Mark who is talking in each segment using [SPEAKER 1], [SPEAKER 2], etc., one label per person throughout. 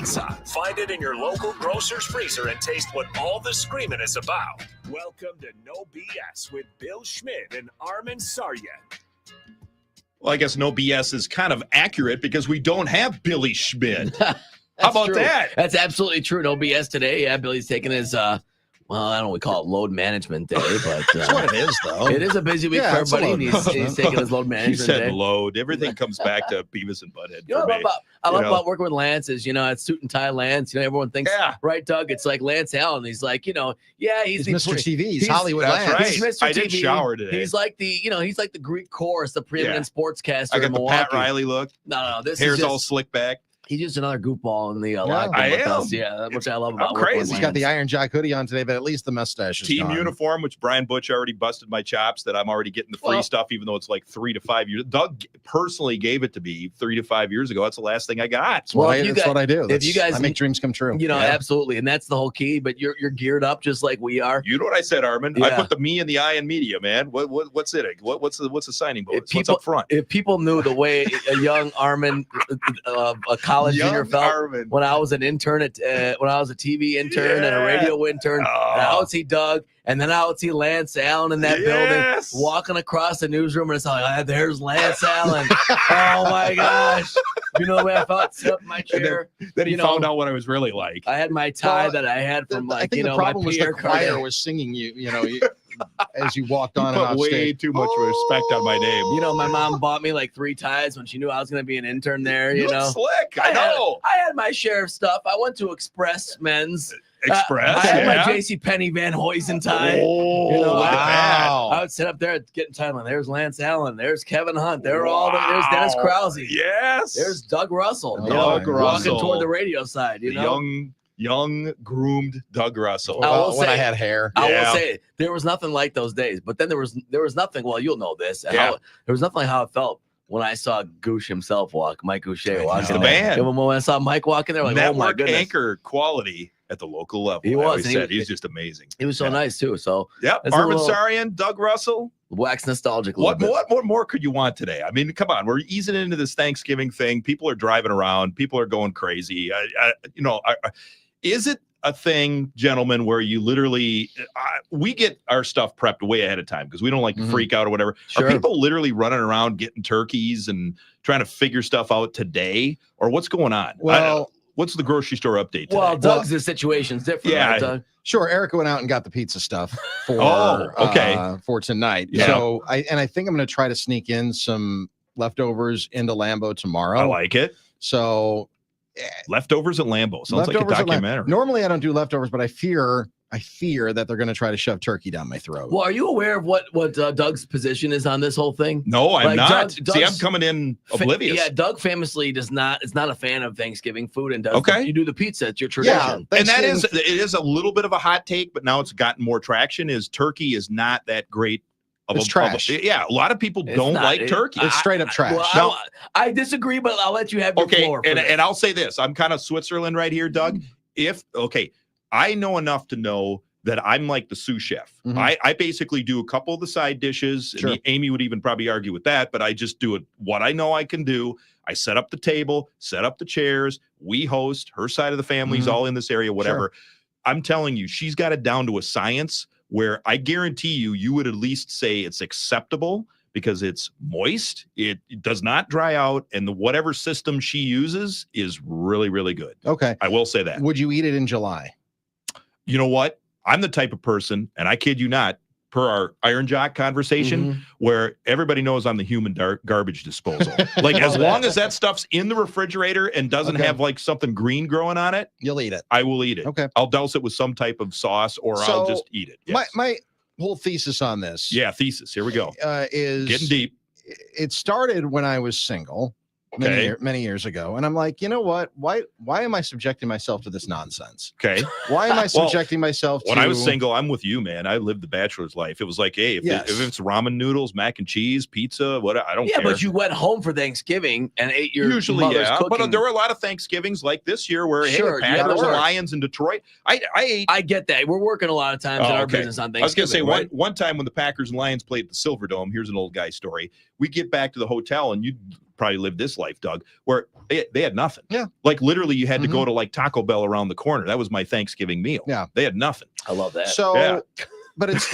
[SPEAKER 1] pizza. Find it in your local grocer's freezer and taste what all the screaming is about. Welcome to No BS with Bill Schmidt and Armin Saryan.
[SPEAKER 2] Well, I guess No BS is kind of accurate because we don't have Billy Schmidt. How about
[SPEAKER 3] true.
[SPEAKER 2] that?
[SPEAKER 3] That's absolutely true. No BS today. Yeah, Billy's taking his well, I don't know, we call it load management day, but
[SPEAKER 4] That's what it is, though.
[SPEAKER 3] it is a busy week
[SPEAKER 4] Yeah,
[SPEAKER 3] for
[SPEAKER 4] it's a
[SPEAKER 3] everybody.
[SPEAKER 4] load
[SPEAKER 3] He's taking his load
[SPEAKER 2] He
[SPEAKER 3] management
[SPEAKER 2] said
[SPEAKER 3] day.
[SPEAKER 2] load. Everything comes back to Beavis and Butthead
[SPEAKER 3] You know
[SPEAKER 2] for
[SPEAKER 3] what
[SPEAKER 2] me.
[SPEAKER 3] I love
[SPEAKER 2] know?
[SPEAKER 3] about working with Lance is, it's suit and tie Lance. Everyone thinks,
[SPEAKER 2] Yeah.
[SPEAKER 3] right, Doug? It's like Lance Allen. He's like, yeah,
[SPEAKER 4] He's Mr. TV. He's
[SPEAKER 3] he's-
[SPEAKER 4] Hollywood
[SPEAKER 2] That's
[SPEAKER 4] Lance.
[SPEAKER 2] right.
[SPEAKER 3] He's Mr.
[SPEAKER 2] I did
[SPEAKER 3] TV.
[SPEAKER 2] shower today.
[SPEAKER 3] He's like the Greek chorus, the preeminent sportscaster
[SPEAKER 2] I got
[SPEAKER 3] in
[SPEAKER 2] the
[SPEAKER 3] Milwaukee.
[SPEAKER 2] Pat Riley look.
[SPEAKER 3] No, this
[SPEAKER 2] Hair's
[SPEAKER 3] is
[SPEAKER 2] all slick back.
[SPEAKER 3] he's just another goofball in the locker
[SPEAKER 2] I
[SPEAKER 3] room with
[SPEAKER 2] am.
[SPEAKER 3] us. Yeah, which I love about
[SPEAKER 2] I'm
[SPEAKER 3] working with
[SPEAKER 2] crazy.
[SPEAKER 4] He's got
[SPEAKER 3] Lance.
[SPEAKER 4] the Iron Jock hoodie on today, but at least the mustache is
[SPEAKER 2] Team
[SPEAKER 4] gone.
[SPEAKER 2] uniform, which Brian Butch already busted my chops that I'm already getting the free stuff, even though it's like 3 to 5 years. Doug personally gave it to me 3 to 5 years ago. That's the last thing I got.
[SPEAKER 4] That's what,
[SPEAKER 3] Well, if you
[SPEAKER 4] that's
[SPEAKER 3] guys-
[SPEAKER 4] what I do.
[SPEAKER 3] if you guys-
[SPEAKER 4] I make dreams come true.
[SPEAKER 3] Absolutely, and that's the whole key. But you're geared up just like we are.
[SPEAKER 2] You know what I said, Armin? I
[SPEAKER 3] Yeah.
[SPEAKER 2] put the me in the I in media, man. What's it? What's the signing bonus? What's
[SPEAKER 3] people-
[SPEAKER 2] up front?
[SPEAKER 3] If people knew the way a young Armin, a college junior
[SPEAKER 2] Young
[SPEAKER 3] felt
[SPEAKER 2] Armin.
[SPEAKER 3] when I was an intern when I was a TV intern and a
[SPEAKER 2] Yeah.
[SPEAKER 3] radio intern, and I
[SPEAKER 2] Oh.
[SPEAKER 3] would see Doug, and then I would see Lance Allen in that
[SPEAKER 2] Yes.
[SPEAKER 3] building walking across the newsroom, and it's like, there's Lance Allen. Oh my gosh! You know the way I felt? Sit up in my chair.
[SPEAKER 2] Then he
[SPEAKER 3] you know,
[SPEAKER 2] found out what I was really like.
[SPEAKER 3] I had my tie
[SPEAKER 4] Well,
[SPEAKER 3] that I had from
[SPEAKER 4] I think the
[SPEAKER 3] my
[SPEAKER 4] problem was the
[SPEAKER 3] Pierre
[SPEAKER 4] choir
[SPEAKER 3] Cardin.
[SPEAKER 4] was singing as you walked on
[SPEAKER 2] You
[SPEAKER 4] and
[SPEAKER 2] put
[SPEAKER 4] off
[SPEAKER 2] way
[SPEAKER 4] stage.
[SPEAKER 2] too much respect on my name.
[SPEAKER 3] My mom bought me like 3 ties when she knew I was going to be an intern there.
[SPEAKER 2] You look slick. I know.
[SPEAKER 3] I had my share of stuff. I went to Express Men's.
[SPEAKER 2] Express.
[SPEAKER 3] I had my
[SPEAKER 2] yeah.
[SPEAKER 3] J.C. Penney Van Huysen tie.
[SPEAKER 2] Oh,
[SPEAKER 3] You know,
[SPEAKER 2] look at that.
[SPEAKER 3] I would sit up there getting time on. There's Lance Allen. There's Kevin Hunt. They're all there's Dennis
[SPEAKER 2] Wow.
[SPEAKER 3] Krause.
[SPEAKER 2] Yes.
[SPEAKER 3] There's Doug Russell.
[SPEAKER 4] Doug
[SPEAKER 3] walking
[SPEAKER 2] Russell.
[SPEAKER 3] toward the radio side.
[SPEAKER 2] the young groomed Doug Russell.
[SPEAKER 3] I will
[SPEAKER 4] when I
[SPEAKER 3] say-
[SPEAKER 4] had hair.
[SPEAKER 3] I
[SPEAKER 2] Yeah.
[SPEAKER 3] will say there was nothing like those days. But then there was nothing. Well, you'll know this.
[SPEAKER 2] Yeah.
[SPEAKER 3] There was nothing like how it felt when I saw Goosh himself walk, Mike Goucher walk.
[SPEAKER 2] He's
[SPEAKER 3] in
[SPEAKER 2] the
[SPEAKER 3] there.
[SPEAKER 2] man.
[SPEAKER 3] And when I saw Mike walk in there, like, oh my
[SPEAKER 2] Network
[SPEAKER 3] goodness.
[SPEAKER 2] anchor quality at the local level.
[SPEAKER 3] He
[SPEAKER 2] I
[SPEAKER 3] was,
[SPEAKER 2] always
[SPEAKER 3] and he
[SPEAKER 2] said
[SPEAKER 3] was-
[SPEAKER 2] he's just amazing.
[SPEAKER 3] He was so
[SPEAKER 2] Yeah.
[SPEAKER 3] nice too. So
[SPEAKER 2] Yep.
[SPEAKER 3] That's a
[SPEAKER 2] Armin
[SPEAKER 3] little-
[SPEAKER 2] Saryan, Doug Russell.
[SPEAKER 3] wax nostalgic. A little
[SPEAKER 2] What
[SPEAKER 3] bit.
[SPEAKER 2] more could you want today? I mean, come on, we're easing into this Thanksgiving thing. People are driving around. People are going crazy. Is it a thing, gentlemen, where you literally we get our stuff prepped way ahead of time because we don't like to
[SPEAKER 4] Mhm.
[SPEAKER 2] freak out or whatever.
[SPEAKER 3] Sure.
[SPEAKER 2] Are people literally running around getting turkeys and trying to figure stuff out today, or what's going on?
[SPEAKER 4] Well,
[SPEAKER 2] what's the grocery store update today?
[SPEAKER 3] Well, Doug's situation's different.
[SPEAKER 2] Yeah.
[SPEAKER 3] Right, Doug?
[SPEAKER 4] Sure, Erica went out and got the pizza stuff for
[SPEAKER 2] okay.
[SPEAKER 4] For tonight.
[SPEAKER 2] Yeah.
[SPEAKER 4] So I think I'm going to try to sneak in some leftovers into Lambeau tomorrow.
[SPEAKER 2] I like it.
[SPEAKER 4] So
[SPEAKER 2] Leftovers at Lambeau. Sounds like a
[SPEAKER 4] leftovers at
[SPEAKER 2] documentary.
[SPEAKER 4] Normally I don't do leftovers, but I fear that they're going to try to shove turkey down my throat.
[SPEAKER 3] Well, are you aware of what Doug's position is on this whole thing?
[SPEAKER 2] No, I'm
[SPEAKER 3] Like,
[SPEAKER 2] not.
[SPEAKER 3] Doug-
[SPEAKER 2] See, I'm
[SPEAKER 3] Doug's-
[SPEAKER 2] coming in oblivious.
[SPEAKER 3] Yeah, Doug famously is not a fan of Thanksgiving food and does.
[SPEAKER 2] Okay.
[SPEAKER 3] You do the pizza. It's your
[SPEAKER 4] Yeah,
[SPEAKER 3] tradition.
[SPEAKER 2] And that is
[SPEAKER 4] Thanksgiving-
[SPEAKER 2] it is a little bit of a hot take, but now it's gotten more traction. Is turkey is not that great of
[SPEAKER 4] It's trash.
[SPEAKER 2] yeah, a lot of people
[SPEAKER 3] It's
[SPEAKER 2] don't
[SPEAKER 3] not.
[SPEAKER 2] like
[SPEAKER 3] It-
[SPEAKER 2] turkey.
[SPEAKER 4] It's straight up trash.
[SPEAKER 3] Well,
[SPEAKER 2] No.
[SPEAKER 3] I disagree, but I'll let you have your
[SPEAKER 2] Okay,
[SPEAKER 3] floor. For
[SPEAKER 2] and
[SPEAKER 3] this.
[SPEAKER 2] I'll say this: I'm kind of Switzerland right here, Doug. I know enough to know that I'm like the sous chef.
[SPEAKER 4] Mhm.
[SPEAKER 2] I basically do a couple of the side dishes.
[SPEAKER 4] Sure.
[SPEAKER 2] And Amy would even probably argue with that, but I just do it what I know I can do. I set up the table, set up the chairs. We host. Her side of the family's
[SPEAKER 4] Mhm.
[SPEAKER 2] all in this area, whatever. I'm telling you, she's got it down to a science where I guarantee you would at least say it's acceptable because it's moist. It does not dry out. And whatever system she uses is really, really good.
[SPEAKER 4] Okay.
[SPEAKER 2] I will say that.
[SPEAKER 4] Would you eat it in July?
[SPEAKER 2] You know what? I'm the type of person, and I kid you not, per our Iron Jock conversation,
[SPEAKER 3] Mhm.
[SPEAKER 2] where everybody knows I'm the human garbage disposal. Like, as long as that stuff's in the refrigerator and doesn't
[SPEAKER 4] Okay.
[SPEAKER 2] have like something green growing on it,
[SPEAKER 4] You'll eat it.
[SPEAKER 2] I will eat it.
[SPEAKER 4] Okay.
[SPEAKER 2] I'll douse it with some type of sauce, or I'll
[SPEAKER 4] So,
[SPEAKER 2] just eat it. Yes.
[SPEAKER 4] My whole thesis on this
[SPEAKER 2] thesis. Here we go.
[SPEAKER 4] is
[SPEAKER 2] Getting deep.
[SPEAKER 4] it started when I was single
[SPEAKER 2] Okay.
[SPEAKER 4] many years ago. And I'm like, you know what? Why am I subjecting myself to this nonsense?
[SPEAKER 2] Okay.
[SPEAKER 4] Why am I
[SPEAKER 2] Well,
[SPEAKER 4] subjecting myself to
[SPEAKER 2] When I was single, I'm with you, man. I lived the bachelor's life. It was like, hey, if
[SPEAKER 4] Yes.
[SPEAKER 2] it's ramen noodles, mac and cheese, pizza, what I don't
[SPEAKER 3] Yeah,
[SPEAKER 2] care.
[SPEAKER 3] but you went home for Thanksgiving and ate your
[SPEAKER 2] Usually,
[SPEAKER 3] mother's
[SPEAKER 2] yeah.
[SPEAKER 3] cooking.
[SPEAKER 2] But there were a lot of Thanksgivings like this year where
[SPEAKER 3] Sure,
[SPEAKER 2] hey,
[SPEAKER 3] you gotta
[SPEAKER 2] Packers and
[SPEAKER 3] work.
[SPEAKER 2] Lions in Detroit. I ate.
[SPEAKER 3] I get that. We're working a lot of times in
[SPEAKER 2] Oh,
[SPEAKER 3] our
[SPEAKER 2] okay.
[SPEAKER 3] business on Thanksgiving.
[SPEAKER 2] I was going to say
[SPEAKER 3] right?
[SPEAKER 2] one time when the Packers and Lions played at the Silverdome. Here's an old guy story. We get back to the hotel and you probably lived this life, Doug, where they had nothing.
[SPEAKER 4] Yeah.
[SPEAKER 2] Like literally you had to go to like Taco Bell around the corner. That was my Thanksgiving meal.
[SPEAKER 4] Yeah.
[SPEAKER 2] They had nothing.
[SPEAKER 3] I love that.
[SPEAKER 4] So,
[SPEAKER 2] Yeah.
[SPEAKER 4] but it's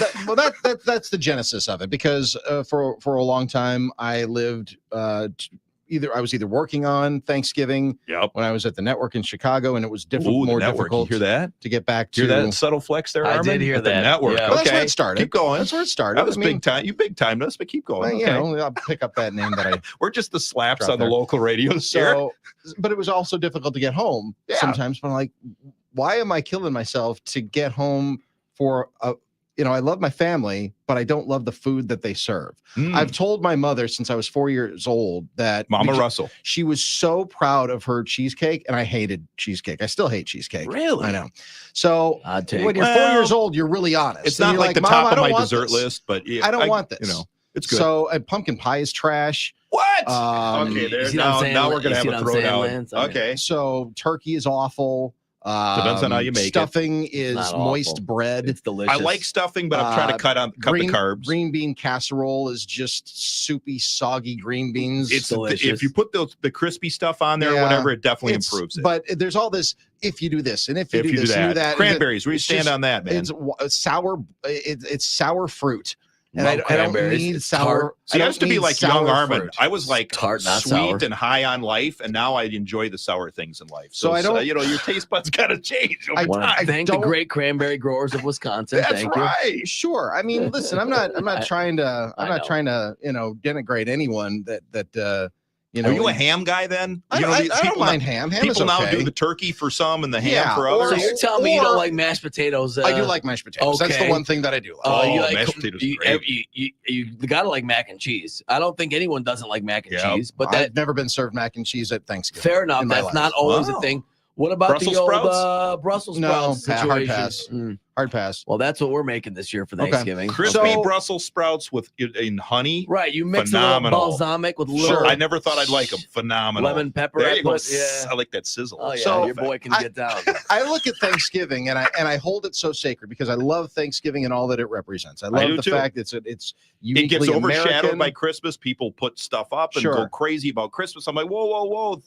[SPEAKER 4] that's the genesis of it, because for a long time I lived I was either working on Thanksgiving
[SPEAKER 2] Yep.
[SPEAKER 4] when I was at the network in Chicago, and it was
[SPEAKER 2] Ooh,
[SPEAKER 4] more
[SPEAKER 2] the network.
[SPEAKER 4] difficult
[SPEAKER 2] You hear that?
[SPEAKER 4] to get back to.
[SPEAKER 2] Hear that subtle flex there,
[SPEAKER 3] I
[SPEAKER 2] Armin?
[SPEAKER 3] did hear
[SPEAKER 2] At the
[SPEAKER 3] that.
[SPEAKER 2] network.
[SPEAKER 3] Yeah.
[SPEAKER 4] Well, that's
[SPEAKER 2] Okay.
[SPEAKER 4] where it started.
[SPEAKER 2] Keep going.
[SPEAKER 4] That's where it started.
[SPEAKER 2] That was
[SPEAKER 4] I mean,
[SPEAKER 2] big time. You big timed us, but keep going.
[SPEAKER 4] well,
[SPEAKER 2] Okay.
[SPEAKER 4] you know, I'll pick up that name that I.
[SPEAKER 2] We're just the slaps
[SPEAKER 4] Drop
[SPEAKER 2] on the
[SPEAKER 4] there.
[SPEAKER 2] local radio here.
[SPEAKER 4] So, but it was also difficult to get home
[SPEAKER 2] Yeah.
[SPEAKER 4] sometimes. But I'm like, why am I killing myself to get home for a? I love my family, but I don't love the food that they serve.
[SPEAKER 2] Mm.
[SPEAKER 4] I've told my mother since I was 4 years old that
[SPEAKER 2] Mama Russell.
[SPEAKER 4] she was so proud of her cheesecake, and I hated cheesecake. I still hate cheesecake.
[SPEAKER 2] Really?
[SPEAKER 4] I know. So
[SPEAKER 3] I'd take.
[SPEAKER 4] when you're 4
[SPEAKER 2] Well,
[SPEAKER 4] years old, you're really honest.
[SPEAKER 2] It's
[SPEAKER 4] And
[SPEAKER 2] not
[SPEAKER 4] you're
[SPEAKER 2] like the
[SPEAKER 4] "Mom,
[SPEAKER 2] top
[SPEAKER 4] I
[SPEAKER 2] of
[SPEAKER 4] don't
[SPEAKER 2] my
[SPEAKER 4] want
[SPEAKER 2] dessert
[SPEAKER 4] this.
[SPEAKER 2] list, but yeah,
[SPEAKER 4] I don't want this.
[SPEAKER 2] It's good.
[SPEAKER 4] So pumpkin pie is trash.
[SPEAKER 2] What? Okay,
[SPEAKER 3] You
[SPEAKER 2] there.
[SPEAKER 3] see what I'm saying?
[SPEAKER 2] Now we're
[SPEAKER 3] You
[SPEAKER 2] gonna
[SPEAKER 3] see
[SPEAKER 2] have a
[SPEAKER 3] what I'm saying,
[SPEAKER 2] throwdown.
[SPEAKER 3] Lance? I mean-
[SPEAKER 2] Okay.
[SPEAKER 4] So turkey is awful.
[SPEAKER 2] Depends on how you make it.
[SPEAKER 4] Stuffing is
[SPEAKER 3] Not
[SPEAKER 4] moist
[SPEAKER 3] awful.
[SPEAKER 4] bread.
[SPEAKER 3] It's delicious.
[SPEAKER 2] I like stuffing, but I'm trying to cut
[SPEAKER 4] green,
[SPEAKER 2] the carbs.
[SPEAKER 4] Green bean casserole is just soupy, soggy green beans.
[SPEAKER 2] It's
[SPEAKER 3] delicious.
[SPEAKER 2] if you put the crispy stuff on there, or
[SPEAKER 4] Yeah,
[SPEAKER 2] whatever, it definitely
[SPEAKER 4] It's-
[SPEAKER 2] improves it.
[SPEAKER 4] But there's all this. If you do this, and if you
[SPEAKER 2] if
[SPEAKER 4] do
[SPEAKER 2] you
[SPEAKER 4] this,
[SPEAKER 2] do
[SPEAKER 4] and do
[SPEAKER 2] that,
[SPEAKER 4] that,
[SPEAKER 2] cranberries, where you
[SPEAKER 4] it's
[SPEAKER 2] stand
[SPEAKER 4] just-
[SPEAKER 2] on that, man?
[SPEAKER 4] it's sour. It's sour fruit, and
[SPEAKER 3] Love
[SPEAKER 4] I don't
[SPEAKER 3] cranberries.
[SPEAKER 4] need
[SPEAKER 3] It's
[SPEAKER 4] sour.
[SPEAKER 3] tart.
[SPEAKER 2] See, I used to be
[SPEAKER 4] need
[SPEAKER 2] like young
[SPEAKER 4] sour
[SPEAKER 2] Armin.
[SPEAKER 4] fruit.
[SPEAKER 2] I was like
[SPEAKER 3] Tart, not
[SPEAKER 2] sweet
[SPEAKER 3] sour.
[SPEAKER 2] and high on life, and now I enjoy the sour things in life.
[SPEAKER 4] So I don't-
[SPEAKER 2] your taste buds got to change over
[SPEAKER 4] I
[SPEAKER 3] Want
[SPEAKER 2] time.
[SPEAKER 3] to thank the
[SPEAKER 4] don't-
[SPEAKER 3] great cranberry growers of Wisconsin.
[SPEAKER 2] That's
[SPEAKER 3] Thank you.
[SPEAKER 2] right.
[SPEAKER 4] Sure. I mean, listen, I'm not trying to.
[SPEAKER 3] I
[SPEAKER 4] I'm not
[SPEAKER 3] know.
[SPEAKER 4] trying to. Denigrate anyone that.
[SPEAKER 2] Are you a ham guy then?
[SPEAKER 4] I,
[SPEAKER 2] You know,
[SPEAKER 4] I,
[SPEAKER 2] these
[SPEAKER 4] I don't
[SPEAKER 2] people
[SPEAKER 4] mind ham. Ham
[SPEAKER 2] People
[SPEAKER 4] is
[SPEAKER 2] now
[SPEAKER 4] okay.
[SPEAKER 2] do the turkey for some and the ham
[SPEAKER 4] Yeah,
[SPEAKER 2] for
[SPEAKER 4] or-
[SPEAKER 3] So
[SPEAKER 2] others.
[SPEAKER 3] you're telling me you don't
[SPEAKER 4] Or-
[SPEAKER 3] like mashed potatoes?
[SPEAKER 4] I do like mashed potatoes. That's the
[SPEAKER 3] okay.
[SPEAKER 4] one thing that I do like.
[SPEAKER 2] Oh,
[SPEAKER 3] you like
[SPEAKER 2] mashed potatoes are
[SPEAKER 3] you,
[SPEAKER 2] great.
[SPEAKER 3] you gotta like mac and cheese. I don't think anyone doesn't like mac and
[SPEAKER 2] Yep.
[SPEAKER 3] cheese, but
[SPEAKER 4] I've
[SPEAKER 3] that
[SPEAKER 4] never been served mac and cheese at Thanksgiving.
[SPEAKER 3] fair enough.
[SPEAKER 4] in my
[SPEAKER 3] That's
[SPEAKER 4] life.
[SPEAKER 3] not always
[SPEAKER 2] Wow.
[SPEAKER 3] a thing. What about
[SPEAKER 2] Brussels
[SPEAKER 3] the old
[SPEAKER 2] sprouts?
[SPEAKER 3] Brussels
[SPEAKER 4] No,
[SPEAKER 3] sprouts
[SPEAKER 4] hard
[SPEAKER 3] situation?
[SPEAKER 4] pass.
[SPEAKER 3] Mm.
[SPEAKER 4] Hard pass.
[SPEAKER 3] Well, that's what we're making this year for
[SPEAKER 4] Okay.
[SPEAKER 3] Thanksgiving.
[SPEAKER 2] Crispy
[SPEAKER 4] So-
[SPEAKER 2] Brussels sprouts with in honey.
[SPEAKER 3] Right, you mix a
[SPEAKER 2] Phenomenal.
[SPEAKER 3] little balsamic with a little
[SPEAKER 4] Sure.
[SPEAKER 2] I never thought I'd like them. Phenomenal.
[SPEAKER 3] lemon pepper.
[SPEAKER 2] There
[SPEAKER 3] I
[SPEAKER 2] you go.
[SPEAKER 3] put- Yeah.
[SPEAKER 2] I like that sizzle.
[SPEAKER 3] Oh yeah,
[SPEAKER 4] So,
[SPEAKER 3] your boy can
[SPEAKER 4] I-
[SPEAKER 3] get down.
[SPEAKER 4] I look at Thanksgiving and I hold it so sacred because I love Thanksgiving and all that it represents. I love
[SPEAKER 2] do
[SPEAKER 4] the
[SPEAKER 2] too.
[SPEAKER 4] fact it's
[SPEAKER 2] It
[SPEAKER 4] uniquely
[SPEAKER 2] gets overshadowed
[SPEAKER 4] American.
[SPEAKER 2] by Christmas. People put stuff up and
[SPEAKER 4] Sure.
[SPEAKER 2] go crazy about Christmas. I'm like, whoa.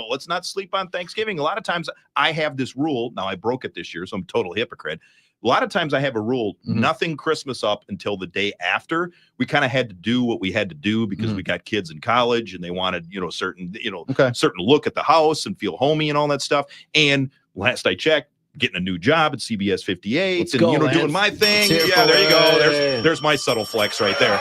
[SPEAKER 2] Let's not sleep on Thanksgiving. A lot of times I have this rule. Now I broke it this year, so I'm a total hypocrite. A lot of times I have a rule,
[SPEAKER 4] Mhm.
[SPEAKER 2] nothing Christmas up until the day after. We kind of had to do what we had to do because
[SPEAKER 4] Mhm.
[SPEAKER 2] we got kids in college and they wanted, certain,
[SPEAKER 4] Okay.
[SPEAKER 2] certain look at the house and feel homey and all that stuff. And last I checked, getting a new job at CBS 58
[SPEAKER 3] Let's
[SPEAKER 2] and,
[SPEAKER 3] go,
[SPEAKER 2] doing
[SPEAKER 3] Lance.
[SPEAKER 2] my thing.
[SPEAKER 3] Let's hear
[SPEAKER 2] Yeah,
[SPEAKER 3] for
[SPEAKER 2] there you go.
[SPEAKER 3] it.
[SPEAKER 2] There's my subtle flex right there.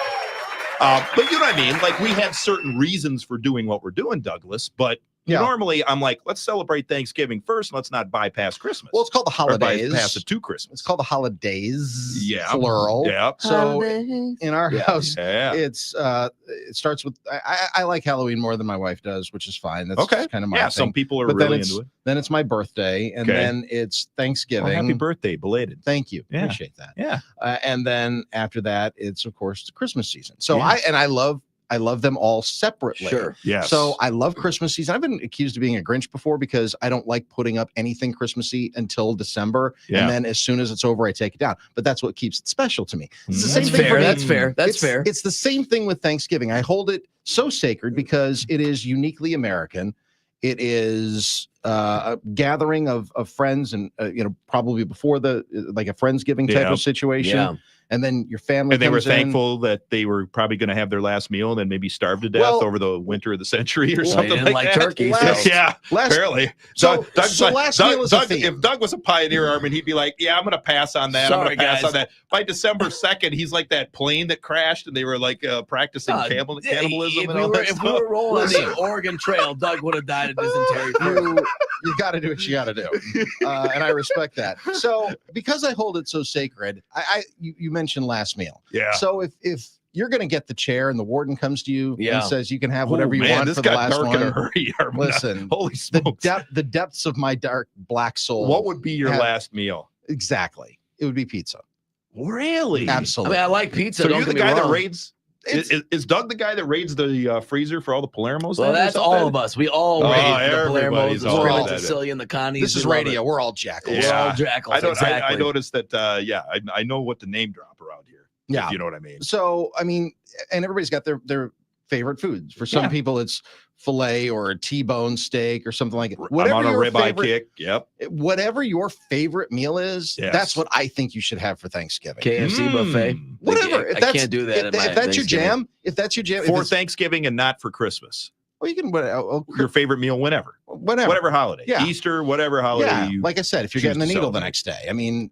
[SPEAKER 2] But you know what I mean? Like we have certain reasons for doing what we're doing, Douglas, but
[SPEAKER 4] Yeah.
[SPEAKER 2] normally I'm like, let's celebrate Thanksgiving first. And let's not bypass Christmas.
[SPEAKER 4] Well, it's called the
[SPEAKER 2] or
[SPEAKER 4] holidays.
[SPEAKER 2] bypass it to Christmas.
[SPEAKER 4] It's called the holidays.
[SPEAKER 2] Yeah.
[SPEAKER 4] Plural.
[SPEAKER 2] Yeah.
[SPEAKER 4] So in our
[SPEAKER 3] Yeah.
[SPEAKER 4] house,
[SPEAKER 2] Yeah.
[SPEAKER 4] it's it starts with I like Halloween more than my wife does, which is fine. That's
[SPEAKER 2] Okay.
[SPEAKER 4] just kind of my
[SPEAKER 2] Yeah.
[SPEAKER 4] thing.
[SPEAKER 2] Some people are
[SPEAKER 4] But then
[SPEAKER 2] really
[SPEAKER 4] it's
[SPEAKER 2] into it.
[SPEAKER 4] Then it's my birthday, and
[SPEAKER 2] Okay.
[SPEAKER 4] then it's
[SPEAKER 2] Oh,
[SPEAKER 4] Thanksgiving.
[SPEAKER 2] happy birthday, belated.
[SPEAKER 4] Thank you.
[SPEAKER 2] Yeah.
[SPEAKER 4] Appreciate that.
[SPEAKER 2] Yeah.
[SPEAKER 4] And then after that, it's of course the Christmas season. So
[SPEAKER 2] Yes.
[SPEAKER 4] I love them all separately.
[SPEAKER 3] Sure.
[SPEAKER 2] Yes.
[SPEAKER 4] So I love Christmas season. I've been accused of being a Grinch before because I don't like putting up anything Christmassy until December,
[SPEAKER 2] Yeah.
[SPEAKER 4] and then as soon as it's over, I take it down. But that's what keeps it special to me. It's the
[SPEAKER 2] Mm.
[SPEAKER 4] same
[SPEAKER 3] That's
[SPEAKER 4] thing for
[SPEAKER 3] fair.
[SPEAKER 4] me.
[SPEAKER 3] That's fair. That's
[SPEAKER 4] It's-
[SPEAKER 3] fair.
[SPEAKER 4] It's the same thing with Thanksgiving. I hold it so sacred because it is uniquely American. It is a gathering of friends, and probably before like a friendsgiving type
[SPEAKER 2] Yeah.
[SPEAKER 4] of situation.
[SPEAKER 3] Yeah.
[SPEAKER 4] And then your family.
[SPEAKER 2] and they were
[SPEAKER 4] comes in.
[SPEAKER 2] thankful that they were probably going to have their last meal and then maybe starve to death
[SPEAKER 4] Well-
[SPEAKER 2] over the winter of the century or
[SPEAKER 3] Well,
[SPEAKER 2] something
[SPEAKER 3] they didn't like
[SPEAKER 2] that.
[SPEAKER 3] turkey,
[SPEAKER 4] so-
[SPEAKER 2] Yeah,
[SPEAKER 4] Last,
[SPEAKER 2] apparently.
[SPEAKER 4] so-
[SPEAKER 2] Doug's
[SPEAKER 4] so
[SPEAKER 2] like-
[SPEAKER 4] last meal is a theme.
[SPEAKER 2] if Doug was a pioneer, Armin, he'd be like, "Yeah, I'm going to pass on that. I'm
[SPEAKER 3] Sorry,
[SPEAKER 2] going to pass
[SPEAKER 3] guys.
[SPEAKER 2] on that." By December 2nd, he's like that plane that crashed, and they were like practicing
[SPEAKER 3] Yeah,
[SPEAKER 2] cannibalism
[SPEAKER 3] If
[SPEAKER 2] and
[SPEAKER 3] we
[SPEAKER 2] all
[SPEAKER 3] were,
[SPEAKER 2] that
[SPEAKER 3] if
[SPEAKER 2] stuff.
[SPEAKER 3] we were rolling on
[SPEAKER 4] Listen.
[SPEAKER 3] the Oregon Trail, Doug would have died of dysentery.
[SPEAKER 4] you got to do what you got to do, and I respect that. So because I hold it so sacred, you mentioned last meal.
[SPEAKER 2] Yeah.
[SPEAKER 4] So if you're going to get the chair and the warden comes to you
[SPEAKER 3] Yeah.
[SPEAKER 4] and says you can have whatever
[SPEAKER 2] Oh,
[SPEAKER 4] you
[SPEAKER 2] man,
[SPEAKER 4] want
[SPEAKER 2] this
[SPEAKER 4] for the
[SPEAKER 2] got
[SPEAKER 4] last
[SPEAKER 2] dark in a
[SPEAKER 4] one,
[SPEAKER 2] hurry. Armin.
[SPEAKER 4] listen,
[SPEAKER 2] Holy
[SPEAKER 4] the
[SPEAKER 2] smokes!
[SPEAKER 4] the depths of my dark black soul.
[SPEAKER 2] What would be your
[SPEAKER 4] have-
[SPEAKER 2] last meal?
[SPEAKER 4] exactly? It would be pizza.
[SPEAKER 2] Really?
[SPEAKER 3] I
[SPEAKER 4] Absolutely.
[SPEAKER 3] mean, I like pizza.
[SPEAKER 2] So
[SPEAKER 3] don't
[SPEAKER 2] you're the
[SPEAKER 3] get me
[SPEAKER 2] guy that
[SPEAKER 3] wrong.
[SPEAKER 2] raids. Is Doug the guy that raids the freezer for all the Palermos?
[SPEAKER 3] Well,
[SPEAKER 2] then, or
[SPEAKER 3] that's
[SPEAKER 2] something?
[SPEAKER 3] all of us. We all
[SPEAKER 2] Oh,
[SPEAKER 3] raid the
[SPEAKER 2] everybody's
[SPEAKER 3] Palermos, the
[SPEAKER 2] all
[SPEAKER 3] Scrimmage,
[SPEAKER 4] about
[SPEAKER 3] the
[SPEAKER 2] that.
[SPEAKER 3] Sicilian, the Connies.
[SPEAKER 4] this is
[SPEAKER 3] We love
[SPEAKER 4] radio.
[SPEAKER 3] it.
[SPEAKER 4] We're all jackals.
[SPEAKER 3] We're
[SPEAKER 2] Yeah.
[SPEAKER 3] all jackals.
[SPEAKER 2] I don't.
[SPEAKER 3] exactly.
[SPEAKER 2] I noticed that. I know what to name drop around here.
[SPEAKER 4] Yeah.
[SPEAKER 2] If you know what I mean.
[SPEAKER 4] So I mean, and everybody's got their favorite foods. For some people, it's filet or a T-bone steak or something like it.
[SPEAKER 2] I'm on a ribeye kick. Yep.
[SPEAKER 4] Whatever your favorite meal is,
[SPEAKER 2] Yes.
[SPEAKER 4] that's what I think you should have for Thanksgiving.
[SPEAKER 3] KFC buffet.
[SPEAKER 4] Whatever.
[SPEAKER 3] I can't do that.
[SPEAKER 4] If that's your jam, if that's your jam,
[SPEAKER 2] For Thanksgiving and not for Christmas.
[SPEAKER 4] well, you can
[SPEAKER 2] Your favorite meal whenever.
[SPEAKER 4] whatever
[SPEAKER 2] holiday.
[SPEAKER 4] Yeah.
[SPEAKER 2] Easter, whatever holiday.
[SPEAKER 4] Yeah,
[SPEAKER 2] You
[SPEAKER 4] like I said, if you're
[SPEAKER 2] choose
[SPEAKER 4] getting the
[SPEAKER 2] to
[SPEAKER 4] needle the
[SPEAKER 2] celebrate.
[SPEAKER 4] next day, I mean,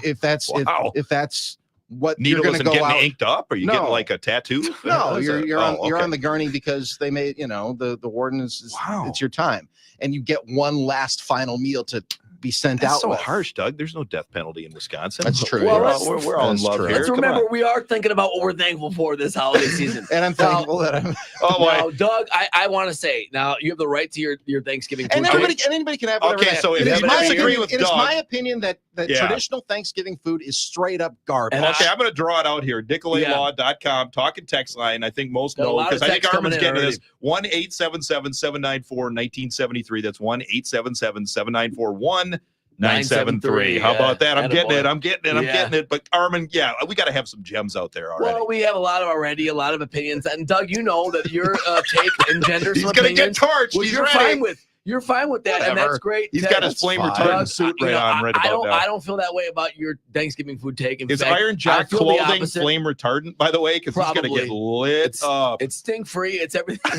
[SPEAKER 4] if that's
[SPEAKER 2] Wow.
[SPEAKER 4] if that's what
[SPEAKER 2] needle
[SPEAKER 4] you're going
[SPEAKER 2] isn't
[SPEAKER 4] to go
[SPEAKER 2] getting
[SPEAKER 4] out.
[SPEAKER 2] inked up? Are you
[SPEAKER 4] No.
[SPEAKER 2] getting like a tattoo?
[SPEAKER 4] No,
[SPEAKER 2] That's
[SPEAKER 4] you're
[SPEAKER 2] okay.
[SPEAKER 4] on the gurney because they made, the warden is
[SPEAKER 2] Wow.
[SPEAKER 4] it's your time, and you get one last final meal to be sent
[SPEAKER 2] That's
[SPEAKER 4] out.
[SPEAKER 2] so
[SPEAKER 4] with.
[SPEAKER 2] harsh, Doug. There's no death penalty in Wisconsin.
[SPEAKER 4] That's true.
[SPEAKER 3] Well,
[SPEAKER 2] We're
[SPEAKER 3] let's-
[SPEAKER 2] all, we're all in
[SPEAKER 4] that's
[SPEAKER 2] love
[SPEAKER 4] true.
[SPEAKER 2] here.
[SPEAKER 3] Let's
[SPEAKER 2] Come
[SPEAKER 3] remember,
[SPEAKER 2] on.
[SPEAKER 3] we are thinking about what we're thankful for this holiday season.
[SPEAKER 4] And I'm
[SPEAKER 3] Now-
[SPEAKER 4] thankful that I'm.
[SPEAKER 2] Oh boy.
[SPEAKER 3] Now, Doug, I want to say, now you have the right to your Thanksgiving food.
[SPEAKER 4] And anybody can have whatever.
[SPEAKER 2] Okay,
[SPEAKER 4] they
[SPEAKER 2] so
[SPEAKER 4] have.
[SPEAKER 2] if
[SPEAKER 4] It is
[SPEAKER 3] you
[SPEAKER 4] my
[SPEAKER 3] disagree
[SPEAKER 4] opinion-
[SPEAKER 2] with
[SPEAKER 4] it is
[SPEAKER 2] Doug-
[SPEAKER 4] my opinion that
[SPEAKER 2] Yeah.
[SPEAKER 4] traditional Thanksgiving food is straight up garbage.
[SPEAKER 3] And
[SPEAKER 2] Okay, I'm going to draw it out here. DickLayLaw.com, talking text line. I think most
[SPEAKER 3] Got a
[SPEAKER 2] know
[SPEAKER 3] lot of
[SPEAKER 2] because I think
[SPEAKER 3] texts
[SPEAKER 2] Armin's
[SPEAKER 3] coming in
[SPEAKER 2] getting this. 1-877-794-1973. That's 1-877-794-1973. How about that? I'm getting it. I'm getting it. But Armin, we got to have some gems out there already.
[SPEAKER 3] Well, we have a lot of opinions. And Doug, you know that your take engenders
[SPEAKER 2] He's
[SPEAKER 3] some
[SPEAKER 2] going to get
[SPEAKER 3] opinions,
[SPEAKER 2] torched.
[SPEAKER 3] which
[SPEAKER 2] He's
[SPEAKER 3] you're
[SPEAKER 2] ready.
[SPEAKER 3] fine with. You're fine with that, and
[SPEAKER 4] Whatever.
[SPEAKER 3] that's great.
[SPEAKER 2] He's
[SPEAKER 3] That-
[SPEAKER 2] got his
[SPEAKER 4] That's
[SPEAKER 2] flame
[SPEAKER 4] fine.
[SPEAKER 2] retardant
[SPEAKER 3] Doug,
[SPEAKER 2] suit
[SPEAKER 3] you
[SPEAKER 2] right
[SPEAKER 3] know,
[SPEAKER 2] on right
[SPEAKER 3] I
[SPEAKER 2] about
[SPEAKER 3] don't,
[SPEAKER 2] now.
[SPEAKER 3] I don't feel that way about your Thanksgiving food take. In
[SPEAKER 2] Is
[SPEAKER 3] fact,
[SPEAKER 2] Iron Jack
[SPEAKER 3] I feel the
[SPEAKER 2] clothing
[SPEAKER 3] opposite.
[SPEAKER 2] flame retardant, by the way? Because he's going to get lit up.
[SPEAKER 3] It's stink free. It's everything.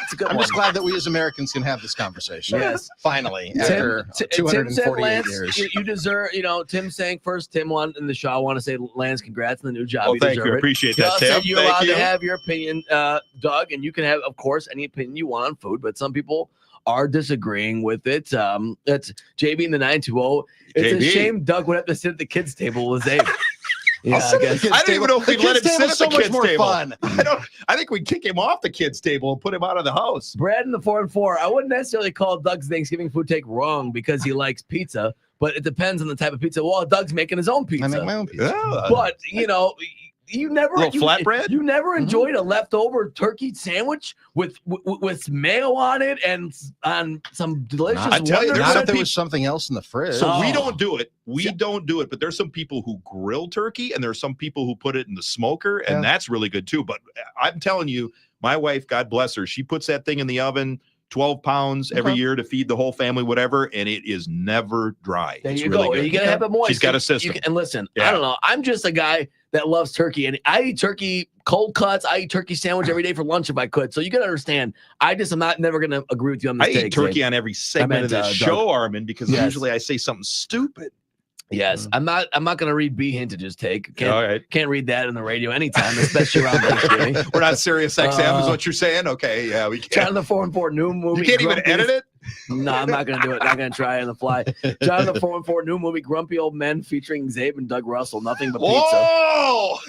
[SPEAKER 3] It's a good
[SPEAKER 4] I'm
[SPEAKER 3] one.
[SPEAKER 4] just glad that we as Americans can have this conversation.
[SPEAKER 3] Yes.
[SPEAKER 4] Finally,
[SPEAKER 3] Tim
[SPEAKER 4] after
[SPEAKER 3] said,
[SPEAKER 4] 248
[SPEAKER 3] Lance,
[SPEAKER 4] years.
[SPEAKER 3] you deserve. Tim saying first. Tim won in the show. I want to say, Lance, congrats on the new job.
[SPEAKER 2] Oh,
[SPEAKER 3] You
[SPEAKER 2] thank
[SPEAKER 3] deserve
[SPEAKER 2] you. I
[SPEAKER 3] it.
[SPEAKER 2] appreciate that,
[SPEAKER 3] Justin,
[SPEAKER 2] Tim.
[SPEAKER 3] you're
[SPEAKER 2] Thank
[SPEAKER 3] allowed
[SPEAKER 2] you.
[SPEAKER 3] to have your opinion, Doug, and you can have, of course, any opinion you want on food. But some people are disagreeing with it. That's JB in the 920. It's
[SPEAKER 2] JB.
[SPEAKER 3] a shame Doug would have to sit at the kids' table with Abe. Yeah,
[SPEAKER 4] I'll sit at the
[SPEAKER 3] I guess.
[SPEAKER 4] kids'
[SPEAKER 2] I don't even know if
[SPEAKER 4] The
[SPEAKER 2] we'd let him
[SPEAKER 4] kids'
[SPEAKER 2] sit
[SPEAKER 4] table's
[SPEAKER 2] at
[SPEAKER 4] so
[SPEAKER 2] the
[SPEAKER 4] much
[SPEAKER 2] kids'
[SPEAKER 4] more
[SPEAKER 2] table.
[SPEAKER 4] fun.
[SPEAKER 2] I think we'd kick him off the kids' table and put him out of the house.
[SPEAKER 3] Brad in the 4 and 4. I wouldn't necessarily call Doug's Thanksgiving food take wrong because he likes pizza, but it depends on the type of pizza. Well, Doug's making his own pizza.
[SPEAKER 4] I make my own pizza.
[SPEAKER 3] But you never
[SPEAKER 2] Little flatbread?
[SPEAKER 3] You never enjoyed a leftover turkey sandwich with mayo on it and on some delicious.
[SPEAKER 2] I tell you,
[SPEAKER 3] Wonder
[SPEAKER 2] there's
[SPEAKER 4] Not
[SPEAKER 3] Bread.
[SPEAKER 2] some
[SPEAKER 4] if there was something else in the fridge.
[SPEAKER 2] So we
[SPEAKER 3] Oh.
[SPEAKER 2] don't do it. We
[SPEAKER 3] Yeah.
[SPEAKER 2] don't do it. But there's some people who grill turkey, and there's some people who put it in the smoker, and
[SPEAKER 4] Yeah.
[SPEAKER 2] that's really good too. But I'm telling you, my wife, God bless her, she puts that thing in the oven, 12 pounds every
[SPEAKER 4] Okay.
[SPEAKER 2] year to feed the whole family, whatever, and it is never dry.
[SPEAKER 3] There
[SPEAKER 2] It's
[SPEAKER 3] you
[SPEAKER 2] really
[SPEAKER 3] go.
[SPEAKER 2] good.
[SPEAKER 3] You gotta have it moist.
[SPEAKER 2] She's got a
[SPEAKER 3] You
[SPEAKER 2] system.
[SPEAKER 3] can- and listen,
[SPEAKER 2] Yeah.
[SPEAKER 3] I don't know. I'm just a guy that loves turkey, and I eat turkey cold cuts. I eat turkey sandwich every day for lunch if I could. So you gotta understand. I'm not never gonna agree with you on this
[SPEAKER 2] I
[SPEAKER 3] take.
[SPEAKER 2] eat turkey on every segment of
[SPEAKER 3] meant,
[SPEAKER 2] this
[SPEAKER 3] Doug.
[SPEAKER 2] show, Armin, because
[SPEAKER 3] Yes.
[SPEAKER 2] usually I say something stupid.
[SPEAKER 3] Yes, I'm not gonna read B Hintage's take.
[SPEAKER 2] All right.
[SPEAKER 3] Can't read that in the radio anytime, especially around Thanksgiving.
[SPEAKER 2] We're not serious XM, is
[SPEAKER 3] Uh,
[SPEAKER 2] what you're saying? Okay, yeah, we
[SPEAKER 3] John
[SPEAKER 2] can't.
[SPEAKER 3] the 4 and 4 new movie.
[SPEAKER 2] You can't even
[SPEAKER 3] Grumpy-
[SPEAKER 2] edit it?
[SPEAKER 3] No, I'm not gonna do it. Not gonna try on the fly. John the 4 and 4 new movie, Grumpy Old Men, featuring Zabe and Doug Russell. Nothing but pizza.
[SPEAKER 2] Oh!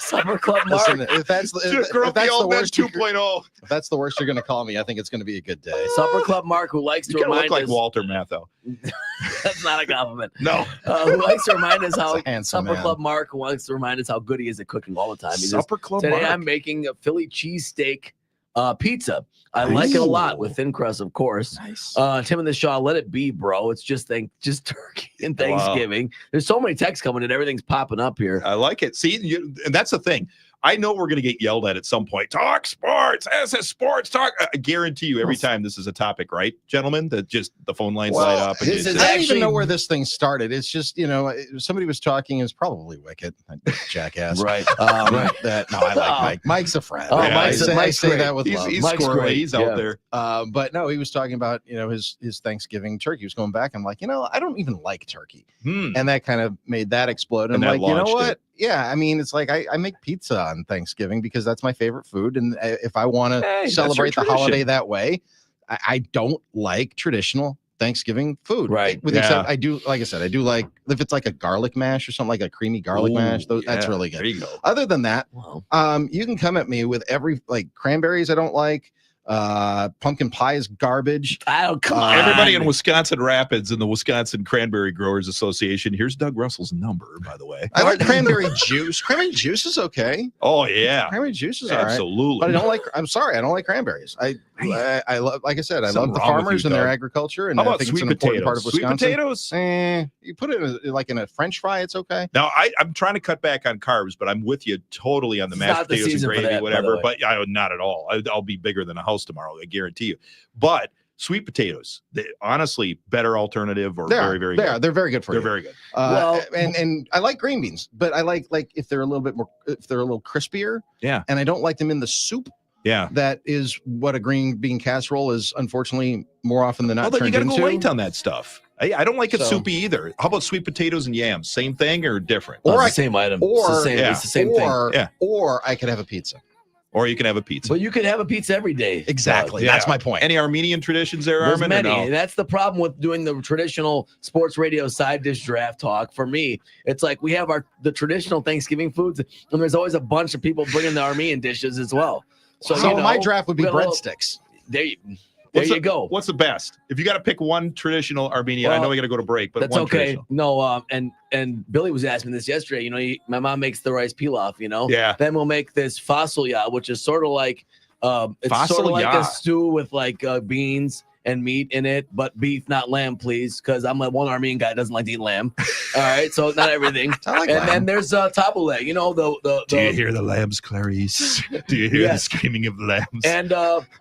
[SPEAKER 3] Supper Club Mark.
[SPEAKER 4] Listen, if that's the, if
[SPEAKER 2] Grumpy
[SPEAKER 4] that's the
[SPEAKER 2] Old Men
[SPEAKER 4] worst, you-
[SPEAKER 2] 2.0.
[SPEAKER 4] if that's the worst you're going to call me, I think it's going to be a good day.
[SPEAKER 3] Supper Club Mark, who likes
[SPEAKER 2] You
[SPEAKER 3] to
[SPEAKER 2] kind of
[SPEAKER 3] remind
[SPEAKER 2] look like
[SPEAKER 3] us.
[SPEAKER 2] Walter Matthau.
[SPEAKER 3] That's not a compliment.
[SPEAKER 2] No.
[SPEAKER 3] Who likes to remind us how
[SPEAKER 4] He's a handsome
[SPEAKER 3] Supper
[SPEAKER 4] man.
[SPEAKER 3] Club Mark wants to remind us how good he is at cooking all the time. He says,
[SPEAKER 2] Supper Club
[SPEAKER 3] today
[SPEAKER 2] Mark.
[SPEAKER 3] I'm making a Philly cheesesteak pizza. I like it a lot with thin crust, of course.
[SPEAKER 2] Nice.
[SPEAKER 3] Tim and the Shaw, let it be, bro. It's just turkey and
[SPEAKER 2] Wow.
[SPEAKER 3] Thanksgiving. There's so many texts coming in. Everything's popping up here.
[SPEAKER 2] I like it. See, and that's the thing. I know we're going to get yelled at some point. Talk sports. SS Sports Talk. I guarantee you every time this is a topic, right, gentlemen? That just the phone lines light up. And
[SPEAKER 3] this
[SPEAKER 2] you
[SPEAKER 3] is
[SPEAKER 2] just-
[SPEAKER 4] I don't even
[SPEAKER 3] actually-
[SPEAKER 4] know where this thing started. It's just, somebody was talking. It was probably Wicket, jackass.
[SPEAKER 3] Right.
[SPEAKER 4] That no, I like Mike. Mike's a friend.
[SPEAKER 3] Oh,
[SPEAKER 2] Yeah,
[SPEAKER 4] I
[SPEAKER 3] Mike's-
[SPEAKER 4] say, I
[SPEAKER 3] Mike's
[SPEAKER 4] say
[SPEAKER 3] great.
[SPEAKER 4] that with
[SPEAKER 2] he's
[SPEAKER 4] love.
[SPEAKER 2] he's
[SPEAKER 3] Mike's
[SPEAKER 2] squirrely.
[SPEAKER 3] great.
[SPEAKER 2] He's
[SPEAKER 3] Yeah.
[SPEAKER 2] out there.
[SPEAKER 4] But no, he was talking about his Thanksgiving turkey. He was going back. I'm like, I don't even like turkey, and that kind of made that explode.
[SPEAKER 2] And
[SPEAKER 4] I'm
[SPEAKER 2] that
[SPEAKER 4] like, you know
[SPEAKER 2] launched
[SPEAKER 4] what?
[SPEAKER 2] it.
[SPEAKER 4] Yeah, I mean, it's like I make pizza on Thanksgiving because that's my favorite food, and if I want to
[SPEAKER 2] Hey, that's
[SPEAKER 4] celebrate the
[SPEAKER 2] your
[SPEAKER 4] holiday
[SPEAKER 2] tradition.
[SPEAKER 4] that way, I don't like traditional Thanksgiving food.
[SPEAKER 3] Right.
[SPEAKER 4] With
[SPEAKER 2] Yeah.
[SPEAKER 4] except I do, like I said, I do like if it's like a garlic mash or something like a creamy garlic mash. That's
[SPEAKER 2] Yeah,
[SPEAKER 4] really
[SPEAKER 2] There
[SPEAKER 4] good.
[SPEAKER 2] you go.
[SPEAKER 4] Other than that,
[SPEAKER 3] Wow.
[SPEAKER 4] you can come at me with every like cranberries I don't like. Pumpkin pie is garbage.
[SPEAKER 3] Oh, come on.
[SPEAKER 2] Everybody in Wisconsin Rapids and the Wisconsin Cranberry Growers Association. Here's Doug Russell's number, by the way.
[SPEAKER 4] I like cranberry juice. Cranberry juice is okay.
[SPEAKER 2] Oh yeah,
[SPEAKER 4] Cranberry juice is all right.
[SPEAKER 2] absolutely.
[SPEAKER 4] But I don't like. I'm sorry, I don't like cranberries. I love, like I said, I
[SPEAKER 2] Something
[SPEAKER 4] love the
[SPEAKER 2] wrong with
[SPEAKER 4] farmers
[SPEAKER 2] you,
[SPEAKER 4] and their
[SPEAKER 2] Doug.
[SPEAKER 4] agriculture, and
[SPEAKER 2] How
[SPEAKER 4] I
[SPEAKER 2] about
[SPEAKER 4] think it's
[SPEAKER 2] sweet
[SPEAKER 4] an important
[SPEAKER 2] potatoes?
[SPEAKER 4] part of
[SPEAKER 2] Sweet
[SPEAKER 4] Wisconsin.
[SPEAKER 2] potatoes?
[SPEAKER 4] You put it like in a French fry, it's okay.
[SPEAKER 2] Now I'm trying to cut back on carbs, but I'm with you totally on the
[SPEAKER 3] It's
[SPEAKER 2] mashed
[SPEAKER 3] not the
[SPEAKER 2] potatoes and
[SPEAKER 3] season for
[SPEAKER 2] gravy,
[SPEAKER 3] that, by the
[SPEAKER 2] whatever.
[SPEAKER 3] way.
[SPEAKER 2] But not at all. I'll be bigger than a house tomorrow. I guarantee you. But sweet potatoes, honestly, better alternative, or very, very good.
[SPEAKER 4] They're very good for
[SPEAKER 2] They're
[SPEAKER 4] you.
[SPEAKER 2] very good.
[SPEAKER 3] Well-
[SPEAKER 4] and I like green beans, but I like if they're a little bit more, if they're a little crispier.
[SPEAKER 2] Yeah.
[SPEAKER 4] And I don't like them in the soup.
[SPEAKER 2] Yeah.
[SPEAKER 4] That is what a green bean casserole is, unfortunately, more often than not.
[SPEAKER 2] Although you
[SPEAKER 4] turned
[SPEAKER 2] got to
[SPEAKER 4] into.
[SPEAKER 2] go light on that stuff. I don't like it
[SPEAKER 4] So-
[SPEAKER 2] soupy either. How about sweet potatoes and yams? Same thing or different?
[SPEAKER 3] Or
[SPEAKER 4] Or
[SPEAKER 3] it's the same item.
[SPEAKER 4] or-
[SPEAKER 3] it's the same,
[SPEAKER 2] yeah.
[SPEAKER 3] it's the same thing.
[SPEAKER 4] or,
[SPEAKER 2] Yeah.
[SPEAKER 4] or I could have a pizza.
[SPEAKER 2] Or you can have a pizza.
[SPEAKER 3] But you could have a pizza every day.
[SPEAKER 4] Exactly.
[SPEAKER 2] Yeah.
[SPEAKER 4] That's my point.
[SPEAKER 2] Any Armenian traditions there,
[SPEAKER 3] There's
[SPEAKER 2] Armin? or
[SPEAKER 3] many.
[SPEAKER 2] no?
[SPEAKER 3] And that's the problem with doing the traditional sports radio side dish draft talk. For me, it's like we have the traditional Thanksgiving foods, and there's always a bunch of people bringing the Armenian dishes as well.
[SPEAKER 4] So,
[SPEAKER 3] you know,
[SPEAKER 4] my draft would be
[SPEAKER 3] we got a little-
[SPEAKER 4] breadsticks.
[SPEAKER 3] There you
[SPEAKER 2] What's
[SPEAKER 3] go.
[SPEAKER 2] What's the best? If you got to pick one traditional Armenian, I
[SPEAKER 3] Well,
[SPEAKER 2] know we got to go to break, but
[SPEAKER 3] That's
[SPEAKER 2] one
[SPEAKER 3] okay.
[SPEAKER 2] traditional.
[SPEAKER 3] No, and Billy was asking this yesterday. You know, my mom makes the rice pilaf. You know,
[SPEAKER 2] Yeah.
[SPEAKER 3] Then we'll make this fasolya, which is sort of like it's sort of like
[SPEAKER 2] Fasolya.
[SPEAKER 3] a stew with like beans and meat in it, but beef, not lamb, please, because I'm one Armenian guy that doesn't like to eat lamb. All right, so not everything.
[SPEAKER 4] I like
[SPEAKER 3] And
[SPEAKER 4] lamb.
[SPEAKER 3] then there's tabbouleh. You know the
[SPEAKER 2] Do you hear the lambs, Clarice? Do you hear the
[SPEAKER 3] Yes.
[SPEAKER 2] screaming of the lambs?
[SPEAKER 3] and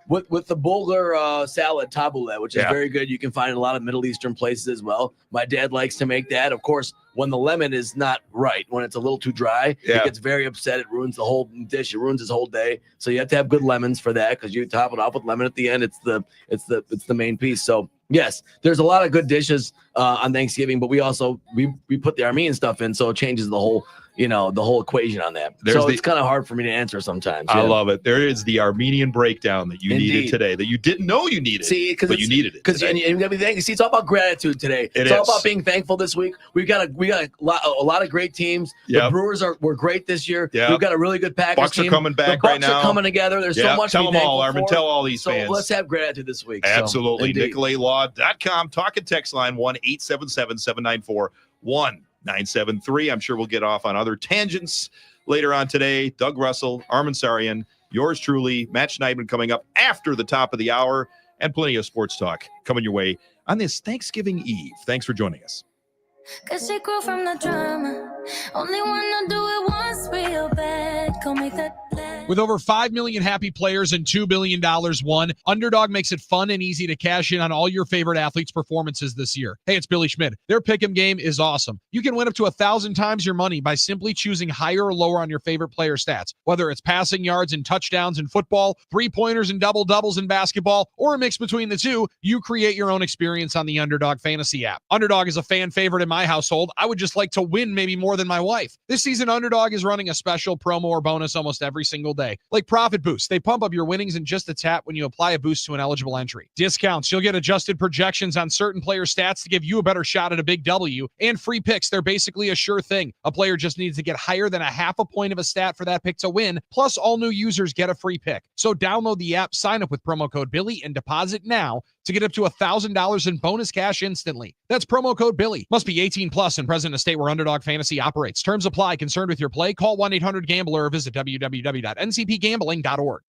[SPEAKER 3] with the bulgur salad tabbouleh, which is
[SPEAKER 2] Yeah.
[SPEAKER 3] very good. You can find in a lot of Middle Eastern places as well. My dad likes to make that. Of course, when the lemon is not right, when it's a little too dry,
[SPEAKER 2] Yeah.
[SPEAKER 3] he gets very upset. It ruins the whole dish. It ruins his whole day. So you have to have good lemons for that, because you top it off with lemon at the end. It's the main piece. So yes, there's a lot of good dishes on Thanksgiving, but we also we put the Armenian stuff in, so it changes the whole equation on that.
[SPEAKER 2] There's
[SPEAKER 3] so
[SPEAKER 2] the-
[SPEAKER 3] it's kind of hard for me to answer sometimes.
[SPEAKER 2] I
[SPEAKER 3] yeah.
[SPEAKER 2] love it. There is the Armenian breakdown that you needed
[SPEAKER 3] Indeed.
[SPEAKER 2] today, that you didn't know you needed.
[SPEAKER 3] See, because
[SPEAKER 2] but you needed it.
[SPEAKER 3] Because
[SPEAKER 2] today.
[SPEAKER 3] you got to be thankful. See, it's all about gratitude today.
[SPEAKER 2] It
[SPEAKER 3] It's all
[SPEAKER 2] is.
[SPEAKER 3] about being thankful this week. We got a lot of great teams. The
[SPEAKER 2] Yep.
[SPEAKER 3] Brewers were great this year.
[SPEAKER 2] Yep.
[SPEAKER 3] We've got a really good Packers
[SPEAKER 2] Bucks are
[SPEAKER 3] team.
[SPEAKER 2] coming back
[SPEAKER 3] the Bucks
[SPEAKER 2] right now.
[SPEAKER 3] are coming together. There's
[SPEAKER 2] Yeah,
[SPEAKER 3] so much.
[SPEAKER 2] tell
[SPEAKER 3] to be
[SPEAKER 2] them all,
[SPEAKER 3] thankful
[SPEAKER 2] Armin.
[SPEAKER 3] for.
[SPEAKER 2] Tell all these
[SPEAKER 3] So
[SPEAKER 2] fans.
[SPEAKER 3] let's have gratitude this week. So,
[SPEAKER 2] Absolutely.
[SPEAKER 3] indeed.
[SPEAKER 2] NicolaLaw.com. Talk and text line 1-877-794-1973. I'm sure we'll get off on other tangents later on today. Doug Russell, Armin Sarian, yours truly, Matt Schneidman coming up after the top of the hour, and plenty of sports talk coming your way on this Thanksgiving Eve. Thanks for joining us.
[SPEAKER 5] Cause she grew from the drama. Only wanna do it once real bad. Go make that plan.
[SPEAKER 6] With over 5 million happy players and $2 billion won, Underdog makes it fun and easy to cash in on all your favorite athletes' performances this year. Hey, it's Billy Schmidt. Their pick'em game is awesome. You can win up to 1,000 times your money by simply choosing higher or lower on your favorite player stats. Whether it's passing yards and touchdowns in football, three-pointers and double-doubles in basketball, or a mix between the two, you create your own experience on the Underdog Fantasy app. Underdog is a fan favorite in my household. I would just like to win maybe more than my wife. This season, Underdog is running a special promo or bonus almost every single day. Like Profit Boost. They pump up your winnings in just a tap when you apply a boost to an eligible entry. Discounts. You'll get adjusted projections on certain player stats to give you a better shot at a big W. And free picks. They're basically a sure thing. A player just needs to get higher than a half a point of a stat for that pick to win. Plus, all new users get a free pick. So download the app, sign up with promo code Billy, and deposit now to get up to $1,000 in bonus cash instantly. That's promo code Billy. Must be 18 plus and present in a state where Underdog Fantasy operates. Terms apply. Concerned with your play? Call 1-800-GAMBLER or visit www.ncpgambling.org.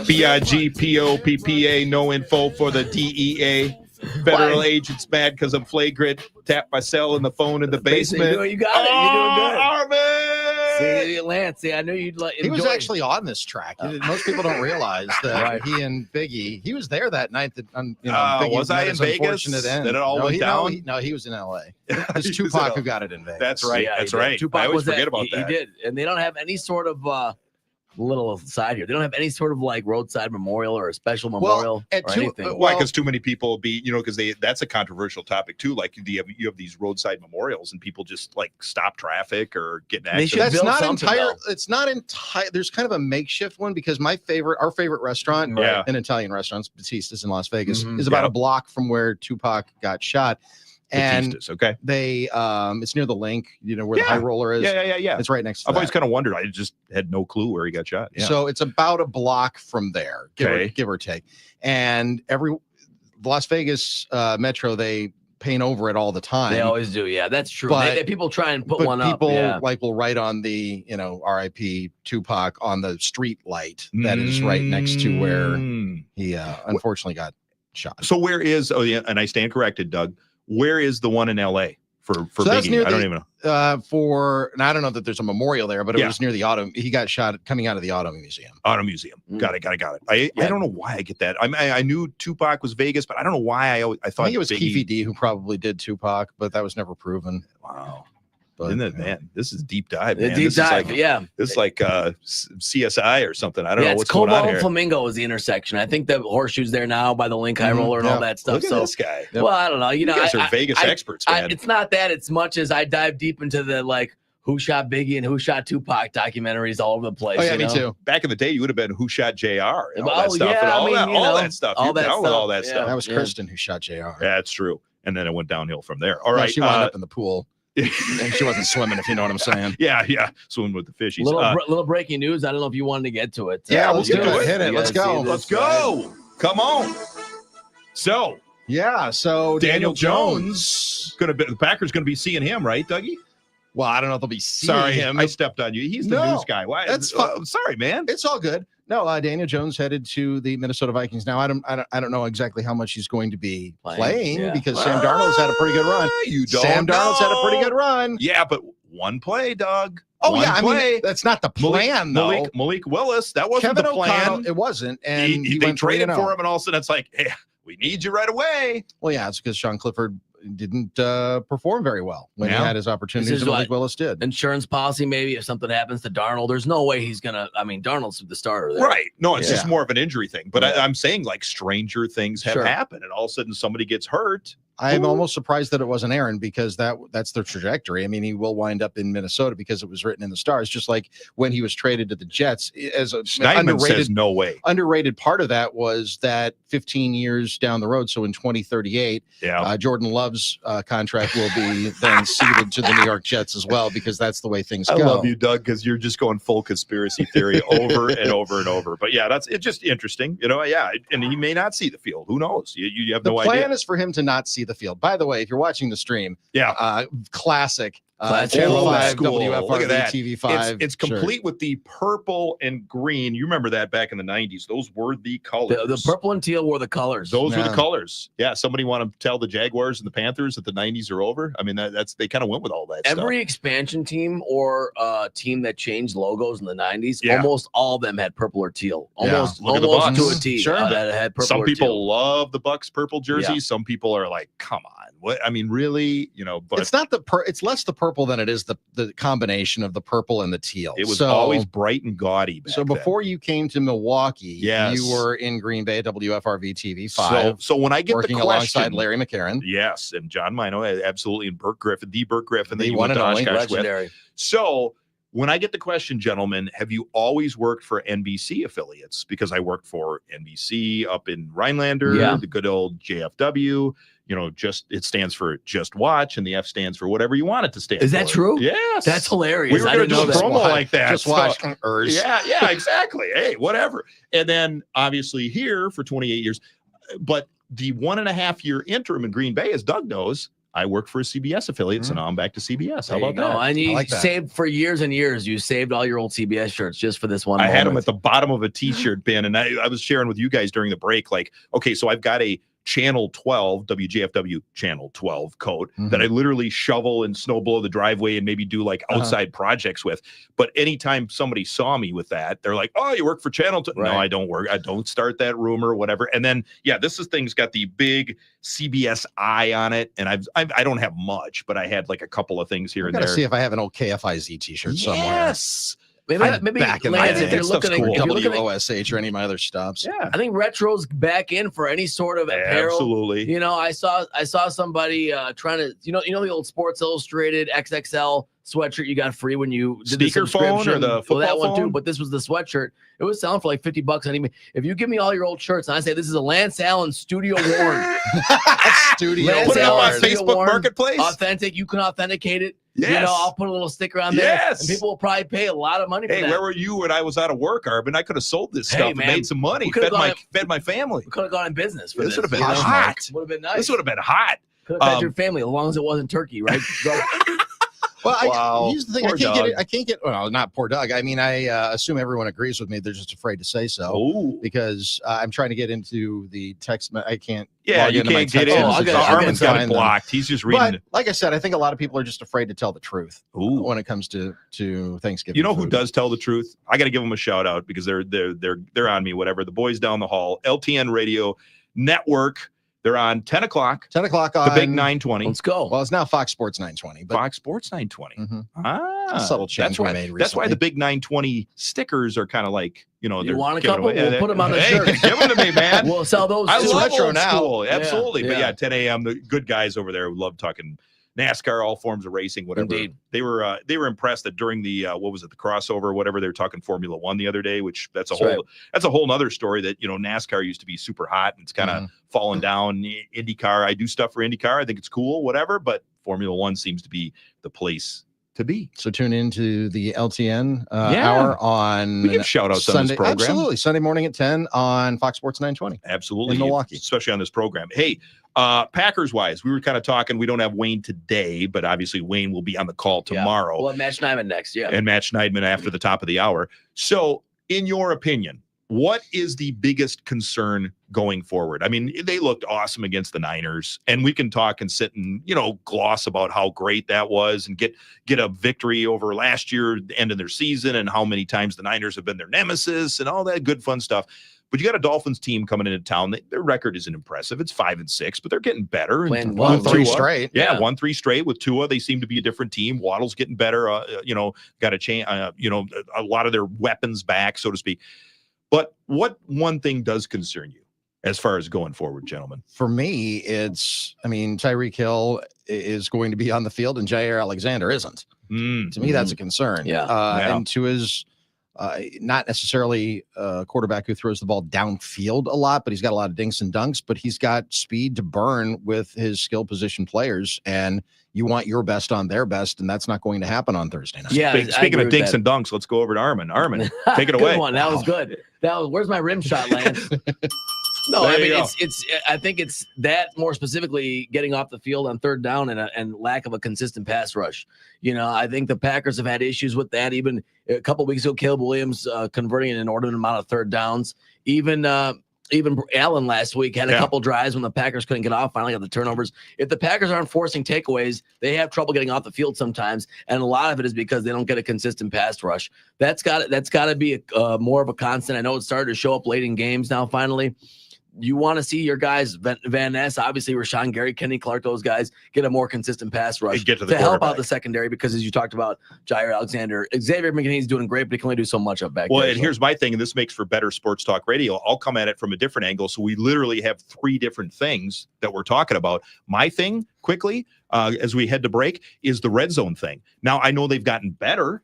[SPEAKER 2] BIGPOPPA, no info for the DEA. Federal agents mad because I'm flagrant. Tap my cell in the phone in the basement.
[SPEAKER 3] You got it. You're doing good.
[SPEAKER 2] Armin!
[SPEAKER 3] See, Lance, I knew you'd like.
[SPEAKER 4] He was actually on this track. Most people don't realize that he and Biggie. He was there that night. That
[SPEAKER 2] was I in Vegas? That it all went down.
[SPEAKER 4] No, he was in L.A. It's Tupac who got it in Vegas.
[SPEAKER 2] That's right.
[SPEAKER 3] Yeah,
[SPEAKER 2] that's right.
[SPEAKER 3] Tupac
[SPEAKER 2] I always
[SPEAKER 3] was
[SPEAKER 2] forget about that.
[SPEAKER 3] He did, and they don't have any sort of little side here. They don't have any sort of like roadside memorial or a special memorial or anything.
[SPEAKER 2] Why? Because too many people because that's a controversial topic too. Like you have these roadside memorials and people just like stop traffic or get in accidents.
[SPEAKER 4] That's not entire. It's not entire. There's kind of a makeshift one because our favorite restaurant, an Italian restaurant, Batista's in Las Vegas, is about a block from where Tupac got shot. And
[SPEAKER 2] okay,
[SPEAKER 4] they it's near the link, where the high roller is.
[SPEAKER 2] Yeah.
[SPEAKER 4] It's right next to
[SPEAKER 2] I've always kind of wondered. I just had no clue where he got shot. Yeah.
[SPEAKER 4] So it's about a block from there, give or take. And Las Vegas Metro, they paint over it all the time.
[SPEAKER 3] They always do. Yeah, that's true.
[SPEAKER 4] But,
[SPEAKER 3] people try and put one up.
[SPEAKER 4] People will write on the, RIP Tupac on the street light that is right next to where he unfortunately got shot.
[SPEAKER 2] So where is, and I stand corrected, Doug, where is the one in LA for Biggie? I don't even know.
[SPEAKER 4] And I don't know that there's a memorial there, but it was near the he got shot coming out of the Auto Museum.
[SPEAKER 2] Auto Museum. Got it. I don't know why I get that. I knew Tupac was Vegas, but I don't know why I thought
[SPEAKER 4] it was
[SPEAKER 2] Biggie...
[SPEAKER 4] Keefe D who probably did Tupac, but that was never proven.
[SPEAKER 2] Wow. But, isn't it, man? This is deep dive, man.
[SPEAKER 3] Deep dive,
[SPEAKER 2] This is like CSI or something. I don't know what's
[SPEAKER 3] Como
[SPEAKER 2] going on here.
[SPEAKER 3] and Flamingo is the intersection. I think the horseshoe's there now by the Link High Roller and all that stuff.
[SPEAKER 2] Look at this guy.
[SPEAKER 3] Well, I don't know. You
[SPEAKER 2] guys are Vegas experts, man.
[SPEAKER 3] It's not that. It's much as I dive deep into the who shot Biggie and who shot Tupac documentaries all over the place.
[SPEAKER 4] Oh yeah, me too.
[SPEAKER 2] Back in the day, you would have been who shot JR and all that stuff.
[SPEAKER 3] Yeah,
[SPEAKER 2] all that stuff.
[SPEAKER 3] All
[SPEAKER 2] that stuff.
[SPEAKER 4] That was Kristen who shot JR.
[SPEAKER 2] Yeah, that's true. And then it went downhill from there. All right.
[SPEAKER 4] She wound up in the pool. And she wasn't swimming, if you know what I'm saying.
[SPEAKER 2] Yeah. Swimming with the fishies.
[SPEAKER 3] Little breaking news. I don't know if you wanted to get to it.
[SPEAKER 4] Let's do it. Hit it. Let's go.
[SPEAKER 2] Let's go. Come on. So
[SPEAKER 4] Daniel Jones
[SPEAKER 2] the Packers going to be seeing him, right, Dougie?
[SPEAKER 4] Well, I don't know if they'll be seeing him.
[SPEAKER 2] I stepped on you. He's the news guy. Why?
[SPEAKER 4] That's
[SPEAKER 2] sorry, man.
[SPEAKER 4] It's all good. No, Daniel Jones headed to the Minnesota Vikings. Now, I don't know exactly how much he's going to be playing because Sam Darnold's had a pretty good run. Sam Darnold's had a pretty good run.
[SPEAKER 2] Yeah, but one play, Doug.
[SPEAKER 4] I mean, that's not the plan, though.
[SPEAKER 2] Malik Willis, that wasn't
[SPEAKER 4] Kevin
[SPEAKER 2] the plan.
[SPEAKER 4] O'Connell, it wasn't. And
[SPEAKER 2] they traded for him, and all of a sudden it's like, hey, we need you right away.
[SPEAKER 4] Well, yeah, it's because Sean Clifford didn't perform very well when he had his opportunities. Malik Willis did.
[SPEAKER 3] Insurance policy, maybe if something happens to Darnold, there's no way he's gonna. I mean, Darnold's the starter there.
[SPEAKER 2] Right? No, it's just more of an injury thing. But I'm saying stranger things have happened, and all of a sudden somebody gets hurt.
[SPEAKER 4] I'm almost surprised that it wasn't Aaron because that's their trajectory. I mean, he will wind up in Minnesota because it was written in the stars, just like when he was traded to the Jets. As a
[SPEAKER 2] says no way.
[SPEAKER 4] Underrated part of that was that 15 years down the road, so in 2038, Jordan Love's contract will be then ceded to the New York Jets as well because that's the way things go.
[SPEAKER 2] I love you, Doug, because you're just going full conspiracy theory over and over and over. But yeah, it's just interesting, and he may not see the field. Who knows? You have no idea.
[SPEAKER 4] The plan is for him to not see the field. By the way, if you're watching the stream, classic. Channel 5, WFRV TV5.
[SPEAKER 2] It's complete with the purple and green. You remember that back in the 90s. Those were the colors.
[SPEAKER 3] The purple and teal were the colors.
[SPEAKER 2] Those were the colors. Yeah. Somebody want to tell the Jaguars and the Panthers that the 90s are over? I mean, they kind of went with all that stuff.
[SPEAKER 3] Every expansion team or team that changed logos in the 90s, almost all of them had purple or teal. Almost to a T.
[SPEAKER 2] Sure.
[SPEAKER 3] Had purple
[SPEAKER 2] Some
[SPEAKER 3] or
[SPEAKER 2] people
[SPEAKER 3] teal.
[SPEAKER 2] love the Bucks purple jerseys. Yeah. Some people are like, come on. What? I mean, really? But
[SPEAKER 4] it's not it's less the purple than it is the combination of the purple and the teal.
[SPEAKER 2] It was always bright and gaudy.
[SPEAKER 4] So before you came to Milwaukee, you were in Green Bay, WFRV TV5.
[SPEAKER 2] So when I get
[SPEAKER 4] working
[SPEAKER 2] the question,
[SPEAKER 4] alongside Larry McCarron,
[SPEAKER 2] yes, and John Mino, absolutely, and Burt Griffin, the
[SPEAKER 4] one and only
[SPEAKER 3] legendary.
[SPEAKER 2] So when I get the question, gentlemen, have you always worked for NBC affiliates? Because I worked for NBC up in Rhinelander, the good old JFW. It stands for Just Watch, and the F stands for whatever you want it to stand for.
[SPEAKER 3] Is that true?
[SPEAKER 2] Yes.
[SPEAKER 3] That's hilarious.
[SPEAKER 2] We were going to do a promo like that.
[SPEAKER 4] Just Watch.
[SPEAKER 2] Yeah, exactly. Hey, whatever. And then obviously here for 28 years. But the 1.5 year interim in Green Bay, as Doug knows, I work for a CBS affiliate, so now I'm back to CBS. How
[SPEAKER 3] There you
[SPEAKER 2] about
[SPEAKER 3] go.
[SPEAKER 2] that?
[SPEAKER 3] And you
[SPEAKER 4] I like that.
[SPEAKER 3] saved for years and years. You saved all your old CBS shirts just for this one.
[SPEAKER 2] I had them
[SPEAKER 3] moment.
[SPEAKER 2] at the bottom of a T-shirt bin, and I was sharing with you guys during the break. Like, okay, so I've got a Channel 12 WJFW Channel 12 coat that I literally shovel and snow blow the driveway and maybe do like outside projects with. But anytime somebody saw me with that, they're like, "Oh, you work for Channel 12?"
[SPEAKER 3] Right.
[SPEAKER 2] No, I don't work. I don't start that rumor, whatever. And then this thing's got the big CBS eye on it, and I don't have much, but I had like a couple of things here
[SPEAKER 4] I
[SPEAKER 2] and
[SPEAKER 4] gotta
[SPEAKER 2] there.
[SPEAKER 4] see if I have an old KFIZ T-shirt somewhere.
[SPEAKER 2] Yes.
[SPEAKER 3] Maybe
[SPEAKER 4] Back in the
[SPEAKER 3] Lance,
[SPEAKER 4] day.
[SPEAKER 3] if you're
[SPEAKER 2] That stuff's
[SPEAKER 3] looking at,
[SPEAKER 2] cool.
[SPEAKER 3] if you're looking at,
[SPEAKER 4] WOSH or any of my other stops.
[SPEAKER 2] Yeah.
[SPEAKER 3] I think retro's back in for any sort of apparel.
[SPEAKER 2] Absolutely.
[SPEAKER 3] You know, I saw somebody trying to, you know the old Sports Illustrated XXL sweatshirt you got free when you did the
[SPEAKER 2] Speakerphone or
[SPEAKER 3] subscription.
[SPEAKER 2] the
[SPEAKER 3] Well, that
[SPEAKER 2] football
[SPEAKER 3] one too,
[SPEAKER 2] phone?
[SPEAKER 3] but this was the sweatshirt. It was selling for like $50. And even if you give me all your old shirts and I say this is a Lance Allen studio worn,
[SPEAKER 4] Studio.
[SPEAKER 3] Lance
[SPEAKER 2] Put it up on
[SPEAKER 3] Allen,
[SPEAKER 2] Facebook
[SPEAKER 3] Warren,
[SPEAKER 2] Marketplace.
[SPEAKER 3] authentic, you can authenticate it.
[SPEAKER 2] Yes.
[SPEAKER 3] You know, I'll put a little sticker on there.
[SPEAKER 2] Yes.
[SPEAKER 3] And people will probably pay a lot of money for
[SPEAKER 2] Hey,
[SPEAKER 3] that.
[SPEAKER 2] where were you when I was out of work, Arvin? I could have sold this
[SPEAKER 3] Hey,
[SPEAKER 2] stuff and
[SPEAKER 3] man,
[SPEAKER 2] made some money,
[SPEAKER 3] we could've
[SPEAKER 2] fed my family.
[SPEAKER 3] We could have gone in business for
[SPEAKER 2] This would have been
[SPEAKER 3] you know?
[SPEAKER 2] hot.
[SPEAKER 3] Would have been nice.
[SPEAKER 2] This would have been hot.
[SPEAKER 3] Could have fed
[SPEAKER 2] Um,
[SPEAKER 3] your family as long as it wasn't turkey, right? Go.
[SPEAKER 4] Well,
[SPEAKER 2] Wow.
[SPEAKER 4] here's the thing.
[SPEAKER 2] Poor Doug.
[SPEAKER 4] I can't get. Well, not poor Doug. I mean, I assume everyone agrees with me. They're just afraid to say so
[SPEAKER 2] Oh,
[SPEAKER 4] because I'm trying to get into the text. I can't.
[SPEAKER 2] yeah,
[SPEAKER 4] log
[SPEAKER 2] you
[SPEAKER 4] into my
[SPEAKER 2] can't get
[SPEAKER 4] text
[SPEAKER 2] in.
[SPEAKER 3] Oh, I
[SPEAKER 4] messages.
[SPEAKER 3] got- I
[SPEAKER 2] Armin's got it
[SPEAKER 4] Find them.
[SPEAKER 2] blocked. He's just reading.
[SPEAKER 4] But like I said, I think a lot of people are just afraid to tell the truth
[SPEAKER 2] Ooh.
[SPEAKER 4] when it comes to Thanksgiving.
[SPEAKER 2] You know who
[SPEAKER 4] food.
[SPEAKER 2] does tell the truth? I got to give them a shout out because they're on me. Whatever. The boys down the hall, LTN Radio Network. They're on 10 o'clock.
[SPEAKER 4] 10 o'clock
[SPEAKER 2] The
[SPEAKER 4] on
[SPEAKER 2] big 920.
[SPEAKER 3] Let's go.
[SPEAKER 4] Well, it's now Fox Sports 920, but
[SPEAKER 2] Fox Sports 920.
[SPEAKER 4] Mhm.
[SPEAKER 2] Ah,
[SPEAKER 4] A subtle change
[SPEAKER 2] that's
[SPEAKER 4] we
[SPEAKER 2] why.
[SPEAKER 4] made
[SPEAKER 2] That's why
[SPEAKER 4] recently.
[SPEAKER 2] the big 920 stickers are kind of like
[SPEAKER 3] You
[SPEAKER 2] they're
[SPEAKER 3] want a
[SPEAKER 2] giving
[SPEAKER 3] couple?
[SPEAKER 2] away.
[SPEAKER 3] We'll put them on the
[SPEAKER 2] Hey,
[SPEAKER 3] shirt.
[SPEAKER 2] give them to me, man.
[SPEAKER 3] We'll sell those.
[SPEAKER 2] I
[SPEAKER 3] too.
[SPEAKER 2] love
[SPEAKER 4] retro
[SPEAKER 2] old
[SPEAKER 4] now.
[SPEAKER 2] school. Absolutely. But
[SPEAKER 3] yeah.
[SPEAKER 2] yeah, 10 a.m. The good guys over there who love talking NASCAR, all forms of racing, whatever.
[SPEAKER 3] Indeed.
[SPEAKER 2] They were impressed that during the what was it, the crossover, whatever, they were talking Formula One the other day, which that's a whole nother story that NASCAR used to be super hot and it's kind of fallen down. IndyCar, I do stuff for IndyCar. I think it's cool, whatever, but Formula One seems to be the place to be.
[SPEAKER 4] So tune into the LTN
[SPEAKER 2] Yeah.
[SPEAKER 4] hour on
[SPEAKER 2] We give shout outs on
[SPEAKER 4] Sunday.
[SPEAKER 2] this program.
[SPEAKER 4] Absolutely. Sunday morning at 10 on Fox Sports 920.
[SPEAKER 2] Absolutely.
[SPEAKER 4] In Milwaukee.
[SPEAKER 2] Especially on this program. Hey, Packers wise, we were kind of talking. We don't have Wayne today, but obviously Wayne will be on the call
[SPEAKER 3] Yeah.
[SPEAKER 2] tomorrow.
[SPEAKER 3] We'll have Match Nyman next. Yeah.
[SPEAKER 2] And Matt Schneidman after the top of the hour. So, in your opinion, what is the biggest concern going forward? I mean, they looked awesome against the Niners, and we can talk and sit and gloss about how great that was, and get a victory over last year, the end of their season, and how many times the Niners have been their nemesis, and all that good fun stuff. But you got a Dolphins team coming into town. Their record isn't impressive. It's 5-6, but they're getting better.
[SPEAKER 3] Playing
[SPEAKER 2] And
[SPEAKER 3] well.
[SPEAKER 4] Won 3
[SPEAKER 2] Tua-
[SPEAKER 4] straight.
[SPEAKER 2] Yeah,
[SPEAKER 3] Yeah.
[SPEAKER 2] 1-3 straight with Tua. They seem to be a different team. Waddle's getting better. Got a chain. A lot of their weapons back, so to speak. But what one thing does concern you as far as going forward, gentlemen?
[SPEAKER 4] For me, Tyreek Hill is going to be on the field and Jair Alexander isn't. To me, that's a concern.
[SPEAKER 3] Yeah.
[SPEAKER 2] Yeah.
[SPEAKER 4] And to his not necessarily a quarterback who throws the ball downfield a lot, but he's got a lot of dinks and dunks, but he's got speed to burn with his skill position players. And you want your best on their best, and that's not going to happen on Thursday night.
[SPEAKER 3] Yeah.
[SPEAKER 2] Speaking of dinks and dunks, let's go over to Armin. Armin, take it
[SPEAKER 3] Good
[SPEAKER 2] away.
[SPEAKER 3] one. That was good. Where's my rim shot, Lance? No,
[SPEAKER 2] There
[SPEAKER 3] I
[SPEAKER 2] you
[SPEAKER 3] mean
[SPEAKER 2] go.
[SPEAKER 3] I think it's that more specifically getting off the field on third down and lack of a consistent pass rush. I think the Packers have had issues with that. Even a couple weeks ago, Caleb Williams converting an inordinate amount of third downs. Even Allen last week had a couple drives when the Packers couldn't get off. Finally got the turnovers. If the Packers aren't forcing takeaways, they have trouble getting off the field sometimes, and a lot of it is because they don't get a consistent pass rush. That's got to be more of a constant. I know it started to show up late in games now. Finally, you want to see your guys, Van Ness, obviously Rashawn Gary, Kenny Clark, those guys get a more consistent pass rush
[SPEAKER 2] Get to the
[SPEAKER 3] help out
[SPEAKER 2] quarterback.
[SPEAKER 3] the secondary, because as you talked about, Jair Alexander, Xavier McKinney's doing great, but he can only do so much up back
[SPEAKER 2] Well,
[SPEAKER 3] there.
[SPEAKER 2] and here's my thing, and this makes for better sports talk radio. I'll come at it from a different angle. So we literally have 3 different things that we're talking about. My thing, quickly, as we head to break, is the red zone thing. Now, I know they've gotten better,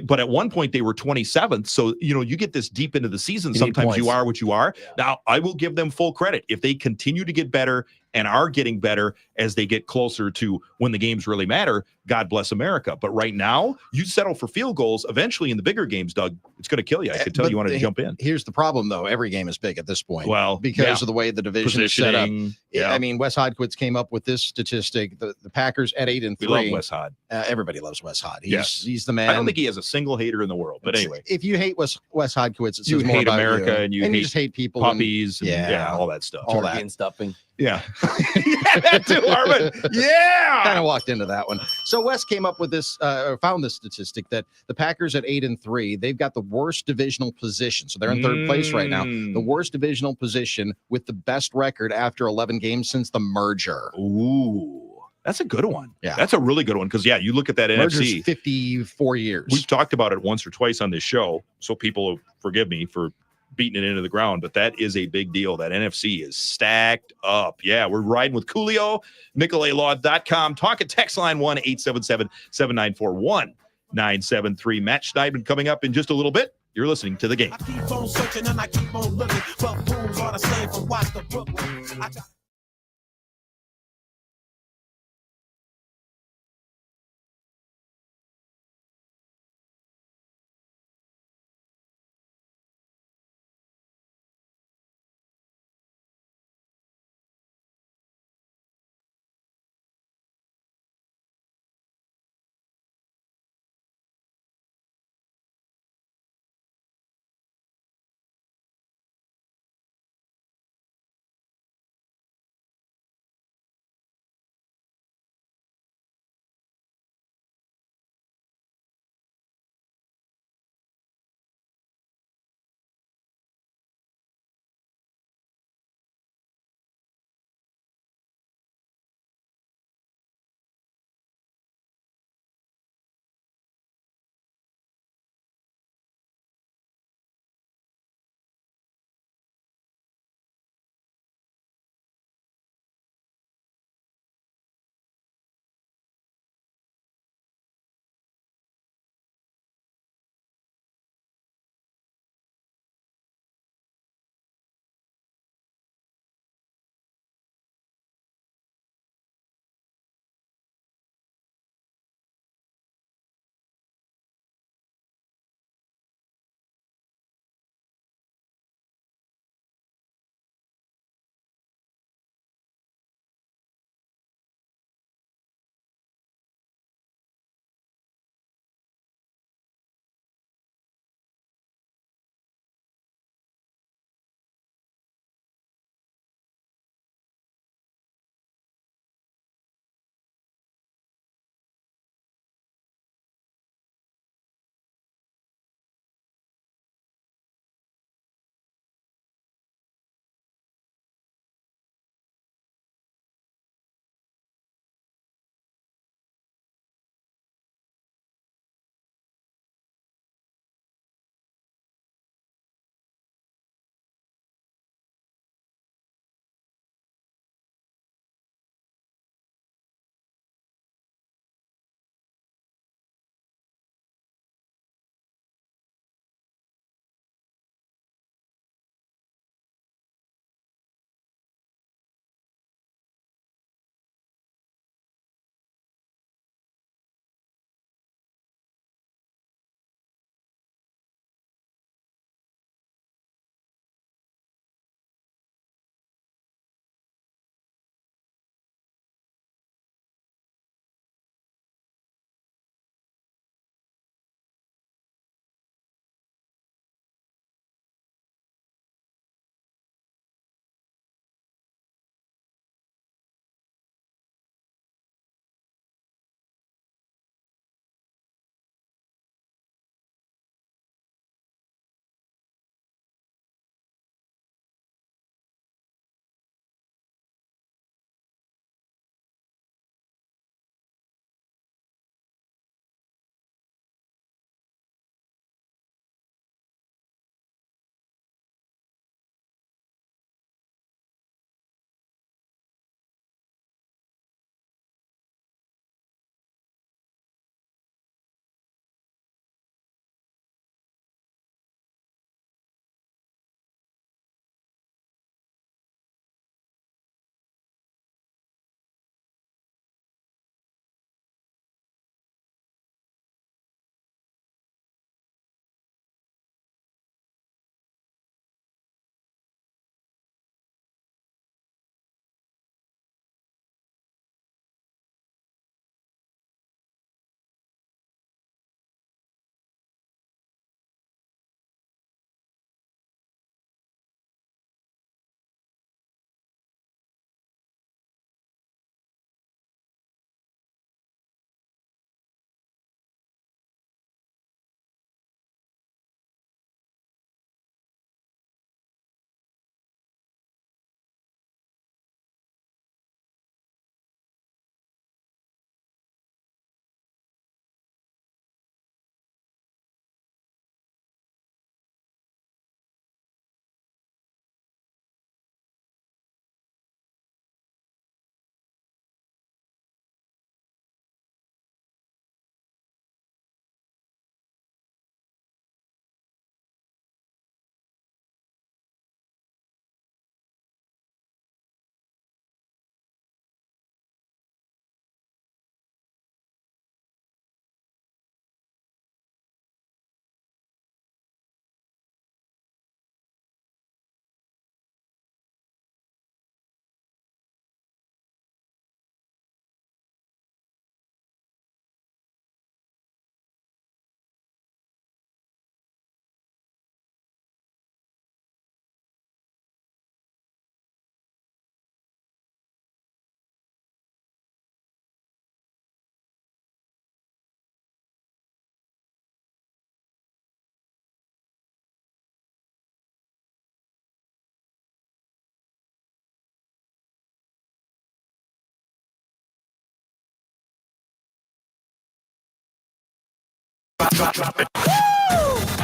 [SPEAKER 2] but at one point they were 27th. So, you get this deep into the season.
[SPEAKER 3] You need
[SPEAKER 2] Sometimes you
[SPEAKER 3] points.
[SPEAKER 2] are what you are.
[SPEAKER 3] Yeah.
[SPEAKER 2] Now, I will give them full credit. If they continue to get better and are getting better as they get closer to when the games really matter. God bless America. But right now, you settle for field goals. Eventually, in the bigger games, Doug, it's going to kill you. I could tell
[SPEAKER 4] But
[SPEAKER 2] you wanted to jump in.
[SPEAKER 4] Here's the problem, though. Every game is big at this point.
[SPEAKER 2] Well,
[SPEAKER 4] because of the way the division is set up.
[SPEAKER 2] Positioning, yeah.
[SPEAKER 4] I mean, Wes Hodkiewicz came up with this statistic. The Packers at 8-3.
[SPEAKER 2] We love Wes Hod.
[SPEAKER 4] Everybody loves Wes Hod.
[SPEAKER 2] Yes.
[SPEAKER 4] He's the man.
[SPEAKER 2] I don't think he has a single hater in the world. But anyway,
[SPEAKER 4] if you hate Wes Hodkiewicz, it says
[SPEAKER 2] you
[SPEAKER 4] more
[SPEAKER 2] hate
[SPEAKER 4] about
[SPEAKER 2] America
[SPEAKER 4] you.
[SPEAKER 2] and you
[SPEAKER 4] just hate people.
[SPEAKER 2] puppies, and,
[SPEAKER 4] yeah,
[SPEAKER 2] all that stuff.
[SPEAKER 4] all
[SPEAKER 3] Turkey
[SPEAKER 4] that.
[SPEAKER 3] and stuffing.
[SPEAKER 2] Yeah. Yeah, that too, Armin. Yeah.
[SPEAKER 4] Kind of walked into that one. So Wes came up with this, found this statistic that the Packers at 8-3, they've got the worst divisional position. So they're in third place right now. The worst divisional position with the best record after 11 games since the merger.
[SPEAKER 2] Ooh. That's a good one.
[SPEAKER 4] Yeah.
[SPEAKER 2] That's a really good one because, you look at that
[SPEAKER 4] Merger's
[SPEAKER 2] NFC.
[SPEAKER 4] 54 years.
[SPEAKER 2] We've talked about it once or twice on this show, so people forgive me for beating it into the ground, but that is a big deal. That NFC is stacked up. Yeah, we're riding with Coolio, NicolaLaw.com. Talk at text line 1-877-794-1973. Matt Schneidman coming up in just a little bit. You're listening to The Game.
[SPEAKER 7] I keep on searching and I keep on looking, but fools are the same from Watch the Brooklyn.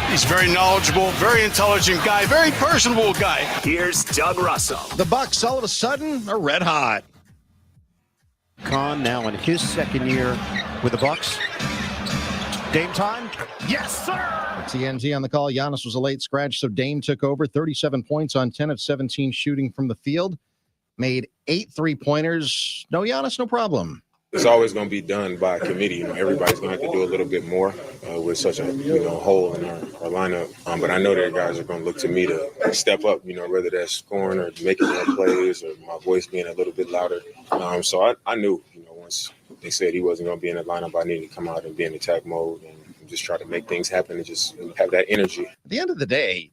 [SPEAKER 8] He's very knowledgeable, very intelligent guy, very personable guy.
[SPEAKER 1] Here's Doug Russell.
[SPEAKER 4] The Bucks all of a sudden are red hot.
[SPEAKER 9] Khan now in his second year with the Bucks. Dame time?
[SPEAKER 1] Yes, sir.
[SPEAKER 4] TNT on the call. Giannis was a late scratch, so Dame took over. 37 points on 10 of 17 shooting from the field. Made 8 3-pointers. No Giannis, no problem.
[SPEAKER 10] It's always going to be done by committee. Everybody's going to have to do a little bit more with such a hole in our lineup. But I know that guys are going to look to me to step up. Whether that's scoring or making more plays or my voice being a little bit louder. So I knew, once they said he wasn't going to be in the lineup, I needed to come out and be in attack mode and just try to make things happen and just have that energy.
[SPEAKER 4] At the end of the day,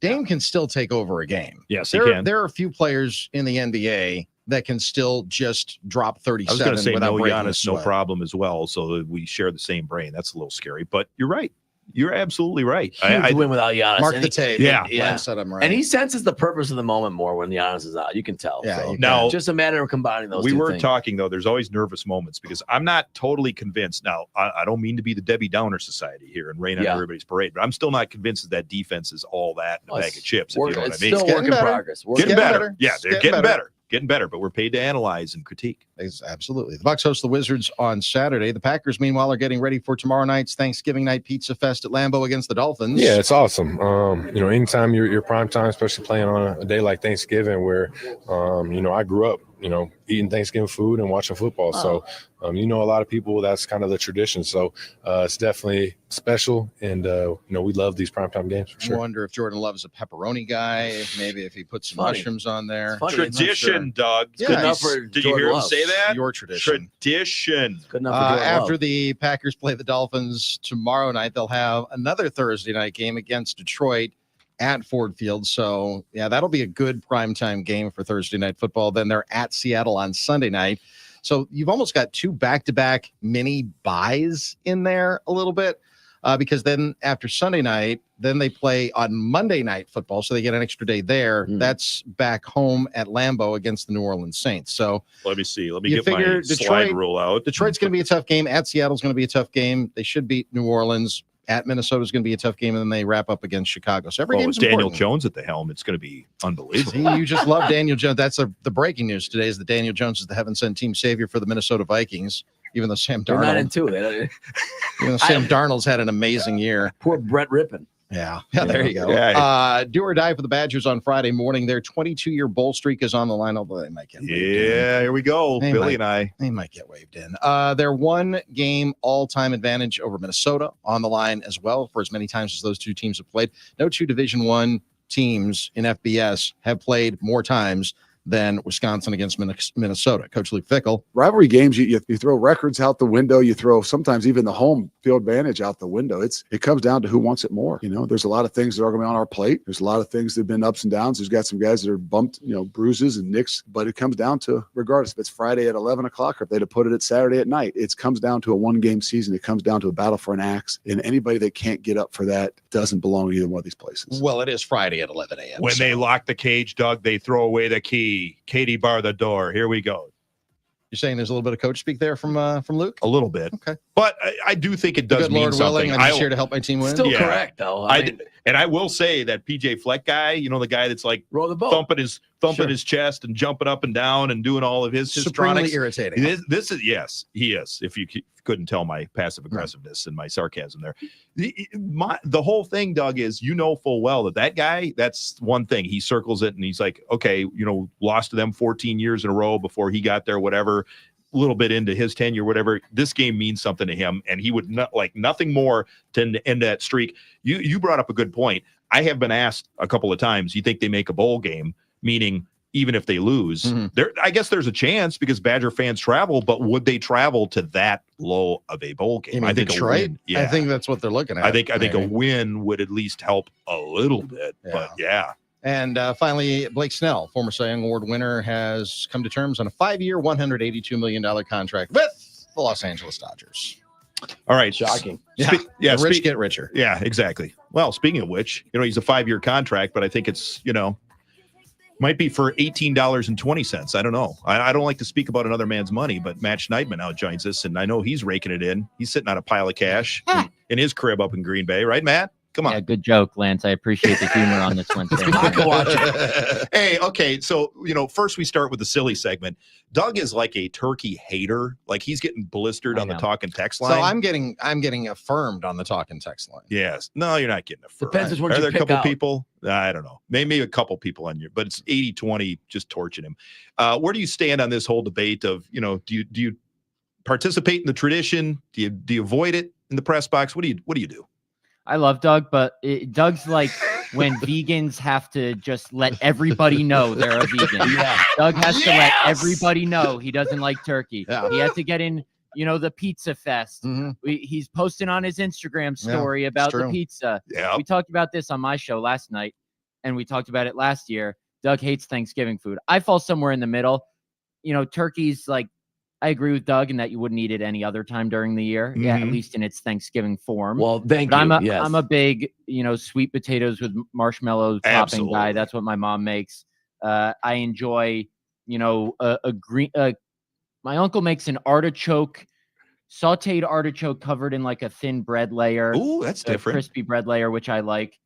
[SPEAKER 4] Dame can still take over a game.
[SPEAKER 2] Yes,
[SPEAKER 4] there,
[SPEAKER 2] he can.
[SPEAKER 4] There are a few players in the NBA that can still just drop 37
[SPEAKER 2] I was going to say
[SPEAKER 4] without
[SPEAKER 2] no
[SPEAKER 4] breaking a
[SPEAKER 2] Giannis, no
[SPEAKER 4] sweat.
[SPEAKER 2] problem as well. So that we share the same brain. That's a little scary, but you're right. You're absolutely right.
[SPEAKER 3] Huge win without Giannis.
[SPEAKER 4] Mark
[SPEAKER 3] And
[SPEAKER 4] the
[SPEAKER 3] he-
[SPEAKER 4] tape.
[SPEAKER 2] Yeah.
[SPEAKER 4] Glenn said I'm right.
[SPEAKER 3] And he senses the purpose of the moment more when Giannis is out. You can tell.
[SPEAKER 4] Yeah,
[SPEAKER 3] So
[SPEAKER 4] you
[SPEAKER 2] Now,
[SPEAKER 3] just a matter of combining those
[SPEAKER 2] we
[SPEAKER 3] two
[SPEAKER 2] were
[SPEAKER 3] things.
[SPEAKER 2] talking, though, there's always nervous moments because I'm not totally convinced. Now, I don't mean to be the Debbie Downer society here and rain on
[SPEAKER 3] Yeah.
[SPEAKER 2] everybody's parade, but I'm still not convinced that defense is all that in a
[SPEAKER 3] Well,
[SPEAKER 2] bag of chips, if
[SPEAKER 3] Work-
[SPEAKER 2] you know what I
[SPEAKER 3] it's
[SPEAKER 2] mean.
[SPEAKER 3] still
[SPEAKER 4] It's
[SPEAKER 3] work in
[SPEAKER 4] getting better.
[SPEAKER 3] progress. Work
[SPEAKER 2] Getting
[SPEAKER 3] in
[SPEAKER 2] better.
[SPEAKER 4] better.
[SPEAKER 2] Yeah,
[SPEAKER 4] It's
[SPEAKER 2] they're
[SPEAKER 4] getting
[SPEAKER 2] getting
[SPEAKER 4] better.
[SPEAKER 2] better. Getting better, but we're paid to analyze and critique.
[SPEAKER 4] Absolutely. The Bucks host the Wizards on Saturday. The Packers, meanwhile, are getting ready for tomorrow night's Thanksgiving night pizza fest at Lambeau against the Dolphins.
[SPEAKER 11] Yeah, it's awesome. Anytime you're prime time, especially playing on a day like Thanksgiving, where I grew up, eating Thanksgiving food and watching football. So, a lot of people, that's kind of the tradition. So it's definitely special, and we love these primetime games for
[SPEAKER 4] I
[SPEAKER 11] sure.
[SPEAKER 4] wonder if Jordan Love's a pepperoni guy. Maybe if he puts some
[SPEAKER 3] Funny.
[SPEAKER 4] mushrooms on there.
[SPEAKER 3] Funny.
[SPEAKER 2] Tradition, Doug.
[SPEAKER 4] Yeah,
[SPEAKER 2] Did
[SPEAKER 3] enough
[SPEAKER 2] you-
[SPEAKER 3] for
[SPEAKER 2] Did you
[SPEAKER 3] Jordan
[SPEAKER 2] hear him
[SPEAKER 3] Love.
[SPEAKER 2] say that?
[SPEAKER 4] Your tradition.
[SPEAKER 2] Tradition.
[SPEAKER 3] Good enough for Jordan
[SPEAKER 4] After
[SPEAKER 3] Love.
[SPEAKER 4] the Packers play the Dolphins tomorrow night, they'll have another Thursday night game against Detroit at Ford Field. So, yeah, that'll be a good primetime game for Thursday night football. Then they're at Seattle on Sunday night. So you've almost got 2 back-to-back mini buys in there a little bit because then after Sunday night, then they play on Monday night football. So they get an extra day there. That's back home at Lambeau against the New Orleans Saints. So
[SPEAKER 2] Let me see. Let me
[SPEAKER 4] You
[SPEAKER 2] get my
[SPEAKER 4] figure
[SPEAKER 2] slide
[SPEAKER 4] Detroit-
[SPEAKER 2] rule out.
[SPEAKER 4] Detroit's going to be a tough game. At Seattle's going to be a tough game. They should beat New Orleans. At Minnesota's going to be a tough game, and then they wrap up against Chicago. So every
[SPEAKER 2] Well,
[SPEAKER 4] game's
[SPEAKER 2] with Daniel
[SPEAKER 4] important.
[SPEAKER 2] Jones at the helm, it's going to be unbelievable.
[SPEAKER 4] See, you just love Daniel Jones. That's the breaking news today is that Daniel Jones is the heaven sent team savior for the Minnesota Vikings. Even though Sam
[SPEAKER 3] They're 9-2.
[SPEAKER 4] Sam Darnold's had an amazing year.
[SPEAKER 3] Poor Brett Rippon.
[SPEAKER 4] Yeah, there you go.
[SPEAKER 2] Yeah.
[SPEAKER 4] Do or die for the Badgers on Friday morning. Their 22-year bowl streak is on the line, although they might get waved in.
[SPEAKER 2] Yeah, here we go.
[SPEAKER 4] They
[SPEAKER 2] Billy
[SPEAKER 4] might.
[SPEAKER 2] and I.
[SPEAKER 4] They might get waved in. Their 1-game all-time advantage over Minnesota on the line as well for as many times as those two teams have played. No 2 Division I teams in FBS have played more times than Wisconsin against Minnesota. Coach Luke Fickell.
[SPEAKER 12] Rivalry games, you throw records out the window. You throw sometimes even the home field advantage out the window. It comes down to who wants it more. There's a lot of things that are going to be on our plate. There's a lot of things that have been ups and downs. There's got some guys that are bumped, bruises and nicks. But it comes down to, regardless if it's Friday at 11 o'clock or if they'd have put it at Saturday at night, it comes down to a 1-game season. It comes down to a battle for an axe. And anybody that can't get up for that doesn't belong to either one of these places.
[SPEAKER 4] Well, it is Friday at 11 a.m.
[SPEAKER 2] When they lock the cage, Doug, they throw away the key. Katie bar the door. Here we go.
[SPEAKER 4] You're saying there's a little bit of coach speak there from Luke?
[SPEAKER 2] A little bit.
[SPEAKER 4] Okay.
[SPEAKER 2] But I do think it does
[SPEAKER 4] Good
[SPEAKER 2] mean
[SPEAKER 4] Lord
[SPEAKER 2] something.
[SPEAKER 4] willing, I'm just here to help my team win.
[SPEAKER 3] Still
[SPEAKER 2] Yeah.
[SPEAKER 3] correct, though.
[SPEAKER 2] And I will say that PJ Fleck guy, the guy that's like
[SPEAKER 3] roll the boat.
[SPEAKER 2] thumping
[SPEAKER 4] Sure.
[SPEAKER 2] his chest and jumping up and down and doing all of his
[SPEAKER 4] Supremely
[SPEAKER 2] histrionics.
[SPEAKER 4] irritating.
[SPEAKER 2] This is, yes, he is. If you couldn't tell my passive aggressiveness and my sarcasm there, the whole thing, Doug, is full well that guy. That's one thing. He circles it and he's like, okay, lost to them 14 years in a row before he got there. Whatever. A little bit into his tenure, whatever. This game means something to him, and he would not like nothing more to end that streak. You brought up a good point. I have been asked a couple of times. You think they make a bowl game? Meaning, even if they lose, I guess there's a chance because Badger fans travel. But would they travel to that low of a bowl game?
[SPEAKER 4] I think
[SPEAKER 2] Detroit.
[SPEAKER 4] A win. Yeah. I think that's what they're looking at.
[SPEAKER 2] I think a win would at least help a little bit.
[SPEAKER 4] Yeah.
[SPEAKER 2] But yeah.
[SPEAKER 4] And finally, Blake Snell, former Cy Young Award winner, has come to terms on a 5-year, $182 million contract with the Los Angeles Dodgers.
[SPEAKER 2] All right.
[SPEAKER 3] Shocking.
[SPEAKER 4] The rich get richer.
[SPEAKER 2] Yeah, exactly. Well, speaking of which, he's a 5-year contract, but I think it's, might be for $18.20. I don't know. I don't like to speak about another man's money, but Matt Schneidman now joins us, and I know he's raking it in. He's sitting on a pile of cash. in his crib up in Green Bay, right, Matt? Come on.
[SPEAKER 13] Yeah, good joke, Lance. I appreciate the humor on this one.
[SPEAKER 2] Hey, okay. So, first we start with the silly segment. Doug is like a turkey hater. Like he's getting blistered on the talk and text line.
[SPEAKER 4] So I'm getting affirmed on the talk and text line.
[SPEAKER 2] Yes. No, you're not getting affirmed.
[SPEAKER 3] Depends which one
[SPEAKER 2] Are
[SPEAKER 3] you
[SPEAKER 2] there a
[SPEAKER 3] pick
[SPEAKER 2] couple
[SPEAKER 3] out.
[SPEAKER 2] people? I don't know. Maybe a couple people on you, but it's 80-20 just torching him. Where do you stand on this whole debate of, do you participate in the tradition? Do you avoid it in the press box? What do you do?
[SPEAKER 13] I love Doug, but Doug's like when vegans have to just let everybody know they're a vegan.
[SPEAKER 3] Yeah.
[SPEAKER 13] Doug has to let everybody know he doesn't like turkey.
[SPEAKER 4] Yeah.
[SPEAKER 13] He has to get in, the Pizza Fest. He's posting on his Instagram story about the pizza.
[SPEAKER 2] Yeah.
[SPEAKER 13] We talked about this on my show last night, and we talked about it last year. Doug hates Thanksgiving food. I fall somewhere in the middle. Turkey's like, I agree with Doug in that you wouldn't eat it any other time during the year. Yeah, at least in its Thanksgiving form.
[SPEAKER 3] Well, thank
[SPEAKER 13] But
[SPEAKER 3] you.
[SPEAKER 13] I'm a big, sweet potatoes with marshmallow topping guy. That's what my mom makes. I enjoy, a green. My uncle makes an sauteed artichoke covered in like a thin bread layer.
[SPEAKER 2] Ooh, that's different.
[SPEAKER 13] Crispy bread layer, which I like.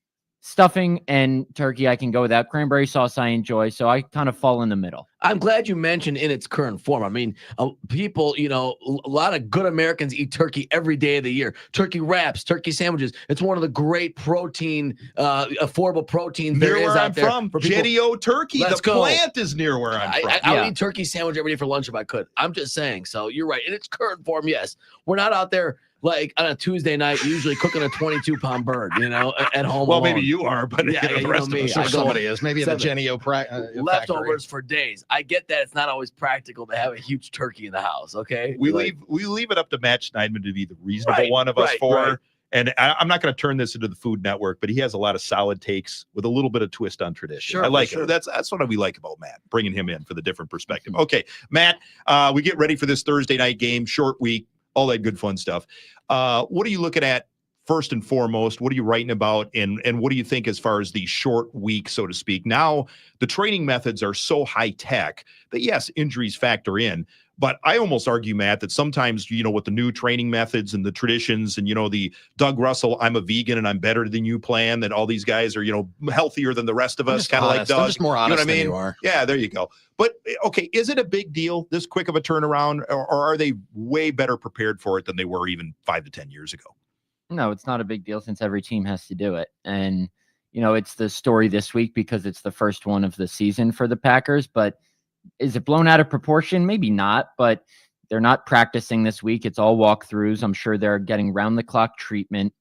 [SPEAKER 13] Stuffing and turkey, I can go without. Cranberry sauce, I enjoy. So I kind of fall in the middle.
[SPEAKER 3] I'm glad you mentioned in its current form. I mean, people, a lot of good Americans eat turkey every day of the year. Turkey wraps, turkey sandwiches. It's one of the great protein, affordable proteins there
[SPEAKER 2] near
[SPEAKER 3] is
[SPEAKER 2] where
[SPEAKER 3] out
[SPEAKER 2] I'm
[SPEAKER 3] there.
[SPEAKER 2] from,
[SPEAKER 3] for people.
[SPEAKER 2] Jenny-O Turkey.
[SPEAKER 3] Let's
[SPEAKER 2] the
[SPEAKER 3] go.
[SPEAKER 2] plant is near where I'm from.
[SPEAKER 3] I would eat turkey sandwich every day for lunch if I could. I'm just saying. So you're right. In its current form, yes. We're not out there like on a Tuesday night, usually cooking a 22-pound bird, at home.
[SPEAKER 2] Well,
[SPEAKER 3] alone.
[SPEAKER 2] maybe you are, but
[SPEAKER 3] the
[SPEAKER 2] rest of
[SPEAKER 3] me.
[SPEAKER 2] us
[SPEAKER 3] I
[SPEAKER 2] are.
[SPEAKER 3] go
[SPEAKER 4] Somebody is. Maybe at the
[SPEAKER 3] seven.
[SPEAKER 4] Jenny-O
[SPEAKER 3] Leftovers for days. I get that it's not always practical to have a huge turkey in the house. Okay,
[SPEAKER 2] We leave it up to Matt Schneidman to be the reasonable one of us four.
[SPEAKER 3] Right.
[SPEAKER 2] And I'm not going to turn this into the Food Network, but he has a lot of solid takes with a little bit of twist on tradition.
[SPEAKER 3] Sure,
[SPEAKER 2] I like
[SPEAKER 3] sure.
[SPEAKER 2] it. That's what we like about Matt, bringing him in for the different perspective. Okay, Matt, we get ready for this Thursday night game, short week, all that good fun stuff. What are you looking at first and foremost? What are you writing about? And what do you think as far as the short week, so to speak? Now, the training methods are so high tech that, yes, injuries factor in. But I almost argue, Matt, that sometimes, with the new training methods and the traditions and, the Doug Russell, I'm a vegan and I'm better than you plan, that all these guys are, healthier than the rest of us, kind of like Doug.
[SPEAKER 4] I'm just more honest
[SPEAKER 2] You know what I
[SPEAKER 4] than
[SPEAKER 2] mean?
[SPEAKER 4] you are.
[SPEAKER 2] Yeah, there you go. But, okay, is it a big deal, this quick of a turnaround, or are they way better prepared for it than they were even 5 to 10 years ago?
[SPEAKER 13] No, it's not a big deal since every team has to do it. And, it's the story this week because it's the first one of the season for the Packers. But is it blown out of proportion? Maybe not, but they're not practicing this week. It's all walkthroughs. I'm sure they're getting round-the-clock treatment.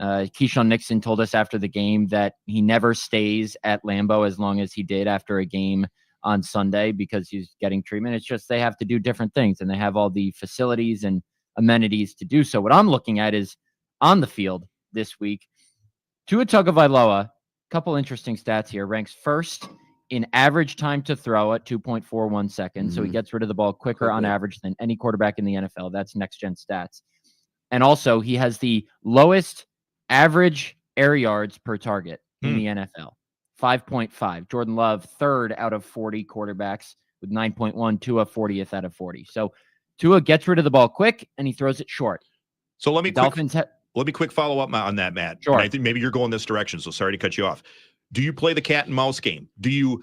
[SPEAKER 13] Keyshawn Nixon told us after the game that he never stays at Lambeau as long as he did after a game on Sunday because he's getting treatment. It's just they have to do different things, and they have all the facilities and amenities to do so. What I'm looking at is on the field this week, Tua Tagovailoa, a couple interesting stats here, ranks first in average time to throw at 2.41 seconds. So he gets rid of the ball quicker on average than any quarterback in the NFL. That's next-gen stats. And also, he has the lowest average air yards per target in the NFL, 5.5. Jordan Love, third out of 40 quarterbacks with 9.1. Tua, 40th out of 40. So Tua gets rid of the ball quick, and he throws it short.
[SPEAKER 2] So let me
[SPEAKER 13] Dolphins
[SPEAKER 2] quick follow up on that, Matt.
[SPEAKER 13] Sure.
[SPEAKER 2] And I think maybe you're going this direction, so sorry to cut you off. Do you play the cat and mouse game? Do you,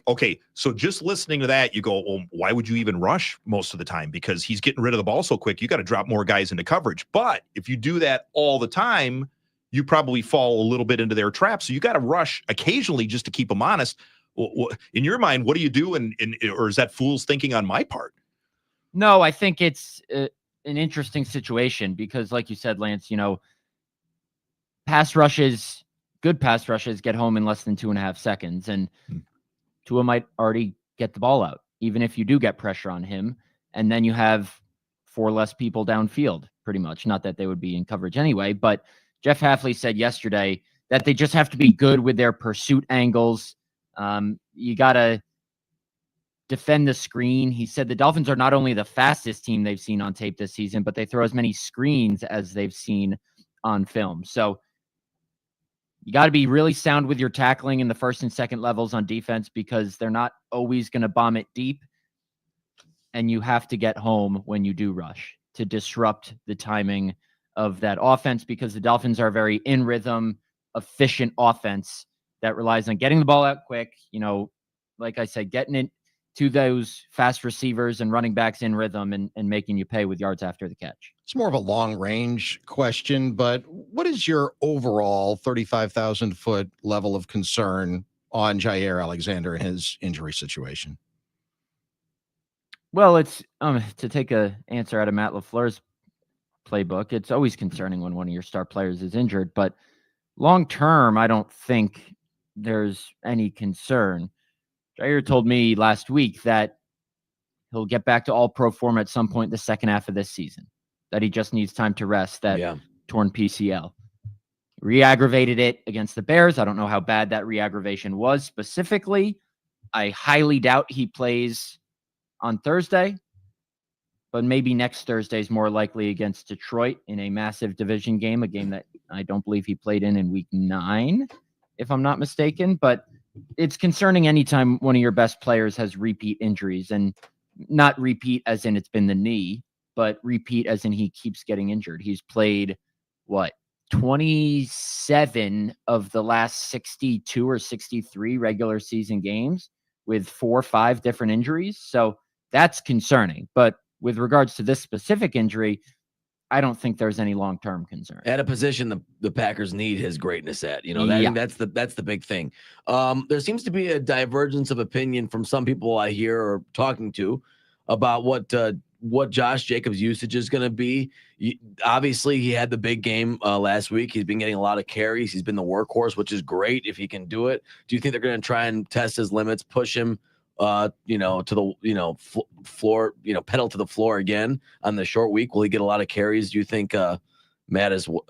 [SPEAKER 2] okay, so just listening to that, you go, well, why would you even rush most of the time? Because he's getting rid of the ball so quick, you got to drop more guys into coverage. But if you do that all the time, you probably fall a little bit into their trap. So you got to rush occasionally just to keep them honest. In your mind, what do you do? Or is that fool's thinking on my part?
[SPEAKER 13] No, I think it's an interesting situation because, like you said, Lance, good pass rushes get home in less than 2.5 seconds. And Tua might already get the ball out, even if you do get pressure on him. And then you have 4 less people downfield, pretty much. Not that they would be in coverage anyway, but Jeff Hafley said yesterday that they just have to be good with their pursuit angles. You got to defend the screen. He said the Dolphins are not only the fastest team they've seen on tape this season, but they throw as many screens as they've seen on film. So you got to be really sound with your tackling in the first and second levels on defense because they're not always going to bomb it deep. And you have to get home when you do rush. to disrupt the timing of that offense, because the Dolphins are a very in rhythm, efficient offense that relies on getting the ball out quick. Like I said, getting it to those fast receivers and running backs in rhythm and making you pay with yards after the catch.
[SPEAKER 4] It's more of a long range question, but what is your overall 35,000 foot level of concern on Jair Alexander and his injury situation?
[SPEAKER 13] Well, it's to take a answer out of Matt LaFleur's playbook. It's always concerning when one of your star players is injured, but long term, I don't think there's any concern. Jair told me last week that he'll get back to all pro form at some point in the second half of this season, that he just needs time to rest that torn PCL. Re-aggravated it against the Bears. I don't know how bad that re-aggravation was specifically. I highly doubt he plays on Thursday, but maybe next Thursday is more likely against Detroit in a massive division game, a game that I don't believe he played in week 9, if I'm not mistaken. But it's concerning anytime one of your best players has repeat injuries, and not repeat as in it's been the knee, but repeat as in he keeps getting injured. He's played 27 of the last 62 or 63 regular season games with 4 or 5 different injuries. So that's concerning. But with regards to this specific injury, I don't think there's any long-term concern.
[SPEAKER 3] At a position the Packers need his greatness at. I think that's the big thing. There seems to be a divergence of opinion from some people I hear or talking to about what Josh Jacobs' usage is going to be. Obviously, he had the big game last week. He's been getting a lot of carries. He's been the workhorse, which is great if he can do it. Do you think they're going to try and test his limits, push him to the floor, pedal to the floor again on the short week? Will he get a lot of carries? Do you think Matt is for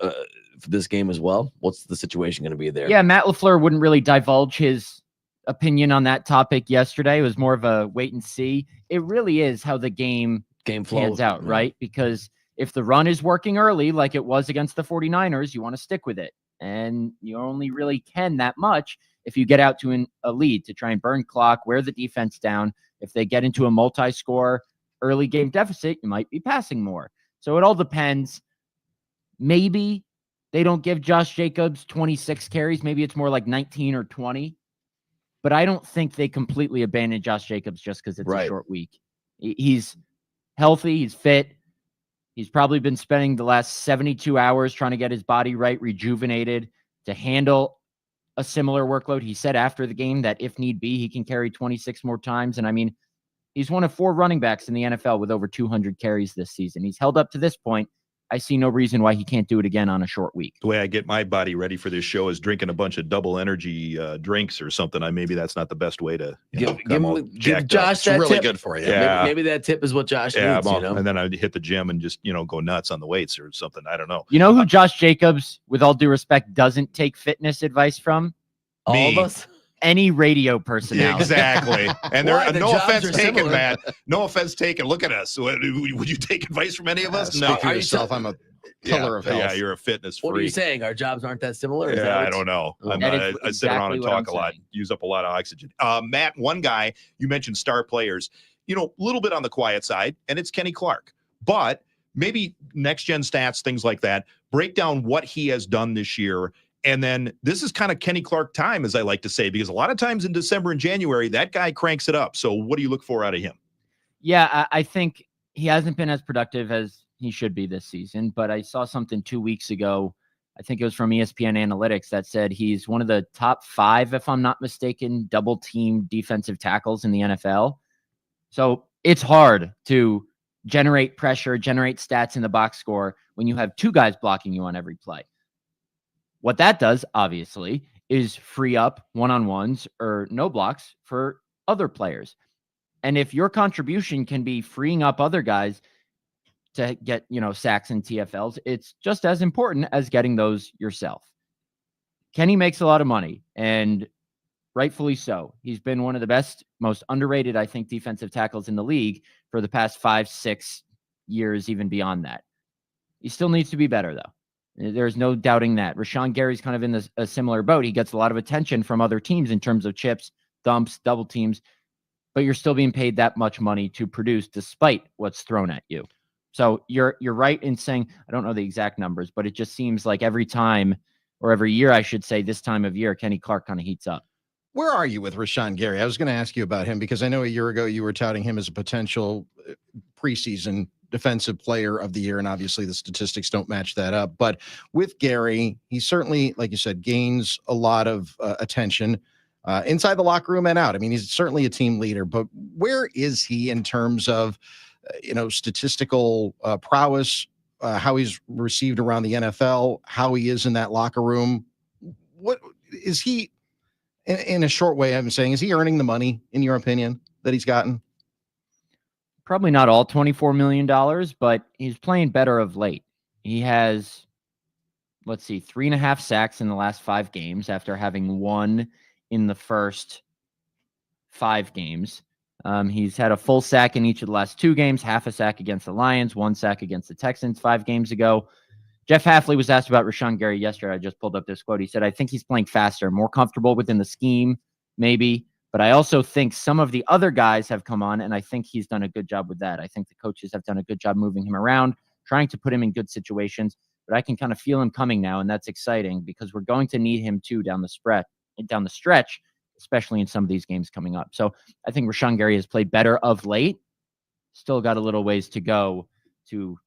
[SPEAKER 3] this game as well? What's the situation going to be there?
[SPEAKER 13] Yeah, Matt LaFleur wouldn't really divulge his opinion on that topic yesterday. It was more of a wait and see. It really is how the game
[SPEAKER 3] flows
[SPEAKER 13] out, right? Because if the run is working early, like it was against the 49ers, you want to stick with it. And you only really can that much if you get out to a lead to try and burn clock, wear the defense down. If they get into a multi-score early game deficit, you might be passing more. So it all depends. Maybe they don't give Josh Jacobs 26 carries. Maybe it's more like 19 or 20. But I don't think they completely abandon Josh Jacobs just because it's a short week. He's healthy. He's fit. He's probably been spending the last 72 hours trying to get his body right, rejuvenated to handle a similar workload. He said after the game that if need be, he can carry 26 more times. And I mean, he's one of 4 running backs in the NFL with over 200 carries this season. He's held up to this point. I see no reason why he can't do it again on a short week.
[SPEAKER 2] The way I get my body ready for this show is drinking a bunch of double energy drinks or something. Maybe that's not the best way to
[SPEAKER 3] give Josh that
[SPEAKER 4] really
[SPEAKER 3] tip.
[SPEAKER 4] Good for you.
[SPEAKER 2] Yeah.
[SPEAKER 3] Maybe that tip is what Josh needs.
[SPEAKER 2] And then I'd hit the gym and just go nuts on the weights or something. I don't know.
[SPEAKER 13] You know who Josh Jacobs, with all due respect, doesn't take fitness advice from?
[SPEAKER 3] All of us.
[SPEAKER 13] Any radio personality.
[SPEAKER 2] Exactly. And there,
[SPEAKER 3] The
[SPEAKER 2] no
[SPEAKER 3] jobs
[SPEAKER 2] offense
[SPEAKER 3] are
[SPEAKER 2] taken,
[SPEAKER 3] similar.
[SPEAKER 2] Matt. No offense taken. Look at us. Would you take advice from any of us?
[SPEAKER 4] Speak for yourself. I'm a pillar of health.
[SPEAKER 2] Yeah, you're a fitness freak.
[SPEAKER 3] What are you saying? Our jobs aren't that similar? Is that
[SPEAKER 2] Yeah,
[SPEAKER 3] what
[SPEAKER 2] I don't know.
[SPEAKER 13] That is
[SPEAKER 2] I sit around
[SPEAKER 13] exactly
[SPEAKER 2] and
[SPEAKER 13] what
[SPEAKER 2] talk
[SPEAKER 13] I'm
[SPEAKER 2] a lot,
[SPEAKER 13] saying.
[SPEAKER 2] use up a lot of oxygen. Matt, one guy, you mentioned star players, a little bit on the quiet side, and it's Kenny Clark. But maybe next gen stats, things like that, break down what he has done this year. And then this is kind of Kenny Clark time, as I like to say, because a lot of times in December and January, that guy cranks it up. So what do you look for out of him?
[SPEAKER 13] Yeah, I think he hasn't been as productive as he should be this season, but I saw something 2 weeks ago. I think it was from ESPN Analytics that said he's one of the top 5, if I'm not mistaken, double team defensive tackles in the NFL. So it's hard to generate pressure, generate stats in the box score when you have 2 guys blocking you on every play. What that does, obviously, is free up one-on-ones or no blocks for other players. And if your contribution can be freeing up other guys to get, sacks and TFLs, it's just as important as getting those yourself. Kenny makes a lot of money, and rightfully so. He's been one of the best, most underrated, I think, defensive tackles in the league for the past 5-6 years, even beyond that. He still needs to be better, though. There's no doubting that. Rashawn Gary's kind of in a similar boat. He gets a lot of attention from other teams in terms of chips, dumps, double teams, but you're still being paid that much money to produce despite what's thrown at you. So you're right in saying, I don't know the exact numbers, but it just seems like every time, or every year, I should say, this time of year, Kenny Clark kind of heats up.
[SPEAKER 4] Where are you with Rashawn Gary? I was going to ask you about him because I know a year ago you were touting him as a potential preseason defensive player of the year, and obviously the statistics don't match that up. But with Gary, he certainly, like you said, gains a lot of attention inside the locker room and out. I mean, he's certainly a team leader, but where is he in terms of, statistical prowess, how he's received around the NFL, how he is in that locker room? What is he, in a short way, I'm saying, is he earning the money, in your opinion, that he's gotten?
[SPEAKER 13] Probably not all $24 million, but he's playing better of late. He has, 3.5 sacks in the last 5 games after having 1 in the first 5 games. He's had a full sack in each of the last 2 games, half a sack against the Lions, 1 sack against the Texans 5 games ago. Jeff Hafley was asked about Rashawn Gary yesterday. I just pulled up this quote. He said, I think he's playing faster, more comfortable within the scheme, maybe. But I also think some of the other guys have come on, and I think he's done a good job with that. I think the coaches have done a good job moving him around, trying to put him in good situations. But I can kind of feel him coming now, and that's exciting because we're going to need him too down the stretch, especially in some of these games coming up. So I think Rashawn Gary has played better of late. Still got a little ways to go to,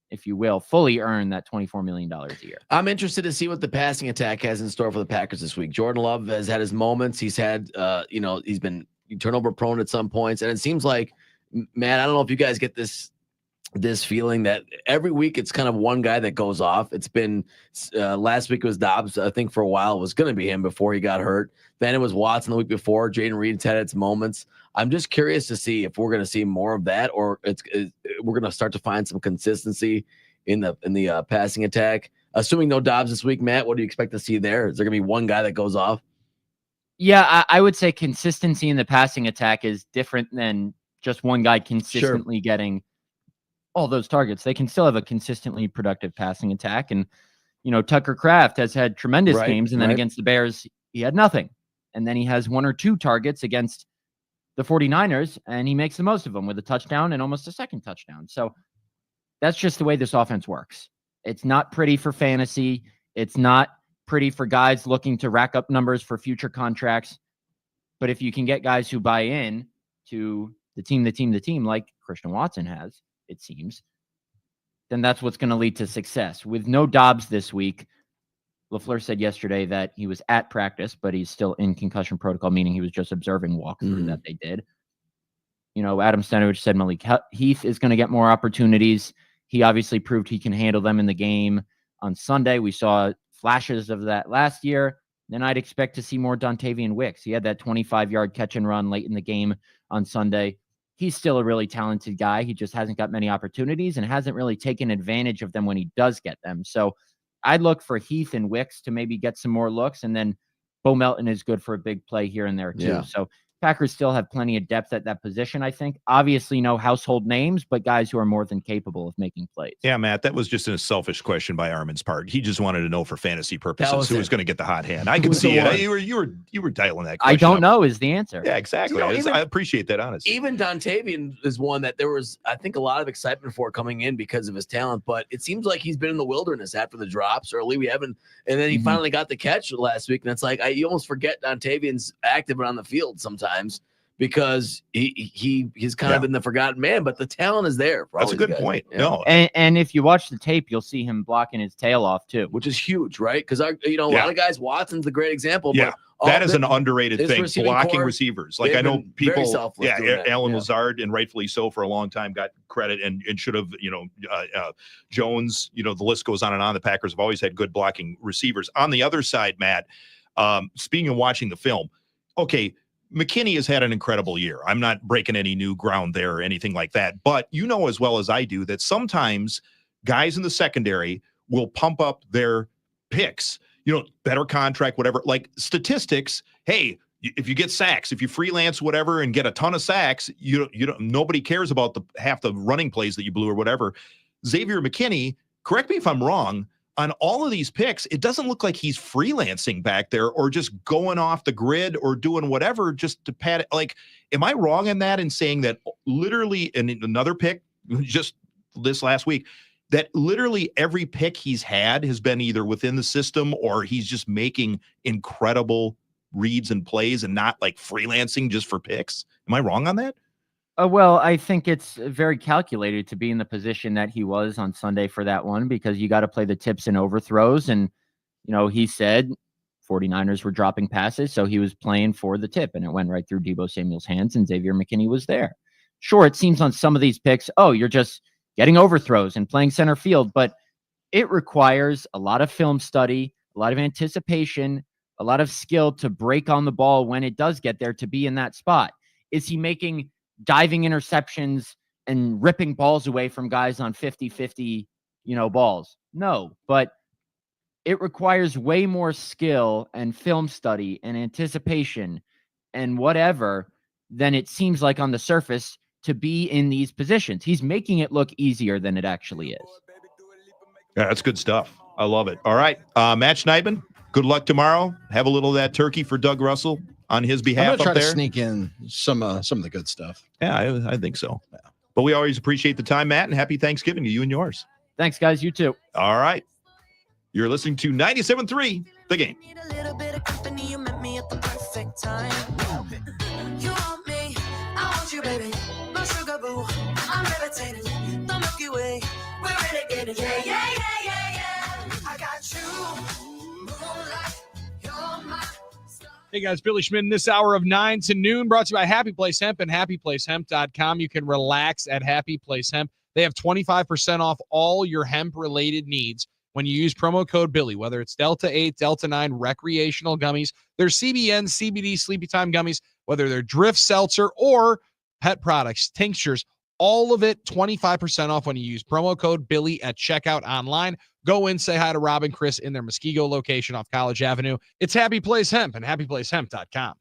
[SPEAKER 13] if you will, fully earn that $24 million a year.
[SPEAKER 3] I'm interested to see what the passing attack has in store for the Packers this week. Jordan Love has had his moments. He's had, he's been turnover prone at some points. And it seems like, man, I don't know if you guys get this feeling that every week it's kind of one guy that goes off. It's been last week it was Dobbs. I think for a while it was going to be him before he got hurt. Then it was Watson the week before. Jayden Reed's had its moments. I'm just curious to see if we're going to see more of that, or we're going to start to find some consistency in the passing attack. Assuming no Dobbs this week, Matt, what do you expect to see there? Is there going to be one guy that goes off?
[SPEAKER 13] Yeah, I would say consistency in the passing attack is different than just one guy consistently getting all those targets. They can still have a consistently productive passing attack. And, Tucker Kraft has had tremendous games. And then against the Bears, he had nothing. And then he has 1 or 2 targets against the 49ers, and he makes the most of them with a touchdown and almost a second touchdown. So that's just the way this offense works. It's not pretty for fantasy. It's not pretty for guys looking to rack up numbers for future contracts. But if you can get guys who buy in to the team, like Christian Watson has, it seems, then that's what's going to lead to success. With no Dobbs this week, LaFleur said yesterday that he was at practice, but he's still in concussion protocol, meaning he was just observing walkthrough that they did. Adam Stenavich said Malik Heath is going to get more opportunities. He obviously proved he can handle them in the game on Sunday. We saw flashes of that last year. Then I'd expect to see more Dontavian Wicks. He had that 25-yard catch and run late in the game on Sunday. He's still a really talented guy. He just hasn't got many opportunities and hasn't really taken advantage of them when he does get them. So I'd look for Heath and Wicks to maybe get some more looks, and then Bo Melton is good for a big play here and there too.
[SPEAKER 3] Yeah.
[SPEAKER 13] So Packers still have plenty of depth at that position, I think. Obviously no household names, but guys who are more than capable of making plays.
[SPEAKER 2] Yeah, Matt, that was just a selfish question by Armin's part. He just wanted to know for fantasy purposes who was going to get the hot hand. I can see it. You were dialing that question.
[SPEAKER 13] I don't know is the answer.
[SPEAKER 2] Yeah, exactly. I appreciate that honesty.
[SPEAKER 3] Even Dontavian is one that there was, I think, a lot of excitement for coming in because of his talent, but it seems like he's been in the wilderness after the drops early. We haven't, and then he finally got the catch last week, and it's like you almost forget Dontavian's active on the field sometimes, because he's kind of been the forgotten man, but the talent is there.
[SPEAKER 2] That's a good point.
[SPEAKER 3] Yeah.
[SPEAKER 2] No,
[SPEAKER 13] and if you watch the tape, you'll see him blocking his tail off too,
[SPEAKER 3] which is huge, right? Because a lot of guys, Watson's the great example.
[SPEAKER 2] Yeah,
[SPEAKER 3] but
[SPEAKER 2] that is an underrated thing. Blocking receivers, like I know people. Alan Lazard, and rightfully so, for a long time got credit and should have. Jones. The list goes on and on. The Packers have always had good blocking receivers. On the other side, Matt, speaking of watching the film, okay. McKinney has had an incredible year. I'm not breaking any new ground there or anything like that. But you know as well as I do that sometimes guys in the secondary will pump up their picks, better contract, whatever, like statistics. Hey, if you get sacks, if you freelance whatever and get a ton of sacks, nobody cares about half the running plays that you blew or whatever. Xavier McKinney, correct me if I'm wrong, on all of these picks, it doesn't look like he's freelancing back there or just going off the grid or doing whatever just to pad it. Like, am I wrong in that in saying that literally in another pick, just this last week, that literally every pick he's had has been either within the system or he's just making incredible reads and plays and not like freelancing just for picks. Am I wrong on that?
[SPEAKER 13] Well, I think it's very calculated to be in the position that he was on Sunday for that one, because you got to play the tips and overthrows. And, he said 49ers were dropping passes, so he was playing for the tip, and it went right through Deebo Samuel's hands, and Xavier McKinney was there. Sure, it seems on some of these picks, you're just getting overthrows and playing center field, but it requires a lot of film study, a lot of anticipation, a lot of skill to break on the ball when it does get there to be in that spot. Is he making diving interceptions and ripping balls away from guys on 50-50, balls? No, but it requires way more skill and film study and anticipation and whatever than it seems like on the surface to be in these positions. He's making it look easier than it actually is.
[SPEAKER 2] Yeah, that's good stuff. I love it. All right. Matt Schneidman, good luck tomorrow. Have a little of that turkey for Doug Russell on his behalf.
[SPEAKER 4] I'm gonna try
[SPEAKER 2] up there.
[SPEAKER 4] to sneak in some of the good stuff.
[SPEAKER 2] Yeah, I think so. Yeah. But we always appreciate the time, Matt, and happy Thanksgiving to you and yours.
[SPEAKER 13] Thanks, guys. You too.
[SPEAKER 2] All right. You're listening to 97.3 The Game.
[SPEAKER 5] Need a little bit of company, you met me at the perfect time. You want me, I want you, baby. My sugar boo, I'm levitating. The Milky Way, we're renegading. Yeah. I got you, moonlight, you're my star.
[SPEAKER 6] Hey guys, Billy Schmidt in this hour of 9 to noon, brought to you by Happy Place Hemp and happyplacehemp.com. You can relax at Happy Place Hemp. They have 25% off all your hemp-related needs when you use promo code Billy, whether it's Delta 8, Delta 9, recreational gummies, there's CBN, CBD, Sleepy Time gummies, whether they're Drift Seltzer or pet products, tinctures, all of it 25% off when you use promo code Billy at checkout online. Go in, say hi to Rob and Chris in their Muskego location off College Avenue. It's Happy Place Hemp and happyplacehemp.com.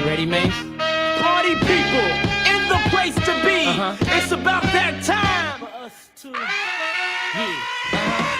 [SPEAKER 14] You ready, Mace?
[SPEAKER 7] Party people in the place to be. It's about that time for us to.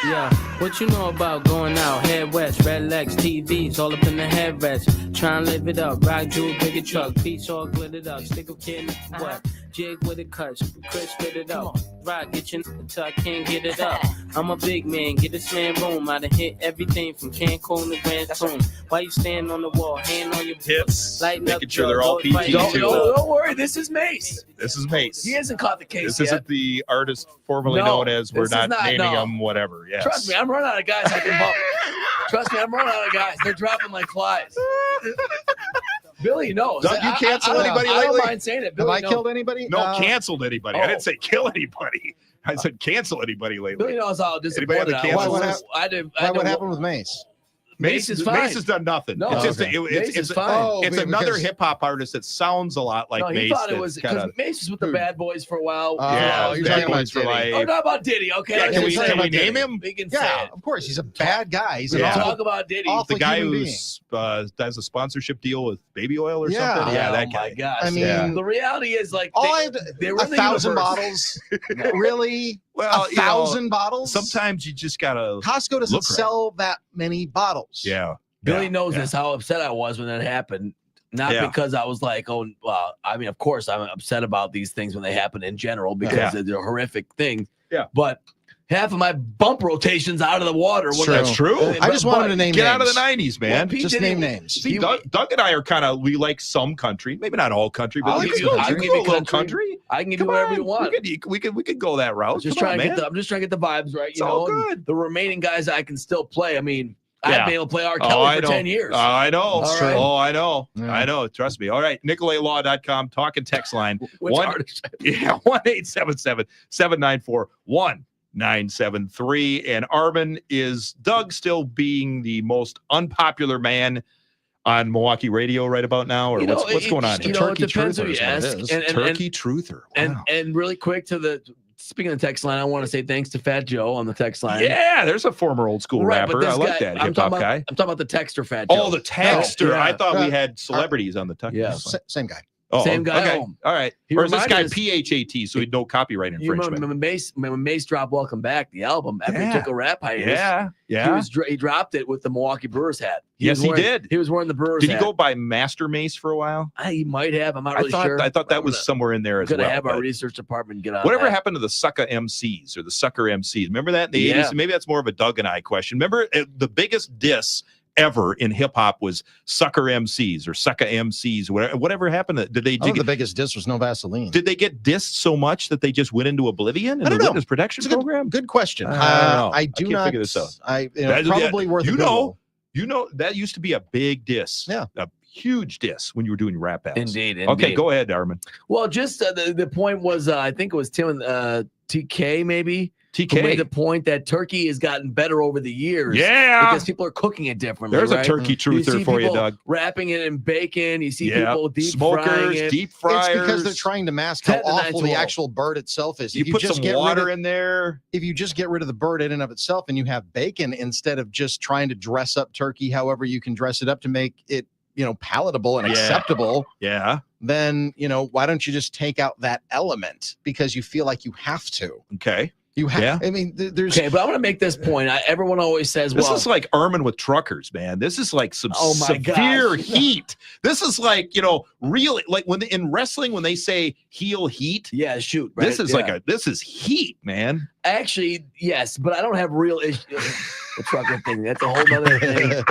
[SPEAKER 14] Yeah, what you know about going out? Head west, red legs, TVs, all up in the headrest. Try and live it up, rock jewel, bigger truck, piece all glittered up, stick a kid in the what? Jig with a cut, Chris fit it up. Rock, get your until I can't get it up. I'm a big man, get this man room. I done hit everything from Cancun to Grand Tune. Why you stand on the wall, hand on your
[SPEAKER 2] hips,
[SPEAKER 14] making
[SPEAKER 2] up sure they're all PT too.
[SPEAKER 3] Don't worry, this is Mace.
[SPEAKER 2] This is Mace.
[SPEAKER 3] He hasn't caught the case
[SPEAKER 2] This
[SPEAKER 3] yet.
[SPEAKER 2] isn't the artist formerly
[SPEAKER 3] No,
[SPEAKER 2] known as. We're
[SPEAKER 3] this is
[SPEAKER 2] not
[SPEAKER 3] not,
[SPEAKER 2] naming
[SPEAKER 3] no.
[SPEAKER 2] him. Whatever. Yes.
[SPEAKER 3] Trust me, I'm running out of guys I can bump. Trust me, I'm running out of guys. They're dropping like flies. Billy knows.
[SPEAKER 2] Doug, you canceled anybody
[SPEAKER 3] I
[SPEAKER 2] lately?
[SPEAKER 3] don't mind saying it.
[SPEAKER 4] Have
[SPEAKER 3] Billy
[SPEAKER 4] I
[SPEAKER 3] knows.
[SPEAKER 4] killed anybody?
[SPEAKER 2] No, canceled anybody. I
[SPEAKER 3] Oh.
[SPEAKER 2] didn't say kill anybody. I said cancel anybody lately.
[SPEAKER 3] Billy knows how disappointed
[SPEAKER 2] Anybody
[SPEAKER 3] I
[SPEAKER 2] on the
[SPEAKER 3] was.
[SPEAKER 2] cancel
[SPEAKER 3] I did.
[SPEAKER 4] What happened with Mace?
[SPEAKER 3] Mace is fine.
[SPEAKER 2] Mace has done nothing.
[SPEAKER 3] No,
[SPEAKER 2] it's just
[SPEAKER 4] okay.
[SPEAKER 2] it's
[SPEAKER 3] Mace is fine.
[SPEAKER 2] it's another hip hop artist that sounds a lot like
[SPEAKER 3] No, he
[SPEAKER 2] Mace.
[SPEAKER 3] thought it
[SPEAKER 2] that's
[SPEAKER 3] was because
[SPEAKER 2] kinda-
[SPEAKER 3] Mace was with the Bad Boys for a while.
[SPEAKER 2] yeah,
[SPEAKER 4] you're
[SPEAKER 2] Bad
[SPEAKER 4] talking about
[SPEAKER 2] Boys for
[SPEAKER 4] Diddy.
[SPEAKER 2] life.
[SPEAKER 3] Oh, not about Diddy. Okay,
[SPEAKER 2] Yeah,
[SPEAKER 3] let's
[SPEAKER 2] can we
[SPEAKER 3] just say
[SPEAKER 2] name
[SPEAKER 3] Diddy.
[SPEAKER 2] him?
[SPEAKER 3] We can say
[SPEAKER 4] Yeah,
[SPEAKER 3] it.
[SPEAKER 4] of course. He's a bad guy. He's an
[SPEAKER 2] Yeah.
[SPEAKER 3] Talk about Diddy.
[SPEAKER 4] awful
[SPEAKER 2] The guy
[SPEAKER 4] human being.
[SPEAKER 2] who has a sponsorship deal with baby oil or
[SPEAKER 4] Yeah.
[SPEAKER 2] something. Yeah,
[SPEAKER 3] oh
[SPEAKER 2] that
[SPEAKER 3] my
[SPEAKER 2] guy.
[SPEAKER 3] gosh.
[SPEAKER 4] I mean,
[SPEAKER 3] the reality is like
[SPEAKER 4] all
[SPEAKER 3] they,
[SPEAKER 4] I have
[SPEAKER 3] they were in the
[SPEAKER 4] 1,000
[SPEAKER 3] universe.
[SPEAKER 4] bottles. Really?
[SPEAKER 2] Well,
[SPEAKER 4] 1,000 bottles?
[SPEAKER 2] Sometimes you just gotta.
[SPEAKER 4] Costco doesn't
[SPEAKER 2] look right.
[SPEAKER 4] sell that many bottles.
[SPEAKER 2] Yeah.
[SPEAKER 3] Billy
[SPEAKER 2] Yeah,
[SPEAKER 3] knows
[SPEAKER 2] yeah.
[SPEAKER 3] this, how upset I was when that happened. Not
[SPEAKER 2] Yeah.
[SPEAKER 3] because I was like, oh, well, I mean, of course, I'm upset about these things when they happen in general because
[SPEAKER 2] Yeah.
[SPEAKER 3] they're horrific things.
[SPEAKER 2] Yeah.
[SPEAKER 3] But half of my bump rotations out of the water. when
[SPEAKER 2] That's
[SPEAKER 3] I-
[SPEAKER 2] true.
[SPEAKER 4] I just want him to name
[SPEAKER 2] Get
[SPEAKER 4] names.
[SPEAKER 2] out of the 90s, man.
[SPEAKER 3] Well, Pete
[SPEAKER 4] Just
[SPEAKER 3] Diddy
[SPEAKER 4] name
[SPEAKER 3] was-
[SPEAKER 4] names.
[SPEAKER 2] See, Doug and I are kind of, we like some country, maybe not all country, but
[SPEAKER 3] I'll
[SPEAKER 2] we
[SPEAKER 3] give
[SPEAKER 2] can
[SPEAKER 3] you-
[SPEAKER 2] go,
[SPEAKER 3] I'll
[SPEAKER 2] we
[SPEAKER 3] give
[SPEAKER 2] can
[SPEAKER 3] you
[SPEAKER 2] go a little
[SPEAKER 3] country.
[SPEAKER 2] country.
[SPEAKER 3] I can give you
[SPEAKER 2] Come
[SPEAKER 3] whatever
[SPEAKER 2] on.
[SPEAKER 3] you want.
[SPEAKER 2] We could go that route.
[SPEAKER 3] Just
[SPEAKER 2] Come
[SPEAKER 3] trying
[SPEAKER 2] on,
[SPEAKER 3] to get
[SPEAKER 2] man.
[SPEAKER 3] the, I'm just trying to get the vibes right.
[SPEAKER 2] It's
[SPEAKER 3] You
[SPEAKER 2] all
[SPEAKER 3] know,
[SPEAKER 2] good.
[SPEAKER 3] The remaining guys I can still play. I mean,
[SPEAKER 2] Yeah.
[SPEAKER 3] I've been able to play R.
[SPEAKER 2] Oh,
[SPEAKER 3] Kelly
[SPEAKER 2] I
[SPEAKER 3] for
[SPEAKER 2] know.
[SPEAKER 3] 10 years.
[SPEAKER 2] I know.
[SPEAKER 3] All right.
[SPEAKER 2] Oh, I know.
[SPEAKER 4] Yeah.
[SPEAKER 2] I know. Trust me. All right. NicoletLaw.com, talking text line.
[SPEAKER 3] Which
[SPEAKER 2] One-
[SPEAKER 3] artist?
[SPEAKER 2] Yeah, 1-877-794-1973. And Armin, is Doug still being the most unpopular man on Milwaukee radio right about now? Or
[SPEAKER 3] You know,
[SPEAKER 2] what's going on
[SPEAKER 3] you
[SPEAKER 2] here?
[SPEAKER 3] know, it depends who you ask.
[SPEAKER 2] Turkey truther. Wow.
[SPEAKER 3] And really quick to the speaking of the text line, I want to say thanks to Fat Joe on the text line.
[SPEAKER 2] Yeah, there's a former old school
[SPEAKER 3] Right, but
[SPEAKER 2] rapper. I
[SPEAKER 3] this
[SPEAKER 2] like
[SPEAKER 3] guy-
[SPEAKER 2] that
[SPEAKER 3] I'm
[SPEAKER 2] hip
[SPEAKER 3] talking
[SPEAKER 2] hop
[SPEAKER 3] about-
[SPEAKER 2] guy.
[SPEAKER 3] I'm talking about the texter Fat Joe.
[SPEAKER 2] Oh, the texter.
[SPEAKER 3] Yeah.
[SPEAKER 2] I thought we had celebrities on the text.
[SPEAKER 3] Yeah.
[SPEAKER 4] Same guy.
[SPEAKER 2] Oh,
[SPEAKER 3] Same guy.
[SPEAKER 2] Okay.
[SPEAKER 3] Oh.
[SPEAKER 2] All right.
[SPEAKER 3] He
[SPEAKER 2] Or is this guy
[SPEAKER 3] reminded us-
[SPEAKER 2] PHAT, so he'd no copyright
[SPEAKER 3] You
[SPEAKER 2] infringement?
[SPEAKER 3] remember when Mace dropped "Welcome Back," the album after he
[SPEAKER 2] Yeah.
[SPEAKER 3] took a rap hiatus?
[SPEAKER 2] Yeah.
[SPEAKER 3] He dropped it with the Milwaukee Brewers hat.
[SPEAKER 2] Yes,
[SPEAKER 3] was
[SPEAKER 2] he
[SPEAKER 3] wearing-
[SPEAKER 2] did.
[SPEAKER 3] He was wearing the Brewers
[SPEAKER 2] Did he
[SPEAKER 3] hat.
[SPEAKER 2] go by Master Mace for a while?
[SPEAKER 3] He might have. I'm not really sure.
[SPEAKER 2] I thought that was somewhere in there as
[SPEAKER 3] Gonna
[SPEAKER 2] well.
[SPEAKER 3] have our
[SPEAKER 2] but
[SPEAKER 3] research department get on.
[SPEAKER 2] whatever
[SPEAKER 3] that.
[SPEAKER 2] happened to the Sucker MCs or the Sucker MCs? Remember that in the
[SPEAKER 3] Yeah.
[SPEAKER 2] 80s? Maybe that's more of a Doug and I question. Remember the biggest diss ever in hip hop was Sucker MCs or Sucker MCs. Whatever happened? Did they
[SPEAKER 4] I think the biggest diss was No Vaseline.
[SPEAKER 2] did they get dissed so much that they just went into oblivion in
[SPEAKER 4] I
[SPEAKER 2] the
[SPEAKER 4] don't know.
[SPEAKER 2] witness protection
[SPEAKER 4] It's a
[SPEAKER 2] program?
[SPEAKER 4] Good question.
[SPEAKER 2] I don't know.
[SPEAKER 4] I do
[SPEAKER 2] can't
[SPEAKER 4] not.
[SPEAKER 2] figure this out.
[SPEAKER 4] Probably worth a Google.
[SPEAKER 2] You know that used to be a big diss.
[SPEAKER 4] Yeah.
[SPEAKER 2] A huge diss when you were doing your rap battles.
[SPEAKER 3] Indeed.
[SPEAKER 2] Okay, go ahead, Armin.
[SPEAKER 3] Well, just the point was, I think it was Tim and TK maybe.
[SPEAKER 2] TK
[SPEAKER 3] who made the point that turkey has gotten better over the years.
[SPEAKER 2] Yeah.
[SPEAKER 3] because people are cooking it differently.
[SPEAKER 2] There's
[SPEAKER 3] right?
[SPEAKER 2] a turkey truther
[SPEAKER 3] see
[SPEAKER 2] for you,
[SPEAKER 3] people
[SPEAKER 2] Doug.
[SPEAKER 3] Wrapping it in bacon. You see
[SPEAKER 2] Yeah.
[SPEAKER 3] people deep
[SPEAKER 2] Smokers,
[SPEAKER 3] frying it.
[SPEAKER 2] deep fryers.
[SPEAKER 4] It's because they're trying to mask how
[SPEAKER 3] 10 to 9
[SPEAKER 4] awful the
[SPEAKER 3] 12.
[SPEAKER 4] actual bird itself is.
[SPEAKER 2] You put some water in there.
[SPEAKER 4] If you just get rid of the bird in and of itself and you have bacon instead of just trying to dress up turkey however you can dress it up to make it, palatable and
[SPEAKER 2] Yeah.
[SPEAKER 4] acceptable,
[SPEAKER 2] Yeah.
[SPEAKER 4] then, why don't you just take out that element because you feel like you have to?
[SPEAKER 2] Okay.
[SPEAKER 4] You have,
[SPEAKER 2] Yeah.
[SPEAKER 4] I mean, there's.
[SPEAKER 3] Okay, but I want to make this point. Everyone always says,
[SPEAKER 2] This
[SPEAKER 3] well,
[SPEAKER 2] is like Armin with truckers, man. This is like some
[SPEAKER 3] Oh my
[SPEAKER 2] severe
[SPEAKER 3] gosh.
[SPEAKER 2] heat. This is like, really like in wrestling when they say heel heat.
[SPEAKER 3] yeah, shoot. Right?
[SPEAKER 2] This is
[SPEAKER 3] Yeah.
[SPEAKER 2] this is heat, man.
[SPEAKER 3] Actually, yes, but I don't have real issues. The trucker thing, that's a whole nother thing.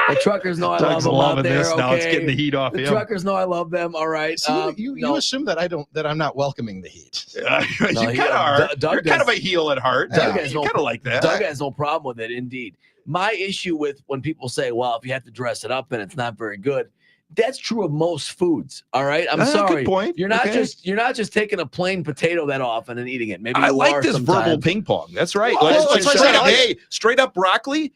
[SPEAKER 3] The truckers know I
[SPEAKER 2] Doug's
[SPEAKER 3] love them out
[SPEAKER 2] loving
[SPEAKER 3] there.
[SPEAKER 2] this.
[SPEAKER 3] Okay?
[SPEAKER 2] Now it's getting the heat off
[SPEAKER 3] The
[SPEAKER 2] him.
[SPEAKER 3] truckers know I love them. All right.
[SPEAKER 4] See, you
[SPEAKER 3] no.
[SPEAKER 4] assume that I'm not welcoming the heat.
[SPEAKER 2] you
[SPEAKER 3] No,
[SPEAKER 2] kind
[SPEAKER 3] he-
[SPEAKER 2] of are.
[SPEAKER 3] Doug
[SPEAKER 2] You're kind of
[SPEAKER 3] does-
[SPEAKER 2] a heel at heart.
[SPEAKER 3] Doug
[SPEAKER 2] Yeah,
[SPEAKER 3] has
[SPEAKER 2] you
[SPEAKER 3] no-
[SPEAKER 2] kind of like that.
[SPEAKER 3] Doug has no problem with it. Indeed. My issue with when people say, well, if you have to dress it up and it's not very good, that's true of most foods. All right. I'm sorry.
[SPEAKER 2] Good point.
[SPEAKER 3] You're not
[SPEAKER 2] Okay.
[SPEAKER 3] you're not just taking a plain potato that often and eating it. Maybe
[SPEAKER 2] I
[SPEAKER 3] you
[SPEAKER 2] like
[SPEAKER 3] are
[SPEAKER 2] this verbal
[SPEAKER 3] sometimes.
[SPEAKER 2] ping pong. That's right.
[SPEAKER 3] Well,
[SPEAKER 2] Like,
[SPEAKER 3] it's like
[SPEAKER 2] straight up,
[SPEAKER 3] saying,
[SPEAKER 2] hey, straight up broccoli.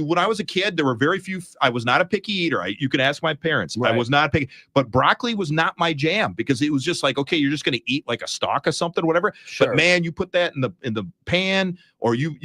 [SPEAKER 2] When I was a kid, there were very few. I was not a picky eater. You can ask my parents. I was not picky, but broccoli was not my jam because it was just like, okay, you're just going to eat like a stalk of something, whatever.
[SPEAKER 3] Sure.
[SPEAKER 2] But man, you put that in the pan, or you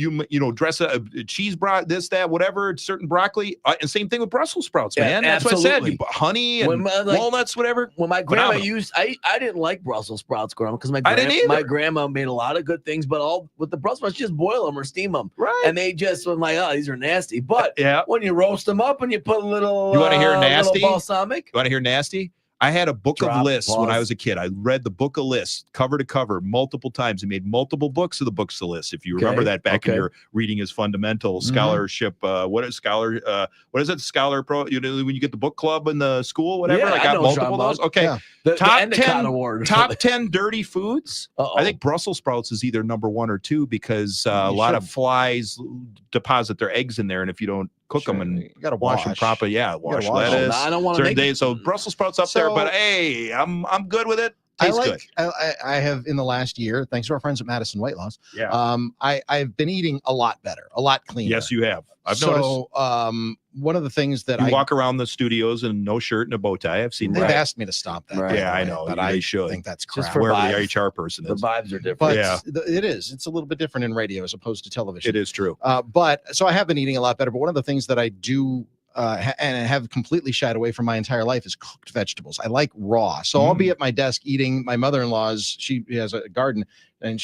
[SPEAKER 2] dress a cheese this, that, whatever, certain broccoli, and same thing with Brussels sprouts, man. That's what I said. You put honey and walnuts, whatever.
[SPEAKER 3] When my grandma I didn't like Brussels sprouts growing up because my grandma made a lot of good things, but all with the Brussels sprouts, just boil them or steam them,
[SPEAKER 2] right?
[SPEAKER 3] And they just were like, oh, these are nasty. But when you roast them up and you put a little,
[SPEAKER 2] you want to hear nasty?
[SPEAKER 3] Balsamic.
[SPEAKER 2] You want to hear nasty? I had a book of lists when I was a kid. I read the book of lists cover to cover multiple times. He made multiple books of the books of lists. If you remember that back in your reading his fundamental scholarship, what is it? Scholar Pro? You know, when you get the book club in the school, whatever. I got multiple of those. Okay.
[SPEAKER 3] Yeah.
[SPEAKER 2] Top 10 dirty foods. I think Brussels sprouts is either number 1 or 2 because a lot of flies deposit their eggs in there, and if you don't cook them and you gotta wash them properly, wash lettuce.
[SPEAKER 3] I don't want
[SPEAKER 2] to. So Brussels sprouts up there, but hey, I'm good with it. Tastes good.
[SPEAKER 4] I have in the last year, thanks to our friends at Madison Weight Loss. I've been eating a lot better, a lot cleaner.
[SPEAKER 2] Yes, you have. I've noticed.
[SPEAKER 4] One of the things that
[SPEAKER 2] I walk around the studios in no shirt and a bow tie. I've seen
[SPEAKER 4] they've asked me to stop that.
[SPEAKER 2] Right. Yeah, I know,
[SPEAKER 4] but
[SPEAKER 2] I should
[SPEAKER 4] think that's crap.
[SPEAKER 2] Wherever the HR person is,
[SPEAKER 3] the vibes are different.
[SPEAKER 4] But it is. It's a little bit different in radio as opposed to television.
[SPEAKER 2] It is true.
[SPEAKER 4] But so I have been eating a lot better. But one of the things that I do and have completely shied away from my entire life is cooked vegetables. I like raw. So I'll be at my desk eating my mother-in-law's. She has a garden, and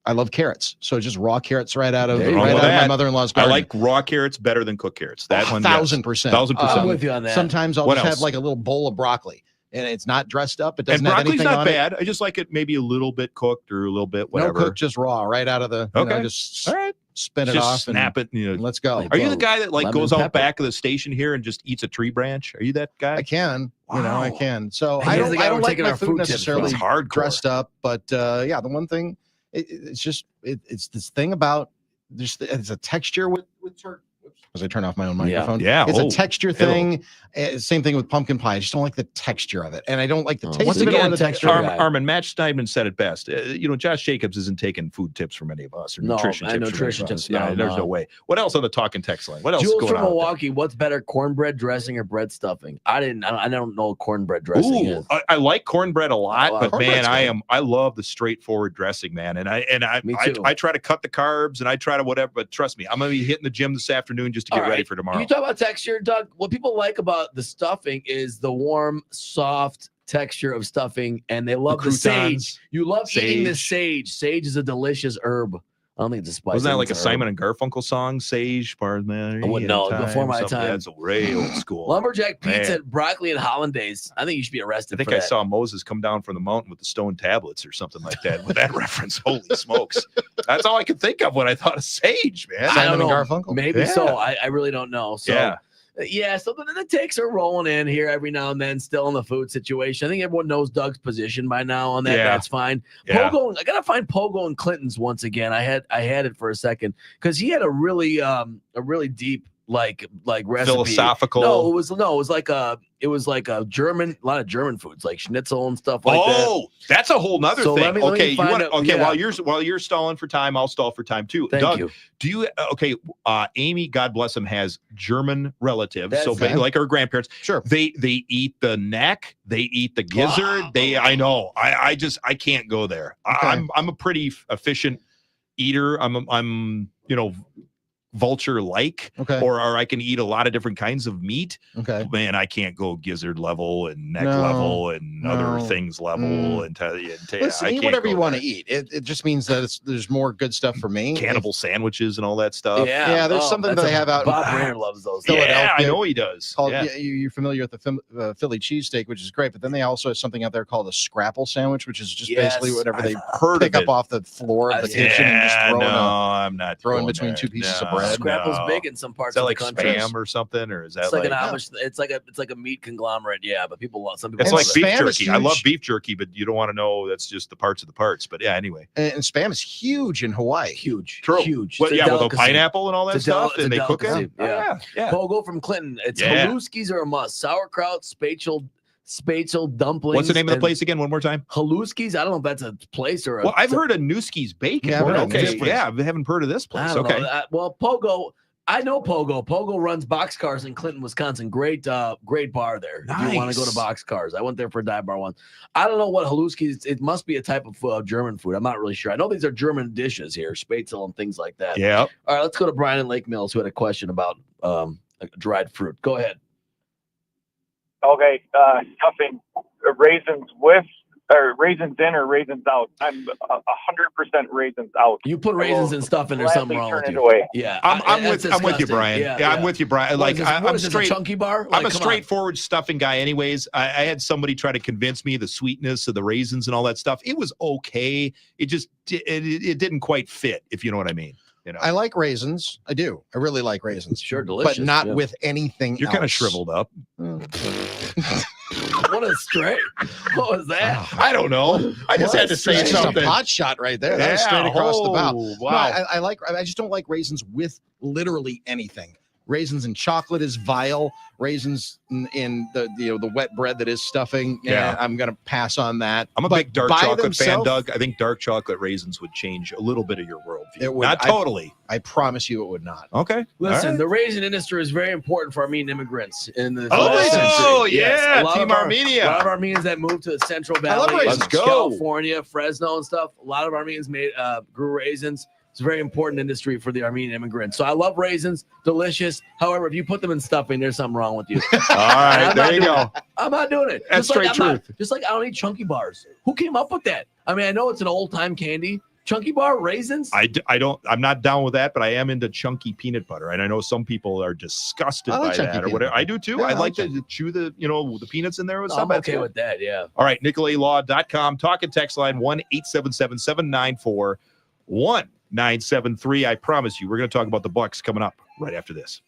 [SPEAKER 4] I love carrots. So just raw carrots right out of my mother-in-law's garden.
[SPEAKER 2] I like raw carrots better than cooked carrots. That
[SPEAKER 4] 1,000%.
[SPEAKER 2] 1,000%.
[SPEAKER 3] I'm with you on that.
[SPEAKER 4] Sometimes I'll just have like a little bowl of broccoli, and it's not dressed up. It doesn't have anything on it.
[SPEAKER 2] Broccoli's not bad. I just like it maybe a little bit cooked or a little bit whatever.
[SPEAKER 4] No cooked, just raw, right out of the. Just
[SPEAKER 2] all right.
[SPEAKER 4] Spin it
[SPEAKER 2] just
[SPEAKER 4] off,
[SPEAKER 2] snap it.
[SPEAKER 4] Let's go.
[SPEAKER 2] Are you the guy that like goes out back of the station here and just eats a tree branch? Are you that guy?
[SPEAKER 4] I can. I can. So
[SPEAKER 3] I
[SPEAKER 4] don't like
[SPEAKER 3] taking
[SPEAKER 4] my
[SPEAKER 3] our
[SPEAKER 4] food
[SPEAKER 3] food
[SPEAKER 4] necessarily
[SPEAKER 2] hardcore.
[SPEAKER 4] dressed up, but the one thing, it's this thing about it's a texture with turkey. As I turn off my own microphone, it's a texture thing. Same thing with pumpkin pie. I just don't like the texture of it, and I don't like the taste.
[SPEAKER 2] Once
[SPEAKER 4] of it
[SPEAKER 2] again,
[SPEAKER 4] or the texture.
[SPEAKER 2] Armin, Matt Steinman said it best. Josh Jacobs isn't taking food tips from any of us or nutrition tips. There's no way. What else on the talking text line? What else?
[SPEAKER 3] Jules
[SPEAKER 2] is going
[SPEAKER 3] from
[SPEAKER 2] on
[SPEAKER 3] Milwaukee. What's better, cornbread dressing or bread stuffing? I don't know what cornbread dressing is.
[SPEAKER 2] I like cornbread a lot, but man, I love the straightforward dressing, man. And I try to cut the carbs and I try to whatever. But trust me, I'm gonna be hitting the gym this afternoon just to get ready for tomorrow.
[SPEAKER 3] You talk about texture, Doug. What people like about the stuffing is the warm, soft texture of stuffing, and they love the sage. You love eating the sage. Sage is a delicious herb. I don't think it's a spice.
[SPEAKER 2] Wasn't that like a Simon and Garfunkel song? Sage, Parmesan.
[SPEAKER 3] I wouldn't know. Before my time.
[SPEAKER 2] That's way old school.
[SPEAKER 3] Lumberjack pizza, broccoli, and hollandaise. I think you should be arrested.
[SPEAKER 2] I think I saw Moses come down from the mountain with the stone tablets or something like that. With that reference, holy smokes! That's all I could think of when I thought of sage, man.
[SPEAKER 4] Simon and Garfunkel.
[SPEAKER 3] Maybe so. I really don't know. So. Yeah, so the takes are rolling in here every now and then, still in the food situation. I think everyone knows Doug's position by now on that. Yeah. That's fine. Yeah. Pogo, I gotta find Pogo and Clinton's once again. I had it for a second because he had a really deep like recipe.
[SPEAKER 2] Philosophical.
[SPEAKER 3] No, it was like a German, a lot of German foods like schnitzel and stuff like that.
[SPEAKER 2] Oh, that's a whole nother thing.
[SPEAKER 3] Let me find out,
[SPEAKER 2] while you're stalling for time, I'll stall for time too.
[SPEAKER 3] Thank
[SPEAKER 2] Doug,
[SPEAKER 3] you.
[SPEAKER 2] do you Amy, God bless them, has German relatives.
[SPEAKER 3] That's fine.
[SPEAKER 2] Like her grandparents.
[SPEAKER 4] Sure.
[SPEAKER 2] They eat the neck, they eat the gizzard. I know. I can't go there. Okay. I'm a pretty efficient eater. I'm vulture like, or I can eat a lot of different kinds of meat.
[SPEAKER 4] Okay,
[SPEAKER 2] man, I can't go gizzard level and neck level and other things level and
[SPEAKER 4] listen, eat whatever you want to eat. It just means that there's more good stuff for me.
[SPEAKER 2] Cannibal sandwiches and all that stuff.
[SPEAKER 3] Yeah,
[SPEAKER 4] there's something that they have out.
[SPEAKER 3] Bob Rayner loves those.
[SPEAKER 2] Yeah, I know he does.
[SPEAKER 4] You're familiar with the Philly cheesesteak, which is great, but then they also have something out there called a scrapple sandwich, which is just basically whatever they pick up off the floor of the kitchen and just throw in between two pieces of bread.
[SPEAKER 3] Scrapple's big in some parts of the country.
[SPEAKER 2] Spam or something, or is that
[SPEAKER 3] like an Amish? It's like a meat conglomerate. Yeah, but some people.
[SPEAKER 2] It's like beef jerky. I love beef jerky, but you don't want to know that's just the parts of the parts. But yeah, anyway.
[SPEAKER 4] And spam is huge in Hawaii.
[SPEAKER 3] Huge,
[SPEAKER 2] true,
[SPEAKER 3] huge.
[SPEAKER 2] With a pineapple and all that stuff, and they cook it.
[SPEAKER 3] Yeah. Pogo from Clinton. It's Haluskis are a must. Sauerkraut, spatchel dumplings.
[SPEAKER 2] What's the name of the place again? One more time.
[SPEAKER 3] Haluskis. I don't know if that's a place or.
[SPEAKER 2] I've heard of Newski's Bacon.
[SPEAKER 4] Yeah,
[SPEAKER 2] I haven't heard of this place.
[SPEAKER 3] Well, Pogo. I know Pogo. Pogo runs Boxcars in Clinton, Wisconsin. Great bar there. If you want to go to Boxcars, I went there for a dive bar once. I don't know what Haluski is. It must be a type of German food. I'm not really sure. I know these are German dishes here, Spätzle and things like that.
[SPEAKER 2] Yeah.
[SPEAKER 3] All right, let's go to Brian in Lake Mills, who had a question about dried fruit. Go ahead.
[SPEAKER 15] Okay, stuffing raisins with or raisins in or raisins out. I'm 100% raisins out.
[SPEAKER 3] You put raisins and stuff in, there's something wrong with
[SPEAKER 15] turn it
[SPEAKER 3] you.
[SPEAKER 15] away.
[SPEAKER 3] Yeah,
[SPEAKER 2] I'm with you, Brian.
[SPEAKER 3] Yeah,
[SPEAKER 2] I'm with you, Brian.
[SPEAKER 3] What
[SPEAKER 2] Like
[SPEAKER 3] is this,
[SPEAKER 2] I'm
[SPEAKER 3] what is this,
[SPEAKER 2] straight.
[SPEAKER 3] a chunky bar?
[SPEAKER 2] I'm
[SPEAKER 3] Like,
[SPEAKER 2] a
[SPEAKER 3] come on.
[SPEAKER 2] straightforward stuffing guy, anyways. I had somebody try to convince me the sweetness of the raisins and all that stuff. It was okay. It just it didn't quite fit, if you know what I mean. You know,
[SPEAKER 4] I like raisins. I do. I really like raisins.
[SPEAKER 3] Sure, delicious.
[SPEAKER 4] But not
[SPEAKER 3] yeah.
[SPEAKER 4] with anything
[SPEAKER 2] you're
[SPEAKER 4] else.
[SPEAKER 2] kind of shriveled up.
[SPEAKER 3] What a stray. What was that?
[SPEAKER 2] I don't know. I just had to say
[SPEAKER 4] That's just
[SPEAKER 2] something.
[SPEAKER 4] a pot shot right there. That was
[SPEAKER 2] Yeah,
[SPEAKER 4] straight across the bow.
[SPEAKER 2] wow.
[SPEAKER 4] No, I just don't like raisins with literally anything. Raisins in chocolate is vile. Raisins in the wet bread that is stuffing.
[SPEAKER 2] Yeah.
[SPEAKER 4] I'm gonna pass on that.
[SPEAKER 2] I'm a
[SPEAKER 4] But
[SPEAKER 2] big dark
[SPEAKER 4] by
[SPEAKER 2] chocolate fan,
[SPEAKER 4] themselves,
[SPEAKER 2] Doug. I think dark chocolate raisins would change a little bit of your worldview.
[SPEAKER 4] It would.
[SPEAKER 2] Not totally.
[SPEAKER 4] I promise you, it would not.
[SPEAKER 2] Okay.
[SPEAKER 3] Listen,
[SPEAKER 2] All right.
[SPEAKER 3] the raisin industry is very important for Armenian immigrants in the
[SPEAKER 2] Oh,
[SPEAKER 3] 20th century.
[SPEAKER 2] yeah,
[SPEAKER 3] a lot
[SPEAKER 2] Team
[SPEAKER 3] of
[SPEAKER 2] Armenia.
[SPEAKER 3] A lot of Armenians that moved to the Central
[SPEAKER 4] love
[SPEAKER 3] Valley,
[SPEAKER 4] raisins.
[SPEAKER 2] Let's go.
[SPEAKER 3] California, Fresno, and stuff. A lot of Armenians grew raisins. It's a very important industry for the Armenian immigrants. So I love raisins, delicious. However, if you put them in stuffing, there's something wrong with you.
[SPEAKER 2] All right,
[SPEAKER 3] I'm
[SPEAKER 2] there
[SPEAKER 3] not
[SPEAKER 2] you
[SPEAKER 3] doing
[SPEAKER 2] go.
[SPEAKER 3] it. I'm not doing it.
[SPEAKER 2] That's straight truth.
[SPEAKER 3] Just like I don't eat chunky bars. Who came up with that? I mean, I know it's an old time candy. Chunky bar raisins.
[SPEAKER 2] I'm not down with that, but I am into chunky peanut butter, and I know some people are disgusted
[SPEAKER 4] I like
[SPEAKER 2] by
[SPEAKER 4] chunky
[SPEAKER 2] that or
[SPEAKER 4] peanut
[SPEAKER 2] whatever.
[SPEAKER 4] butter.
[SPEAKER 2] I do too.
[SPEAKER 4] Yeah,
[SPEAKER 2] I
[SPEAKER 4] I
[SPEAKER 2] like
[SPEAKER 4] like
[SPEAKER 2] to chew the the peanuts in there with
[SPEAKER 3] I'm
[SPEAKER 2] stuff. That's
[SPEAKER 3] okay
[SPEAKER 2] good.
[SPEAKER 3] with that. Yeah.
[SPEAKER 2] All right, NicoletLaw.com. Talk and text line 1-877-794-1973. I promise you, we're going to talk about the Bucks coming up right after this.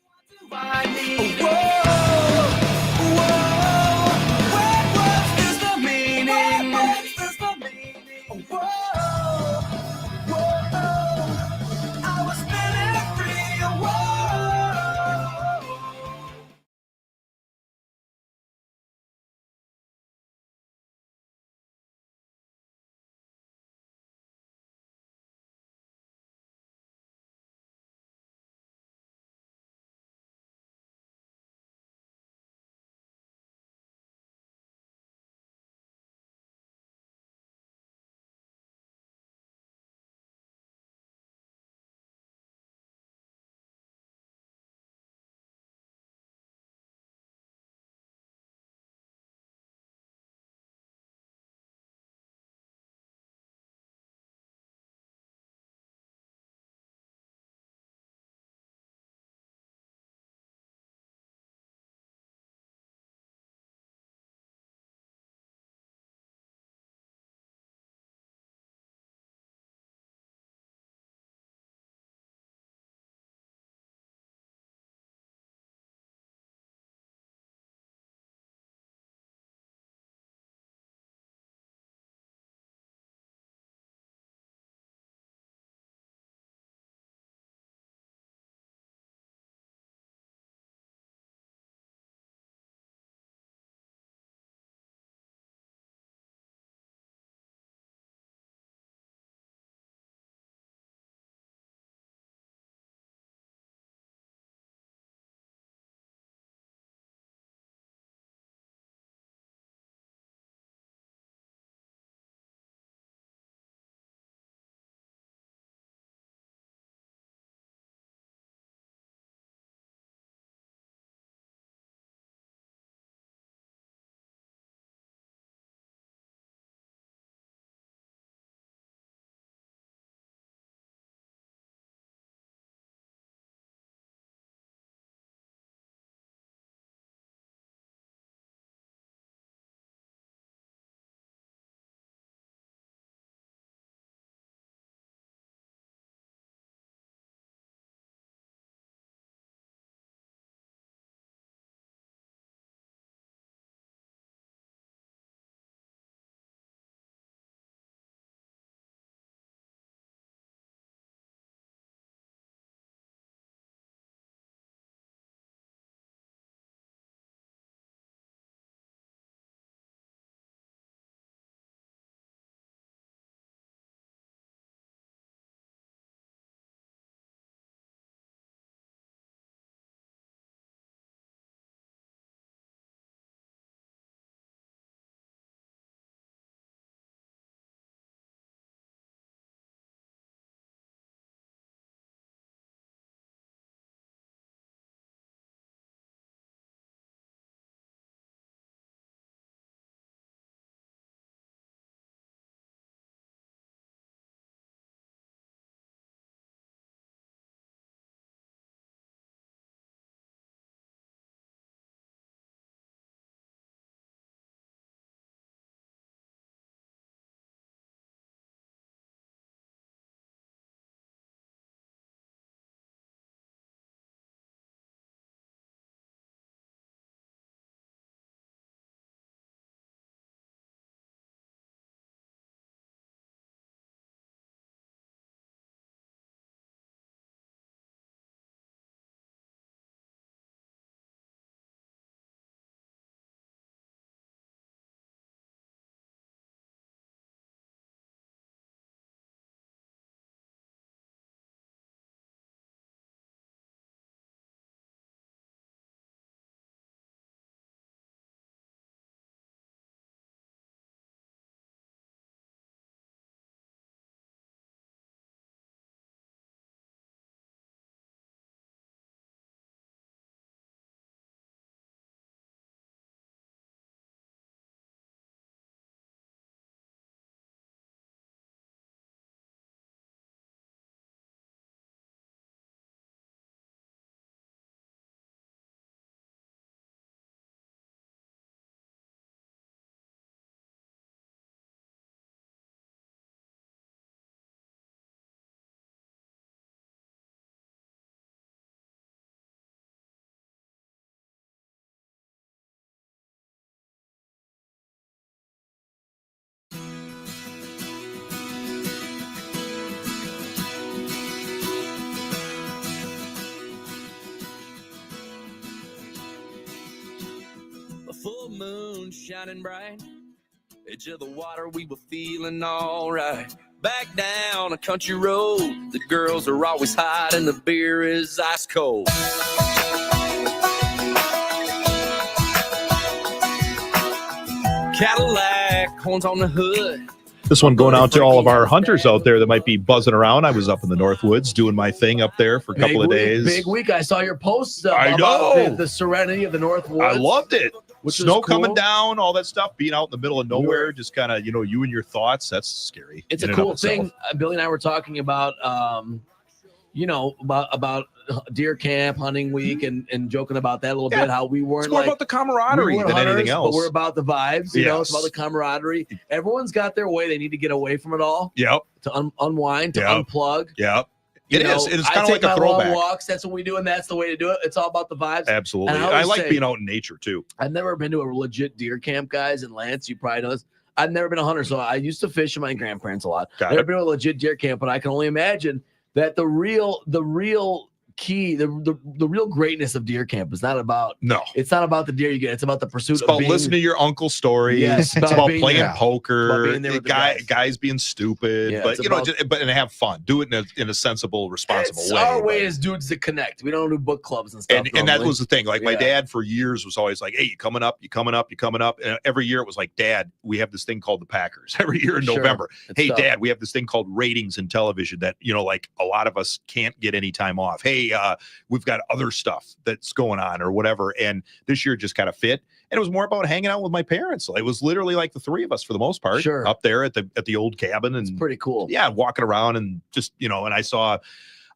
[SPEAKER 16] moon shining bright. Edge of the water, we were feeling all right. Back down a country road, the girls are always hot and the beer is ice cold. Cadillac, horns on the hood.
[SPEAKER 2] This one going out to all of our hunters out there that might be buzzing around. I was up in the Northwoods doing my thing up there for a couple of days.
[SPEAKER 3] Big week. I saw your posts
[SPEAKER 2] I
[SPEAKER 3] about
[SPEAKER 2] know.
[SPEAKER 3] the serenity of the Northwoods.
[SPEAKER 2] I loved it.
[SPEAKER 3] Which
[SPEAKER 2] Snow
[SPEAKER 3] was cool.
[SPEAKER 2] coming down, all that stuff, being out in the middle of nowhere, just kind of, you and your thoughts. That's scary.
[SPEAKER 3] It's
[SPEAKER 2] in
[SPEAKER 3] a
[SPEAKER 2] and of
[SPEAKER 3] cool
[SPEAKER 2] itself.
[SPEAKER 3] thing. Billy and I were talking about, about deer camp, hunting week, and joking about that a little bit. How we weren't
[SPEAKER 2] It's more about the camaraderie
[SPEAKER 3] weren't
[SPEAKER 2] than anything
[SPEAKER 3] hunters,
[SPEAKER 2] else.
[SPEAKER 3] But we're about the vibes. You know, it's
[SPEAKER 2] Yes.
[SPEAKER 3] about the camaraderie. Everyone's got their way. They need to get away from it all.
[SPEAKER 2] Yep.
[SPEAKER 3] To unwind, to
[SPEAKER 2] Yep.
[SPEAKER 3] unplug.
[SPEAKER 2] Yep.
[SPEAKER 3] You
[SPEAKER 2] It
[SPEAKER 3] know,
[SPEAKER 2] is. It is
[SPEAKER 3] I
[SPEAKER 2] kind of
[SPEAKER 3] take
[SPEAKER 2] like a
[SPEAKER 3] my long
[SPEAKER 2] throwback.
[SPEAKER 3] walks. That's what we do, and that's the way to do it. It's all about the vibes.
[SPEAKER 2] Absolutely.
[SPEAKER 3] And
[SPEAKER 2] I
[SPEAKER 3] always
[SPEAKER 2] like
[SPEAKER 3] say-
[SPEAKER 2] being out in nature too.
[SPEAKER 3] I've never been to a legit deer camp, guys. And Lance, you probably know this. I've never been a hunter, so I used to fish with my grandparents a lot.
[SPEAKER 2] Got
[SPEAKER 3] Never
[SPEAKER 2] it.
[SPEAKER 3] been to a legit deer camp, but I can only imagine that the real key, the real greatness of deer camp is not about it's not about the deer you get. It's about the pursuit
[SPEAKER 2] It's
[SPEAKER 3] of
[SPEAKER 2] about
[SPEAKER 3] being,
[SPEAKER 2] listening to your uncle's stories.
[SPEAKER 3] Yes,
[SPEAKER 2] it's about
[SPEAKER 3] being
[SPEAKER 2] playing
[SPEAKER 3] there.
[SPEAKER 2] poker.
[SPEAKER 3] About being there with the
[SPEAKER 2] guys being stupid,
[SPEAKER 3] Yeah,
[SPEAKER 2] but
[SPEAKER 3] it's about-
[SPEAKER 2] and have fun. Do it in a sensible, responsible
[SPEAKER 3] It's
[SPEAKER 2] way.
[SPEAKER 3] our way
[SPEAKER 2] but-
[SPEAKER 3] as dudes to connect. We don't do book clubs and stuff.
[SPEAKER 2] and that
[SPEAKER 3] normally.
[SPEAKER 2] was the thing. Like my
[SPEAKER 3] Yeah.
[SPEAKER 2] dad for years was always like, "Hey, you coming up? You coming up? You coming up?" And every year it was like, "Dad, we have this thing called the Packers every year in
[SPEAKER 3] Sure.
[SPEAKER 2] November."
[SPEAKER 3] It's
[SPEAKER 2] Hey,
[SPEAKER 3] tough.
[SPEAKER 2] Dad, we have this thing called ratings in television that like a lot of us can't get any time off. Hey, we've got other stuff that's going on or whatever. And this year just kind of fit. And it was more about hanging out with my parents. It was literally like the three of us for the most part,
[SPEAKER 3] Sure.
[SPEAKER 2] up there at the old cabin, and
[SPEAKER 3] pretty cool.
[SPEAKER 2] Yeah, walking around and just and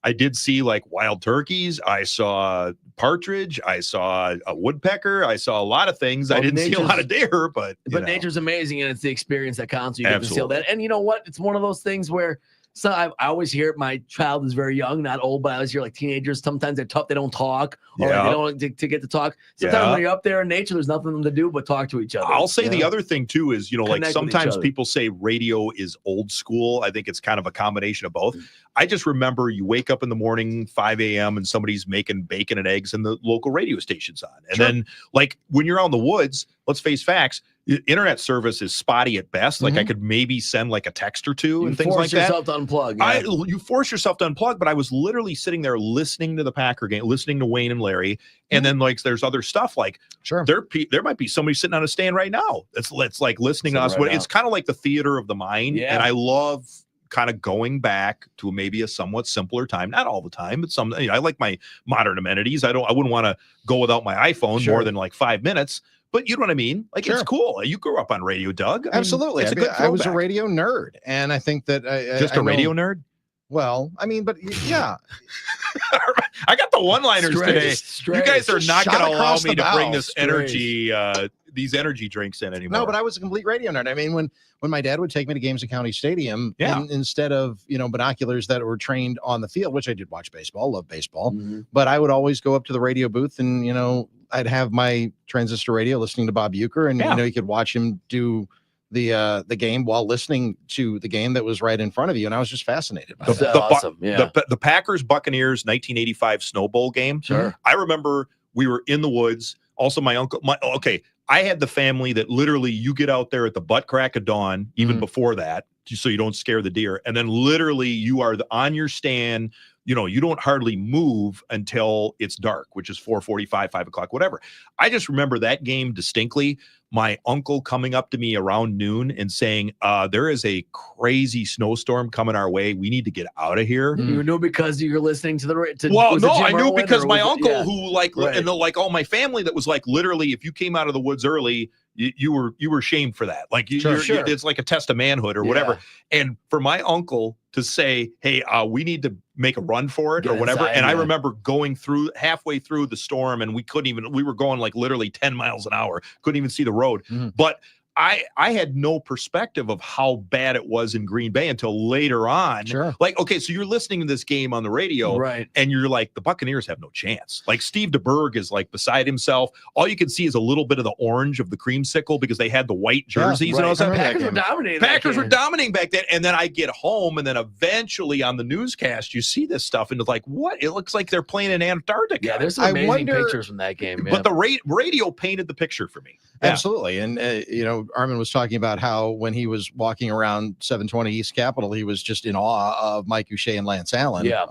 [SPEAKER 2] I did see like wild turkeys. I saw partridge. I saw a woodpecker. I saw a lot of things. I
[SPEAKER 3] Well,
[SPEAKER 2] didn't see a lot of
[SPEAKER 3] nature's-
[SPEAKER 2] deer, but
[SPEAKER 3] nature's amazing, and it's the experience that counts. You get to see all
[SPEAKER 2] Absolutely.
[SPEAKER 3] that. And you know what? It's one of those things where I always hear my child is very young, not old, but I always hear like teenagers, sometimes they're tough, they don't talk, or
[SPEAKER 2] Yeah.
[SPEAKER 3] they don't to get to talk. Sometimes
[SPEAKER 2] Yeah.
[SPEAKER 3] when you're up there in nature, there's nothing to do but talk to each other.
[SPEAKER 2] I'll say
[SPEAKER 3] you
[SPEAKER 2] the
[SPEAKER 3] know?
[SPEAKER 2] other thing too is, like
[SPEAKER 3] Connect with each
[SPEAKER 2] sometimes
[SPEAKER 3] other.
[SPEAKER 2] people say radio is old school. I think it's kind of a combination of both. I just remember you wake up in the morning, 5 a.m., and somebody's making bacon and eggs and the local radio station's on. And then like when you're out in the woods, let's face facts, internet service is spotty at best. Like I could maybe send like a text or two
[SPEAKER 3] You
[SPEAKER 2] and things
[SPEAKER 3] force
[SPEAKER 2] like that.
[SPEAKER 3] yourself to unplug. yeah.
[SPEAKER 2] You force yourself to unplug, but I was literally sitting there listening to the Packer game, listening to Wayne and Larry, and then like there's other stuff like there might be somebody sitting on a stand right now that's like listening to us.
[SPEAKER 3] Sitting right
[SPEAKER 2] It's kind of like the theater of the mind,
[SPEAKER 3] Yeah.
[SPEAKER 2] and I love kind of going back to maybe a somewhat simpler time, not all the time, but some. I like my modern amenities. I wouldn't want to go without my iPhone
[SPEAKER 4] Sure.
[SPEAKER 2] more than like 5 minutes. But you know what I mean? Like it's
[SPEAKER 4] Sure.
[SPEAKER 2] cool. You grew up on radio, Doug. I mean,
[SPEAKER 4] Absolutely.
[SPEAKER 2] it's a
[SPEAKER 4] I mean,
[SPEAKER 2] good
[SPEAKER 4] I was a
[SPEAKER 2] throwback.
[SPEAKER 4] radio nerd, and I think that
[SPEAKER 2] Just
[SPEAKER 4] a
[SPEAKER 2] a radio nerd.
[SPEAKER 4] Well, I mean, but yeah,
[SPEAKER 2] I got the one-liners today.
[SPEAKER 3] Straight.
[SPEAKER 2] You guys are not
[SPEAKER 4] Shot
[SPEAKER 2] going to allow
[SPEAKER 4] across
[SPEAKER 2] me
[SPEAKER 4] the
[SPEAKER 2] to bring
[SPEAKER 4] bow.
[SPEAKER 2] this energy, these energy drinks in anymore.
[SPEAKER 4] no, but I was a complete radio nerd. I mean, when my dad would take me to games at County Stadium,
[SPEAKER 2] Yeah.
[SPEAKER 4] instead of binoculars that were trained on the field, which I did watch baseball, love baseball,
[SPEAKER 3] Mm-hmm.
[SPEAKER 4] but I would always go up to the radio booth and I'd have my transistor radio listening to Bob Uecker, and
[SPEAKER 2] Yeah.
[SPEAKER 4] you could watch him do the game while listening to the game that was right in front of you, and I was just fascinated by
[SPEAKER 2] the,
[SPEAKER 4] that.
[SPEAKER 3] That's
[SPEAKER 2] the,
[SPEAKER 3] awesome. Yeah.
[SPEAKER 2] the Packers Buccaneers 1985 Snow Bowl game.
[SPEAKER 3] Sure.
[SPEAKER 2] I remember we were in the woods. Also, my uncle. I had the family that literally you get out there at the butt crack of dawn, even before that, so you don't scare the deer, and then literally you are on your stand. You don't hardly move until it's dark, which is 4:45, 5 o'clock, whatever. I just remember that game distinctly. My uncle coming up to me around noon and saying, there is a crazy snowstorm coming our way. We need to get out of here.
[SPEAKER 3] You knew because you're listening to the
[SPEAKER 2] Well,
[SPEAKER 3] was it
[SPEAKER 2] no,
[SPEAKER 3] Jim
[SPEAKER 2] I knew
[SPEAKER 3] Irwin,
[SPEAKER 2] because
[SPEAKER 3] or
[SPEAKER 2] my
[SPEAKER 3] was it-
[SPEAKER 2] uncle,
[SPEAKER 3] yeah.
[SPEAKER 2] who
[SPEAKER 3] Right.
[SPEAKER 2] and all my family, that was like literally, if you came out of the woods early, you were shamed for that. Like
[SPEAKER 4] Sure.
[SPEAKER 2] it's like a test of manhood or whatever. And for my uncle to say, "Hey, we need to make a run for it
[SPEAKER 3] Get
[SPEAKER 2] or whatever,"
[SPEAKER 3] inside,
[SPEAKER 2] and I
[SPEAKER 3] yeah.
[SPEAKER 2] remember going through halfway through the storm, and we were going like literally 10 miles an hour, couldn't even see the road.
[SPEAKER 3] Mm-hmm.
[SPEAKER 2] But I had no perspective of how bad it was in Green Bay until later on.
[SPEAKER 4] Sure.
[SPEAKER 2] Like, okay, so you're listening to this game on the radio,
[SPEAKER 3] Right.
[SPEAKER 2] and you're like, the Buccaneers have no chance. Like, Steve DeBerg is like beside himself. All you can see is a little bit of the orange of the creamsicle because they had the white jerseys.
[SPEAKER 3] Right.
[SPEAKER 2] And all that.
[SPEAKER 3] Packers were dominating. that
[SPEAKER 2] Packers were
[SPEAKER 3] game.
[SPEAKER 2] dominating back then. And then I get home, and then eventually on the newscast, you see this stuff, and it's like, what? It looks like they're playing in Antarctica.
[SPEAKER 3] Yeah, there's some amazing pictures from that game.
[SPEAKER 2] But the radio painted the picture for me. Yeah.
[SPEAKER 4] Absolutely. And, Armin was talking about how when he was walking around 720 East Capitol, he was just in awe of Mike Uche and Lance Allen.
[SPEAKER 3] Yeah.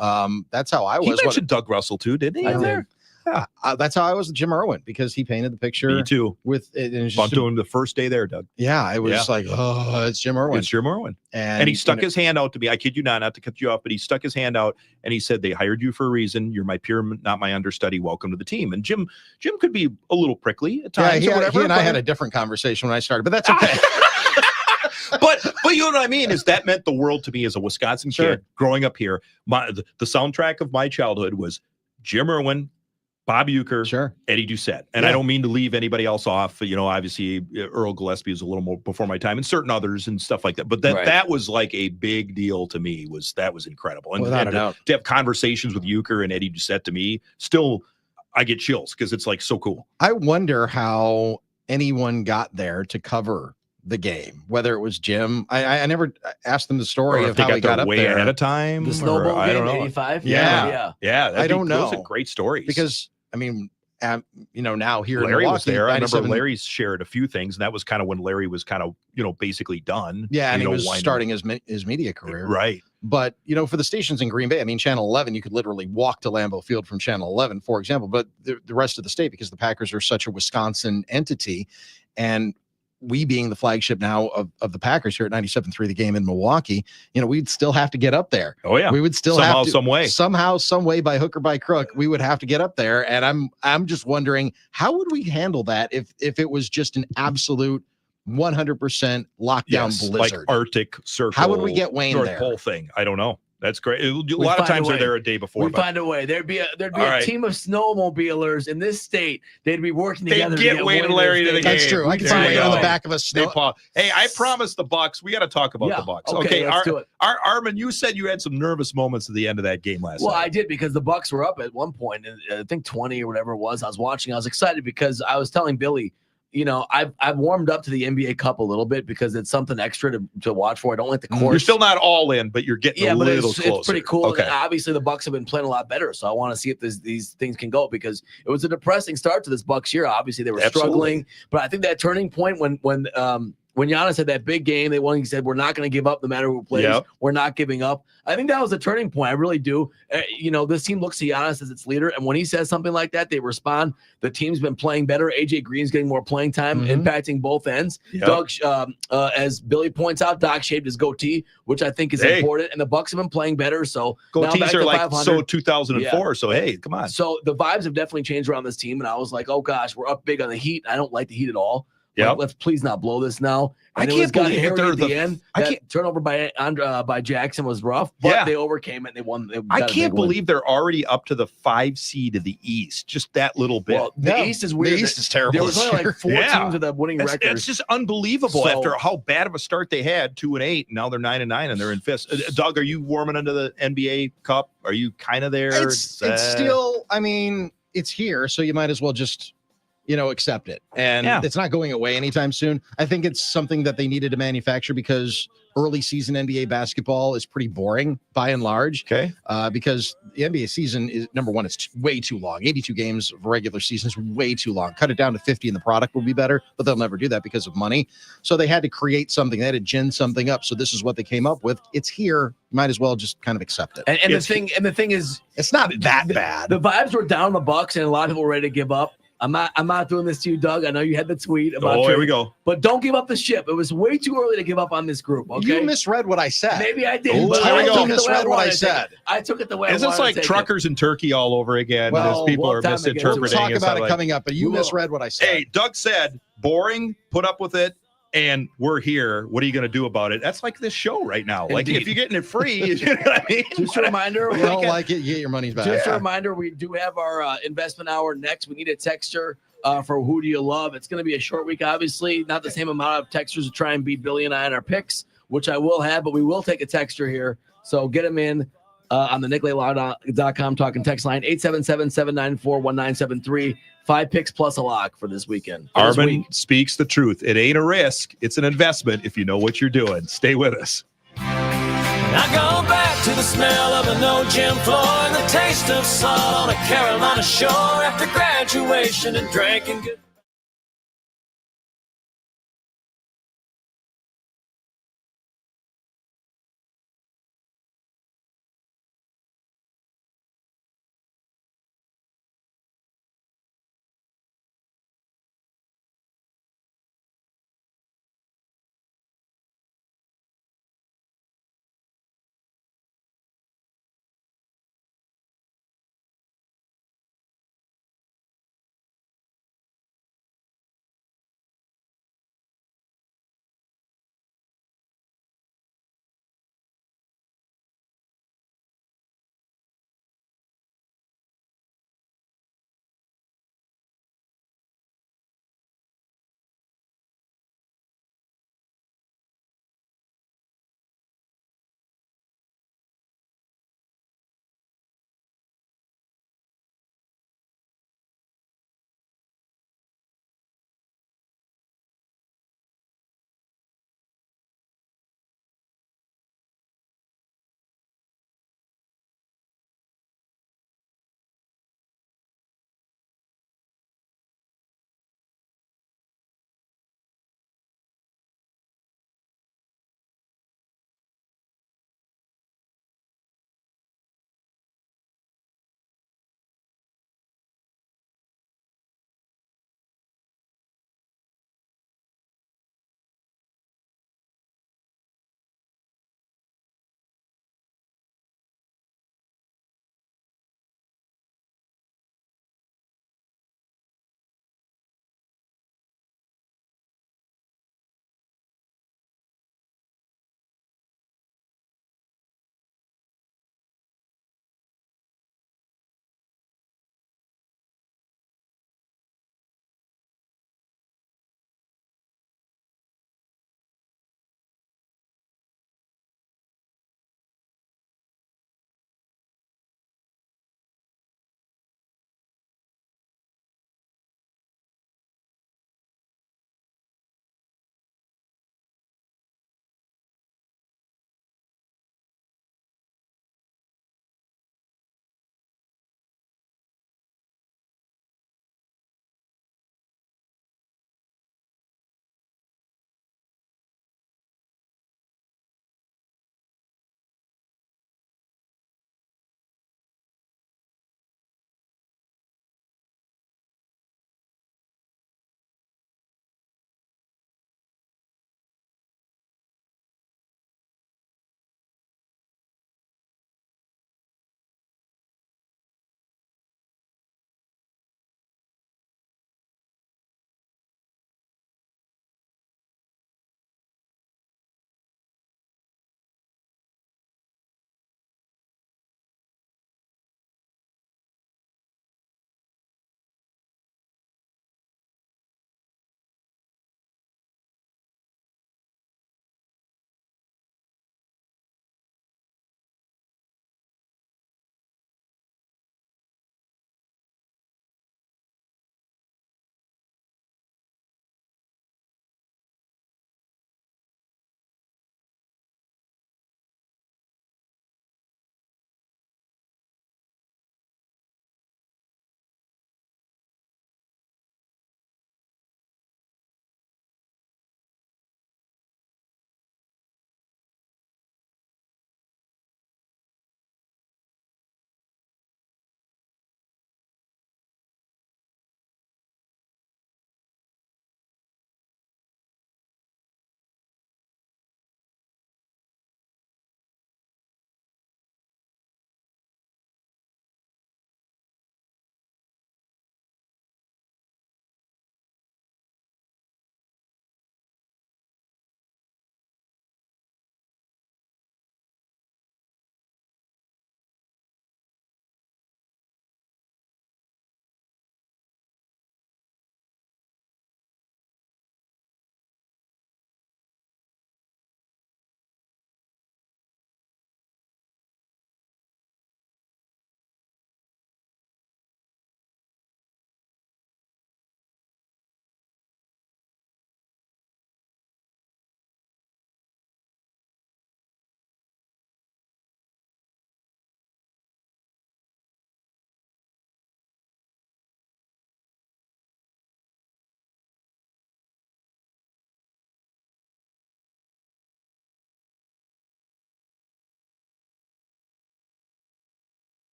[SPEAKER 4] That's how I was.
[SPEAKER 2] He mentioned Doug Russell, too, didn't he?
[SPEAKER 3] I did.
[SPEAKER 4] Yeah. That's how I was with Jim Irwin, because he painted the picture.
[SPEAKER 2] Me too.
[SPEAKER 4] With it. And
[SPEAKER 2] Bumped to him the first day there, Doug.
[SPEAKER 4] Yeah. I was like, oh, it's Jim Irwin.
[SPEAKER 2] It's Jim Irwin.
[SPEAKER 4] And
[SPEAKER 2] he stuck his hand out to me. I kid you not to cut you off, but he stuck his hand out and he said, they hired you for a reason. You're my peer, not my understudy. Welcome to the team. And Jim could be a little prickly at times.
[SPEAKER 4] Yeah,
[SPEAKER 2] or whatever,
[SPEAKER 4] he and I had a different conversation when I started, but that's okay.
[SPEAKER 2] but you know what I mean is that meant the world to me as a Wisconsin
[SPEAKER 4] Sure.
[SPEAKER 2] kid growing up here. The soundtrack of my childhood was Jim Irwin, Bob Uecker,
[SPEAKER 4] Sure.
[SPEAKER 2] Eddie Doucette. And I don't mean to leave anybody else off. Obviously Earl Gillespie was a little more before my time, and certain others and stuff like that. But that was like a big deal to me. That was incredible. And,
[SPEAKER 4] Without a
[SPEAKER 2] and
[SPEAKER 4] doubt.
[SPEAKER 2] to have conversations with Uecker and Eddie Doucette, to me, still I get chills because it's like so cool.
[SPEAKER 4] I wonder how anyone got there to cover the game, whether it was Jim. I never asked them the story
[SPEAKER 2] Or if
[SPEAKER 4] of
[SPEAKER 2] they
[SPEAKER 4] how he
[SPEAKER 2] got
[SPEAKER 4] got
[SPEAKER 2] there
[SPEAKER 4] up
[SPEAKER 2] way
[SPEAKER 4] there.
[SPEAKER 2] ahead of time.
[SPEAKER 3] The snowball
[SPEAKER 2] I
[SPEAKER 3] game,
[SPEAKER 2] don't know.
[SPEAKER 3] 85.
[SPEAKER 4] Yeah.
[SPEAKER 2] I
[SPEAKER 4] don't know.
[SPEAKER 2] Those are great stories.
[SPEAKER 4] Because, I mean, now here in
[SPEAKER 2] Larry
[SPEAKER 4] Milwaukee,
[SPEAKER 2] was there. I remember
[SPEAKER 4] 97
[SPEAKER 2] Larry shared a few things, and that was kind of when Larry was kind of, basically done.
[SPEAKER 4] Yeah, and he was
[SPEAKER 2] winding-
[SPEAKER 4] starting his media career.
[SPEAKER 2] Right.
[SPEAKER 4] But, for the stations in Green Bay, I mean, Channel 11, you could literally walk to Lambeau Field from Channel 11, for example. But the rest of the state, because the Packers are such a Wisconsin entity, and we being the flagship now of the Packers here at 97.3 The Game in Milwaukee, we'd still have to get up there.
[SPEAKER 2] Oh, yeah.
[SPEAKER 4] We would still
[SPEAKER 2] Somehow,
[SPEAKER 4] have to,
[SPEAKER 2] some way.
[SPEAKER 4] somehow, some way, by hook or by crook, we would have to get up there. And I'm just wondering, how would we handle that if it was just an absolute 100% lockdown blizzard?
[SPEAKER 2] like Arctic Circle.
[SPEAKER 4] How would we get Wayne
[SPEAKER 2] North
[SPEAKER 4] there?
[SPEAKER 2] Pole thing. I don't know. That's great. A
[SPEAKER 3] We'd
[SPEAKER 2] lot of
[SPEAKER 3] find a
[SPEAKER 2] times they're
[SPEAKER 3] way.
[SPEAKER 2] there a day before.
[SPEAKER 3] We'd
[SPEAKER 2] but
[SPEAKER 3] find a way. There'd be
[SPEAKER 2] All
[SPEAKER 3] a
[SPEAKER 2] right.
[SPEAKER 3] team of snowmobilers in this state. They'd be working
[SPEAKER 2] They'd
[SPEAKER 3] together.
[SPEAKER 2] get Wayne and Larry to the game.
[SPEAKER 4] That's true. I can see
[SPEAKER 2] There you
[SPEAKER 4] Wayne on the
[SPEAKER 2] go.
[SPEAKER 4] back of a
[SPEAKER 2] They
[SPEAKER 4] snow.
[SPEAKER 2] Hey, I promised the Bucks. We got to talk about
[SPEAKER 3] Yeah,
[SPEAKER 2] the Bucks.
[SPEAKER 3] okay, let's do it.
[SPEAKER 2] Armin, you said you had some nervous moments at the end of that game last
[SPEAKER 3] Well,
[SPEAKER 2] night.
[SPEAKER 3] I did, because the Bucks were up at one point, and I think 20 or whatever it was. I was watching. I was excited because I was telling Billy, I've warmed up to the NBA Cup a little bit because it's something extra to watch for. I don't like the course.
[SPEAKER 2] You're still not all in, but you're getting a
[SPEAKER 3] but
[SPEAKER 2] little
[SPEAKER 3] it's
[SPEAKER 2] closer.
[SPEAKER 3] pretty cool.
[SPEAKER 2] Okay.
[SPEAKER 3] And obviously, the Bucks have been playing a lot better, so I want to see if these things can go, because it was a depressing start to this Bucks year. Obviously, they were
[SPEAKER 2] Absolutely.
[SPEAKER 3] struggling, but I think that turning point when Giannis had that big game, he said, we're not going to give up no matter who plays.
[SPEAKER 2] Yep.
[SPEAKER 3] We're not giving up. I think that was a turning point. I really do. This team looks to Giannis as its leader, and when he says something like that, they respond. The team's been playing better. AJ Green's getting more playing time, impacting both ends.
[SPEAKER 2] Yep.
[SPEAKER 3] Doug, as Billy points out, Doc shaved his goatee, which I think is important, and the Bucks have been playing better. So now back
[SPEAKER 2] Goatees
[SPEAKER 3] to
[SPEAKER 2] are like
[SPEAKER 3] 500.
[SPEAKER 2] so 2004.
[SPEAKER 3] Yeah.
[SPEAKER 2] So hey, come on.
[SPEAKER 3] So the vibes have definitely changed around this team, and I was like, oh gosh, we're up big on the Heat. I don't like the Heat at all.
[SPEAKER 2] Yep.
[SPEAKER 3] Let's please not blow this now.
[SPEAKER 2] I
[SPEAKER 3] And it
[SPEAKER 2] can't
[SPEAKER 3] was got
[SPEAKER 2] believe that
[SPEAKER 3] hairy
[SPEAKER 2] they're
[SPEAKER 3] at the
[SPEAKER 2] the-
[SPEAKER 3] end.
[SPEAKER 2] I
[SPEAKER 3] That
[SPEAKER 2] can't-
[SPEAKER 3] turnover by Jackson was rough, but
[SPEAKER 2] Yeah.
[SPEAKER 3] they overcame it and they won. They
[SPEAKER 2] I
[SPEAKER 3] got a
[SPEAKER 2] can't
[SPEAKER 3] big win.
[SPEAKER 2] believe they're already up to the 5 seed of the East. Just that little bit.
[SPEAKER 3] Well, the East is weird.
[SPEAKER 4] The East is terrible
[SPEAKER 3] There was
[SPEAKER 4] this
[SPEAKER 3] only
[SPEAKER 4] year.
[SPEAKER 3] like 4
[SPEAKER 2] Yeah.
[SPEAKER 3] teams with a winning record.
[SPEAKER 2] It's just unbelievable
[SPEAKER 3] So-
[SPEAKER 2] after how bad of a start they had, 2-8. Now they're 9-9 and they're in fifth. Doug, are you warming into the NBA Cup? Are you kind of there?
[SPEAKER 4] It's still, I mean, it's here, so you might as well just, accept it. And
[SPEAKER 2] Yeah.
[SPEAKER 4] it's not going away anytime soon. I think it's something that they needed to manufacture because early season NBA basketball is pretty boring by and large.
[SPEAKER 2] Okay.
[SPEAKER 4] Because the NBA season is, number one, it's way too long. 82 games of a regular season is way too long. Cut it down to 50 and the product will be better, but they'll never do that because of money. So they had to create something. They had to gin something up. So this is what they came up with. It's here. Might as well just kind of accept it.
[SPEAKER 3] And the thing is,
[SPEAKER 4] it's not that bad.
[SPEAKER 3] The vibes were down on the Bucks, and a lot of people were ready to give up. I'm not doing this to you, Doug. I know you had the tweet about.
[SPEAKER 2] Oh, here we go.
[SPEAKER 3] But don't give up the ship. It was way too early to give up on this group. Okay,
[SPEAKER 4] You misread what I said.
[SPEAKER 3] maybe I did.
[SPEAKER 2] Oh,
[SPEAKER 3] but
[SPEAKER 2] here we
[SPEAKER 3] I
[SPEAKER 2] go.
[SPEAKER 3] took it the way
[SPEAKER 4] Misread what I
[SPEAKER 3] wanted to take
[SPEAKER 4] said.
[SPEAKER 3] it. I took it the way
[SPEAKER 2] Is
[SPEAKER 3] I
[SPEAKER 2] this
[SPEAKER 3] wanted
[SPEAKER 2] like
[SPEAKER 3] to take
[SPEAKER 2] truckers and turkey all over again?
[SPEAKER 4] Well,
[SPEAKER 2] as people
[SPEAKER 3] we'll
[SPEAKER 2] are
[SPEAKER 3] have time to get to it.
[SPEAKER 4] We'll
[SPEAKER 2] misinterpreting.
[SPEAKER 4] talk
[SPEAKER 2] and
[SPEAKER 4] about
[SPEAKER 2] stuff
[SPEAKER 4] it
[SPEAKER 2] like-
[SPEAKER 4] coming up, but you
[SPEAKER 3] We will.
[SPEAKER 4] misread what I said.
[SPEAKER 2] Hey, Doug said boring. Put up with it. And we're here. What are you going to do about it? That's like this show right now. Like
[SPEAKER 3] Indeed.
[SPEAKER 2] if you're getting it free, you know what I mean?
[SPEAKER 3] Just a reminder.
[SPEAKER 4] If you don't like it, you get your money back.
[SPEAKER 3] Just a reminder, we do have our investment hour next. We need a texter for who do you love. It's going to be a short week, obviously. Not the same amount of texters to try and beat Billy and I on our picks, which I will have, but we will take a texter here. So get them in on the NickLayLaw.com talking text line, 877-794-1973. 5 picks plus a lock for this weekend.
[SPEAKER 2] Armin speaks the truth. It ain't a risk. It's an investment if you know what you're doing. Stay with us.
[SPEAKER 7] I go back to the smell of an old gym floor and the taste of salt on a Carolina shore after graduation and drinking good.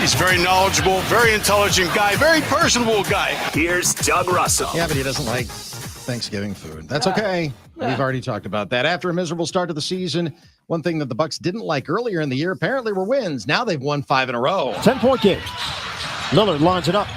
[SPEAKER 8] He's very knowledgeable, very intelligent guy, very personable guy.
[SPEAKER 1] Here's Doug Russell.
[SPEAKER 4] Yeah, but he doesn't like Thanksgiving food. That's okay. We've already talked about that. After a miserable start to the season, one thing that the Bucks didn't like earlier in the year apparently were wins. Now they've won 5 in a row.
[SPEAKER 9] 10-point game. Lillard lines it up.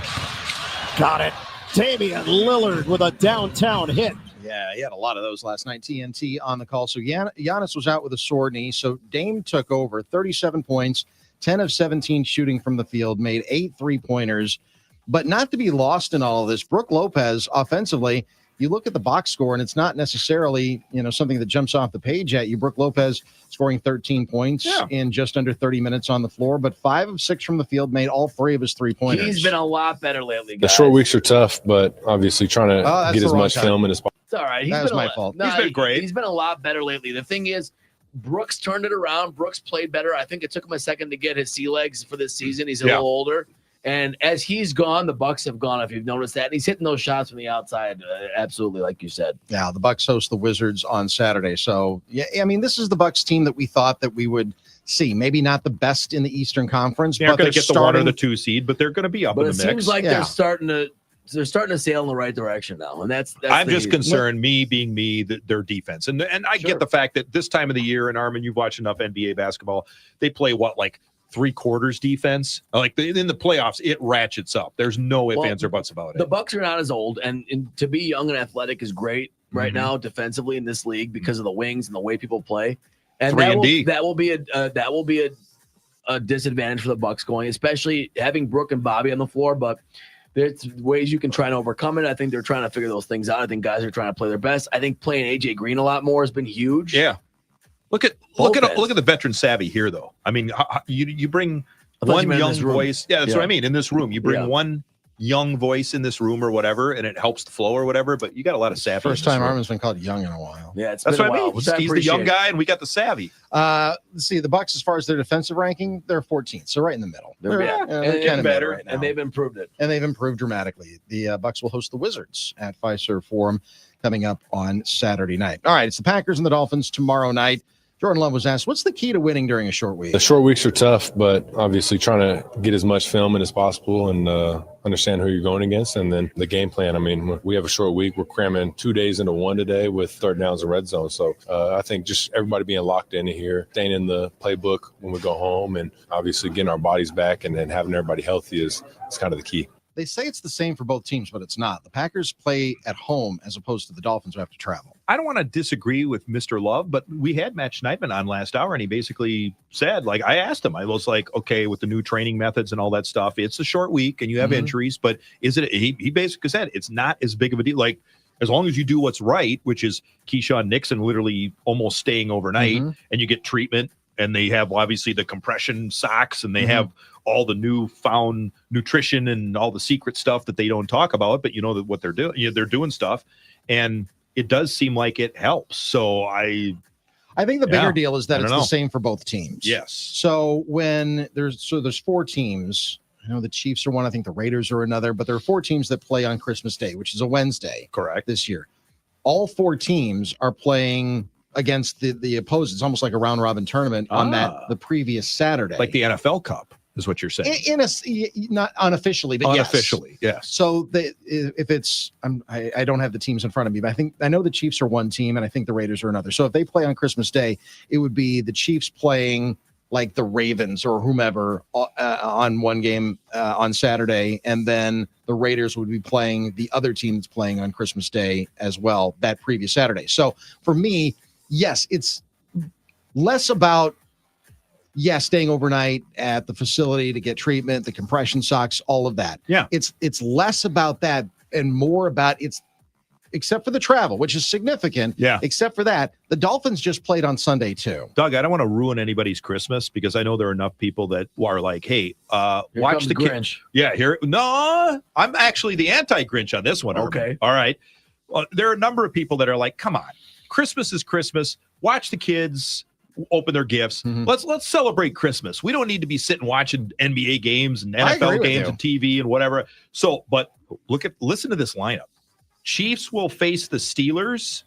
[SPEAKER 9] Got it. Damian Lillard with a downtown hit.
[SPEAKER 4] Yeah, he had a lot of those last night. TNT on the call. So Giannis was out with a sore knee. So Dame took over, 37 points, 10 of 17 shooting from the field, made 8 3-pointers. But not to be lost in all of this, Brook Lopez offensively, you look at the box score, and it's not necessarily, something that jumps off the page at you. Brook Lopez scoring 13 points in just under 30 minutes on the floor, but 5 of 6 from the field, made all 3 of his 3-pointers.
[SPEAKER 3] He's been a lot better lately,
[SPEAKER 11] The
[SPEAKER 3] guys.
[SPEAKER 11] short weeks are tough, but obviously trying to get as much film in as possible.
[SPEAKER 3] It's all right.
[SPEAKER 4] That was my fault.
[SPEAKER 3] No,
[SPEAKER 2] He's been great.
[SPEAKER 3] He's been a lot better lately. The thing is, Brooks turned it around. Brooks played better. I think it took him a second to get his sea legs for this season. He's a little older. And as he's gone, the Bucks have gone, if you've noticed that. And he's hitting those shots from the outside, absolutely, like you said.
[SPEAKER 4] Yeah, the Bucks host the Wizards on Saturday. So, yeah, I mean, this is the Bucks team that we thought that we would see. Maybe not the best in the Eastern Conference,
[SPEAKER 2] They're
[SPEAKER 4] but
[SPEAKER 2] going to
[SPEAKER 4] they're
[SPEAKER 2] get the 1 or
[SPEAKER 4] starting.
[SPEAKER 2] the 2 seed, but they're going to be up
[SPEAKER 3] But
[SPEAKER 2] in
[SPEAKER 3] it
[SPEAKER 2] the mix.
[SPEAKER 3] seems like they're starting to sail in the right direction now. And that's
[SPEAKER 2] I'm
[SPEAKER 3] the
[SPEAKER 2] just
[SPEAKER 3] huge-
[SPEAKER 2] concerned, me being me, that their defense. And I get the fact that this time of the year, and Armin, you've watched enough NBA basketball, they play like 3/4 defense. Like in the playoffs, it ratchets up. There's no ifs, ands, or buts about it.
[SPEAKER 3] The Bucks are not as old, and to be young and athletic is great right now defensively in this league because of the wings and the way people play. And
[SPEAKER 2] 3-and-D.
[SPEAKER 3] that will be a disadvantage for the Bucks going, especially having Brooke and Bobby on the floor. But there's ways you can try and overcome it. I think they're trying to figure those things out. I think guys are trying to play their best. I think playing AJ Green a lot more has been huge.
[SPEAKER 2] Yeah. Look at the veteran savvy here, though. I mean, you bring
[SPEAKER 3] I thought you
[SPEAKER 2] one
[SPEAKER 3] meant in
[SPEAKER 2] young
[SPEAKER 3] this room.
[SPEAKER 2] voice. Yeah, that's what I mean. In this room, you bring
[SPEAKER 3] Yeah.
[SPEAKER 2] one young voice in this room or whatever, and it helps the flow or whatever. But you got a lot of savvy.
[SPEAKER 4] First time Armin's been called young in a while.
[SPEAKER 3] Yeah, it's
[SPEAKER 2] That's
[SPEAKER 3] been a
[SPEAKER 2] what I
[SPEAKER 3] while,
[SPEAKER 2] mean.
[SPEAKER 3] which I
[SPEAKER 2] He's the young
[SPEAKER 3] appreciate.
[SPEAKER 2] guy, and we got the savvy.
[SPEAKER 4] Let's see, the Bucks, as far as their defensive ranking, they're 14th, so right in the middle.
[SPEAKER 3] They're
[SPEAKER 4] They're kind of
[SPEAKER 3] better,
[SPEAKER 4] right now.
[SPEAKER 3] and they've improved it.
[SPEAKER 4] And they've improved dramatically. The Bucks will host the Wizards at Fiserv Forum coming up on Saturday night. All right, it's the Packers and the Dolphins tomorrow night. Jordan Love was asked, what's the key to winning during a short week?
[SPEAKER 11] The short weeks are tough, but obviously trying to get as much film in as possible and understand who you're going against, and then the game plan. I mean, we have a short week. We're cramming 2 days into one today with third downs and red zone. So I think just everybody being locked in here, staying in the playbook when we go home, and obviously getting our bodies back and then having everybody healthy is kind of the key.
[SPEAKER 4] They say it's the same for both teams, but it's not. The Packers play at home as opposed to the Dolphins who have to travel.
[SPEAKER 2] I don't want to disagree with Mr. Love, but we had Matt Schneidman on last hour, and he basically said, like, I asked him, I was like, okay, with the new training methods and all that stuff, it's a short week and you have injuries, but is it? He basically said it's not as big of a deal. Like, as long as you do what's right, which is Keyshawn Nixon literally almost staying overnight, and you get treatment, and they have obviously the compression socks, and they have all the newfound nutrition and all the secret stuff that they don't talk about, but you know that what they're doing. They're doing stuff, and it does seem like it helps. So I
[SPEAKER 4] think the bigger deal is that
[SPEAKER 2] I
[SPEAKER 4] it's
[SPEAKER 2] don't
[SPEAKER 4] the
[SPEAKER 2] know.
[SPEAKER 4] same for both teams.
[SPEAKER 2] Yes.
[SPEAKER 4] So when there's 4 teams. I know the Chiefs are one. I think the Raiders are another. But there are 4 teams that play on Christmas Day, which is a Wednesday.
[SPEAKER 2] Correct.
[SPEAKER 4] This year, all 4 teams are playing against the opposed. It's almost like a round robin tournament on the previous Saturday,
[SPEAKER 2] like the NFL Cup is what you're saying.
[SPEAKER 4] Not unofficially, but
[SPEAKER 2] Unofficially, yes.
[SPEAKER 4] So if it's, I don't have the teams in front of me, but I know the Chiefs are one team, and I think the Raiders are another. So if they play on Christmas Day, it would be the Chiefs playing like the Ravens or whomever on one game on Saturday, and then the Raiders would be playing the other team that's playing on Christmas Day as well that previous Saturday. So for me, yes, it's less about staying overnight at the facility to get treatment, the compression socks, all of that.
[SPEAKER 2] Yeah.
[SPEAKER 4] It's less about that and more about except for the travel, which is significant.
[SPEAKER 2] Yeah.
[SPEAKER 4] Except for that, the Dolphins just played on Sunday too.
[SPEAKER 2] Doug, I don't want to ruin anybody's Christmas because I know there are enough people that are like, hey, watch the
[SPEAKER 3] Grinch.
[SPEAKER 2] Yeah, no, I'm actually the anti-Grinch on this one.
[SPEAKER 3] Okay.
[SPEAKER 2] Irvin. All right. There are a number of people that are like, come on, Christmas is Christmas. Watch the kids open their gifts. Let's celebrate Christmas. We don't need to be sitting watching NBA games and
[SPEAKER 4] I agree
[SPEAKER 2] NFL
[SPEAKER 4] with
[SPEAKER 2] games
[SPEAKER 4] you.
[SPEAKER 2] and TV and whatever. So, but listen to this lineup. Chiefs will face the Steelers,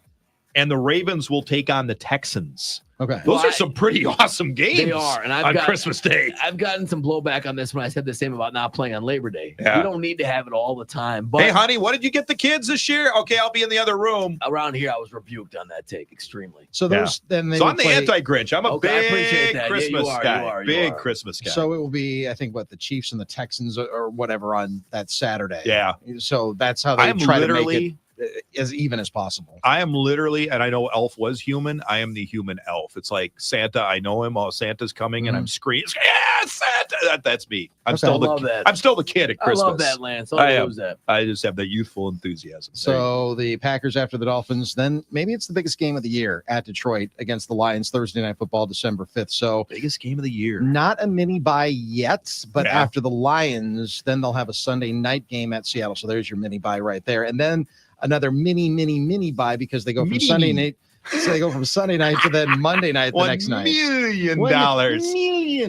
[SPEAKER 2] and the Ravens will take on the Texans.
[SPEAKER 4] Okay.
[SPEAKER 2] Those are some pretty awesome games.
[SPEAKER 3] They are, and
[SPEAKER 2] on Christmas Day.
[SPEAKER 3] I've gotten some blowback on this when I said the same about not playing on Labor Day.
[SPEAKER 2] Yeah.
[SPEAKER 3] You don't need to have it all the time. But
[SPEAKER 2] Hey, honey, what did you get the kids this year? Okay, I'll be in the other room.
[SPEAKER 3] Around here, I was rebuked on that take extremely.
[SPEAKER 4] So those then they
[SPEAKER 2] So
[SPEAKER 4] will
[SPEAKER 2] I'm the
[SPEAKER 4] play-
[SPEAKER 2] anti-Grinch. I'm a
[SPEAKER 3] Okay, I appreciate
[SPEAKER 2] big
[SPEAKER 3] that. Yeah,
[SPEAKER 2] Christmas
[SPEAKER 3] you are,
[SPEAKER 2] guy.
[SPEAKER 3] you are, you
[SPEAKER 2] Big
[SPEAKER 3] are.
[SPEAKER 2] Christmas guy.
[SPEAKER 4] So it will be, I think, what the Chiefs and the Texans or whatever on that Saturday.
[SPEAKER 2] Yeah.
[SPEAKER 4] So that's how they
[SPEAKER 2] I'm
[SPEAKER 4] try to
[SPEAKER 2] literally
[SPEAKER 4] make it as even as possible.
[SPEAKER 2] I am literally, and I know Elf was human. I am the human Elf. It's like Santa. I know him. Oh, Santa's coming, and I'm screaming, "Yeah, Santa!" That's me. I'm
[SPEAKER 4] Okay.
[SPEAKER 2] still
[SPEAKER 3] I love
[SPEAKER 2] the
[SPEAKER 3] that.
[SPEAKER 2] I'm still the kid at
[SPEAKER 3] I
[SPEAKER 2] Christmas.
[SPEAKER 3] love that, Lance. Don't
[SPEAKER 2] I am.
[SPEAKER 3] lose that.
[SPEAKER 2] I just have that youthful enthusiasm.
[SPEAKER 4] So the Packers after the Dolphins, then maybe it's the biggest game of the year at Detroit against the Lions, Thursday Night Football, December 5th. So
[SPEAKER 2] biggest game of the year.
[SPEAKER 4] Not a mini bye yet, but
[SPEAKER 2] Yeah.
[SPEAKER 4] after the Lions, then they'll have a Sunday night game at Seattle. So there's your mini bye right there. And then another mini bye because they go from
[SPEAKER 2] Mini.
[SPEAKER 4] Sunday night. So they go from Sunday night to then Monday night the next night.
[SPEAKER 2] $1 million.
[SPEAKER 4] $1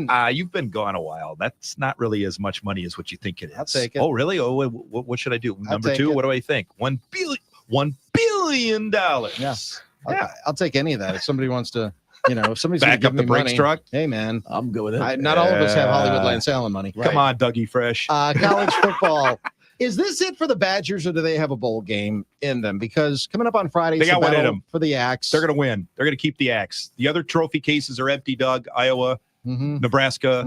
[SPEAKER 4] million.
[SPEAKER 2] You've been gone a while. That's not really as much money as what you think it is.
[SPEAKER 4] I'll take it.
[SPEAKER 2] Oh, really? Oh, what should I do? Number
[SPEAKER 4] take
[SPEAKER 2] 2.
[SPEAKER 4] it.
[SPEAKER 2] What do I think? $1 billion.
[SPEAKER 4] Yeah. I'll take any of that. If somebody wants to, if somebody's
[SPEAKER 2] Back
[SPEAKER 4] going to
[SPEAKER 2] up
[SPEAKER 4] give
[SPEAKER 2] the
[SPEAKER 4] me
[SPEAKER 2] brakes
[SPEAKER 4] money,
[SPEAKER 2] truck?
[SPEAKER 4] hey man,
[SPEAKER 3] I'm good with it.
[SPEAKER 4] Not all of us have Hollywood
[SPEAKER 2] Yeah.
[SPEAKER 4] Lance Allen money.
[SPEAKER 2] Come on, Dougie Fresh.
[SPEAKER 4] College football. Is this it for the Badgers, or do they have a bowl game in them? Because coming up on Friday,
[SPEAKER 2] They
[SPEAKER 4] it's the
[SPEAKER 2] got one in
[SPEAKER 4] battle
[SPEAKER 2] them.
[SPEAKER 4] for the Axe.
[SPEAKER 2] They're going to win. They're going to keep the axe. The other trophy cases are empty, Doug. Iowa, Nebraska.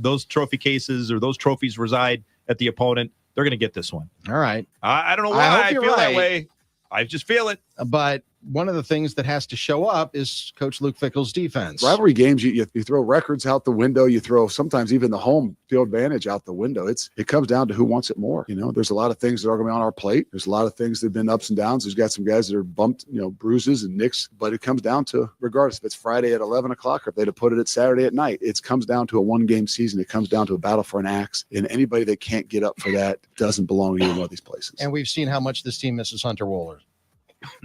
[SPEAKER 2] Those trophy cases or those trophies reside at the opponent. They're going to get this one.
[SPEAKER 4] All right.
[SPEAKER 2] I don't know
[SPEAKER 4] I
[SPEAKER 2] why
[SPEAKER 4] hope
[SPEAKER 2] I
[SPEAKER 4] you're
[SPEAKER 2] feel that
[SPEAKER 4] right.
[SPEAKER 2] way. I just feel it.
[SPEAKER 4] But one of the things that has to show up is Coach Luke Fickell's defense.
[SPEAKER 12] Rivalry games, you throw records out the window. You throw sometimes even the home field advantage out the window. It comes down to who wants it more. There's a lot of things that are going to be on our plate. There's a lot of things that have been ups and downs. There's got some guys that are bumped, bruises and nicks. But it comes down to, regardless if it's Friday at 11 o'clock or if they'd have put it at Saturday at night, it comes down to a one-game season. It comes down to a battle for an axe. And anybody that can't get up for that doesn't belong in either one of these places.
[SPEAKER 4] And we've seen how much this team misses Hunter Wohler.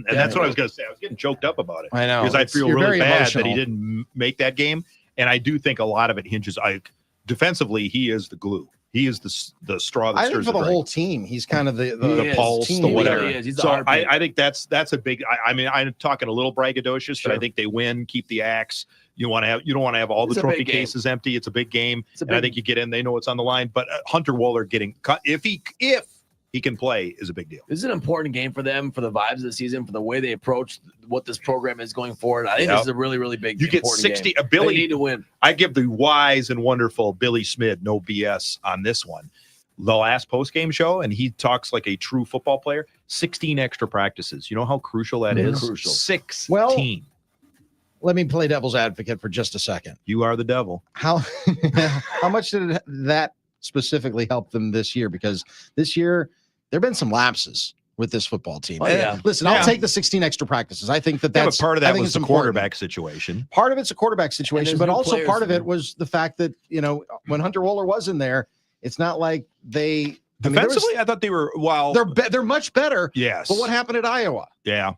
[SPEAKER 2] And that's what I was going to say. I was getting choked up about it.
[SPEAKER 4] I know.
[SPEAKER 2] Because I feel
[SPEAKER 4] You're
[SPEAKER 2] really
[SPEAKER 4] very
[SPEAKER 2] bad that
[SPEAKER 4] emotional.
[SPEAKER 2] he didn't make that game. And I do think a lot of it hinges. Defensively, he is the glue. He is the straw that
[SPEAKER 4] I
[SPEAKER 2] stirs
[SPEAKER 4] think for the
[SPEAKER 2] drink.
[SPEAKER 4] whole team, he's kind of the
[SPEAKER 2] Pulse,
[SPEAKER 4] team
[SPEAKER 2] the
[SPEAKER 4] leader.
[SPEAKER 2] whatever.
[SPEAKER 3] He is. He's the
[SPEAKER 2] So
[SPEAKER 3] heartbeat.
[SPEAKER 2] I think that's a big. I mean, I'm talking a little braggadocious, but I
[SPEAKER 3] Sure.
[SPEAKER 2] think they win, keep the axe. You don't want to have all
[SPEAKER 3] It's
[SPEAKER 2] the
[SPEAKER 3] a big
[SPEAKER 2] trophy
[SPEAKER 3] game.
[SPEAKER 2] cases empty. It's a big game,
[SPEAKER 3] It's a
[SPEAKER 2] and I
[SPEAKER 3] big-
[SPEAKER 2] think you get in, they know what's on the line. But Hunter Wohler getting cut if he can play is a big deal.
[SPEAKER 3] This is an important game for them, for the vibes of the season, for the way they approach what this program is going forward. I think
[SPEAKER 2] Yep.
[SPEAKER 3] this is a really, really big.
[SPEAKER 2] You get
[SPEAKER 3] important
[SPEAKER 2] 60.
[SPEAKER 3] game.
[SPEAKER 2] Billy
[SPEAKER 3] They need to win.
[SPEAKER 2] I give the wise and wonderful Billy Schmid no BS on this one. The last post-game show, and he talks like a true football player. 16 extra practices. You know how crucial that is?
[SPEAKER 3] Crucial.
[SPEAKER 2] 16.
[SPEAKER 4] Well, let me play devil's advocate for just a second.
[SPEAKER 2] You are the devil.
[SPEAKER 4] How much did that specifically help them this year? Because this year there have been some lapses with this football team.
[SPEAKER 3] Oh,
[SPEAKER 4] And
[SPEAKER 3] yeah.
[SPEAKER 4] listen,
[SPEAKER 2] Yeah.
[SPEAKER 4] I'll take the 16 extra practices. I think
[SPEAKER 2] Yeah,
[SPEAKER 4] that's
[SPEAKER 2] but part of
[SPEAKER 4] I
[SPEAKER 2] that
[SPEAKER 4] think
[SPEAKER 2] was
[SPEAKER 4] it's
[SPEAKER 2] the
[SPEAKER 4] important.
[SPEAKER 2] quarterback situation.
[SPEAKER 4] Part of it's a quarterback situation,
[SPEAKER 3] there's
[SPEAKER 4] but
[SPEAKER 3] new
[SPEAKER 4] also
[SPEAKER 3] players
[SPEAKER 4] part of
[SPEAKER 3] in
[SPEAKER 4] it
[SPEAKER 3] there.
[SPEAKER 4] was the fact that when Hunter Wohler was in there, it's not like they
[SPEAKER 2] Defensively, I thought they were
[SPEAKER 4] they're much better.
[SPEAKER 2] Yes.
[SPEAKER 4] But what happened at Iowa?
[SPEAKER 2] Yeah.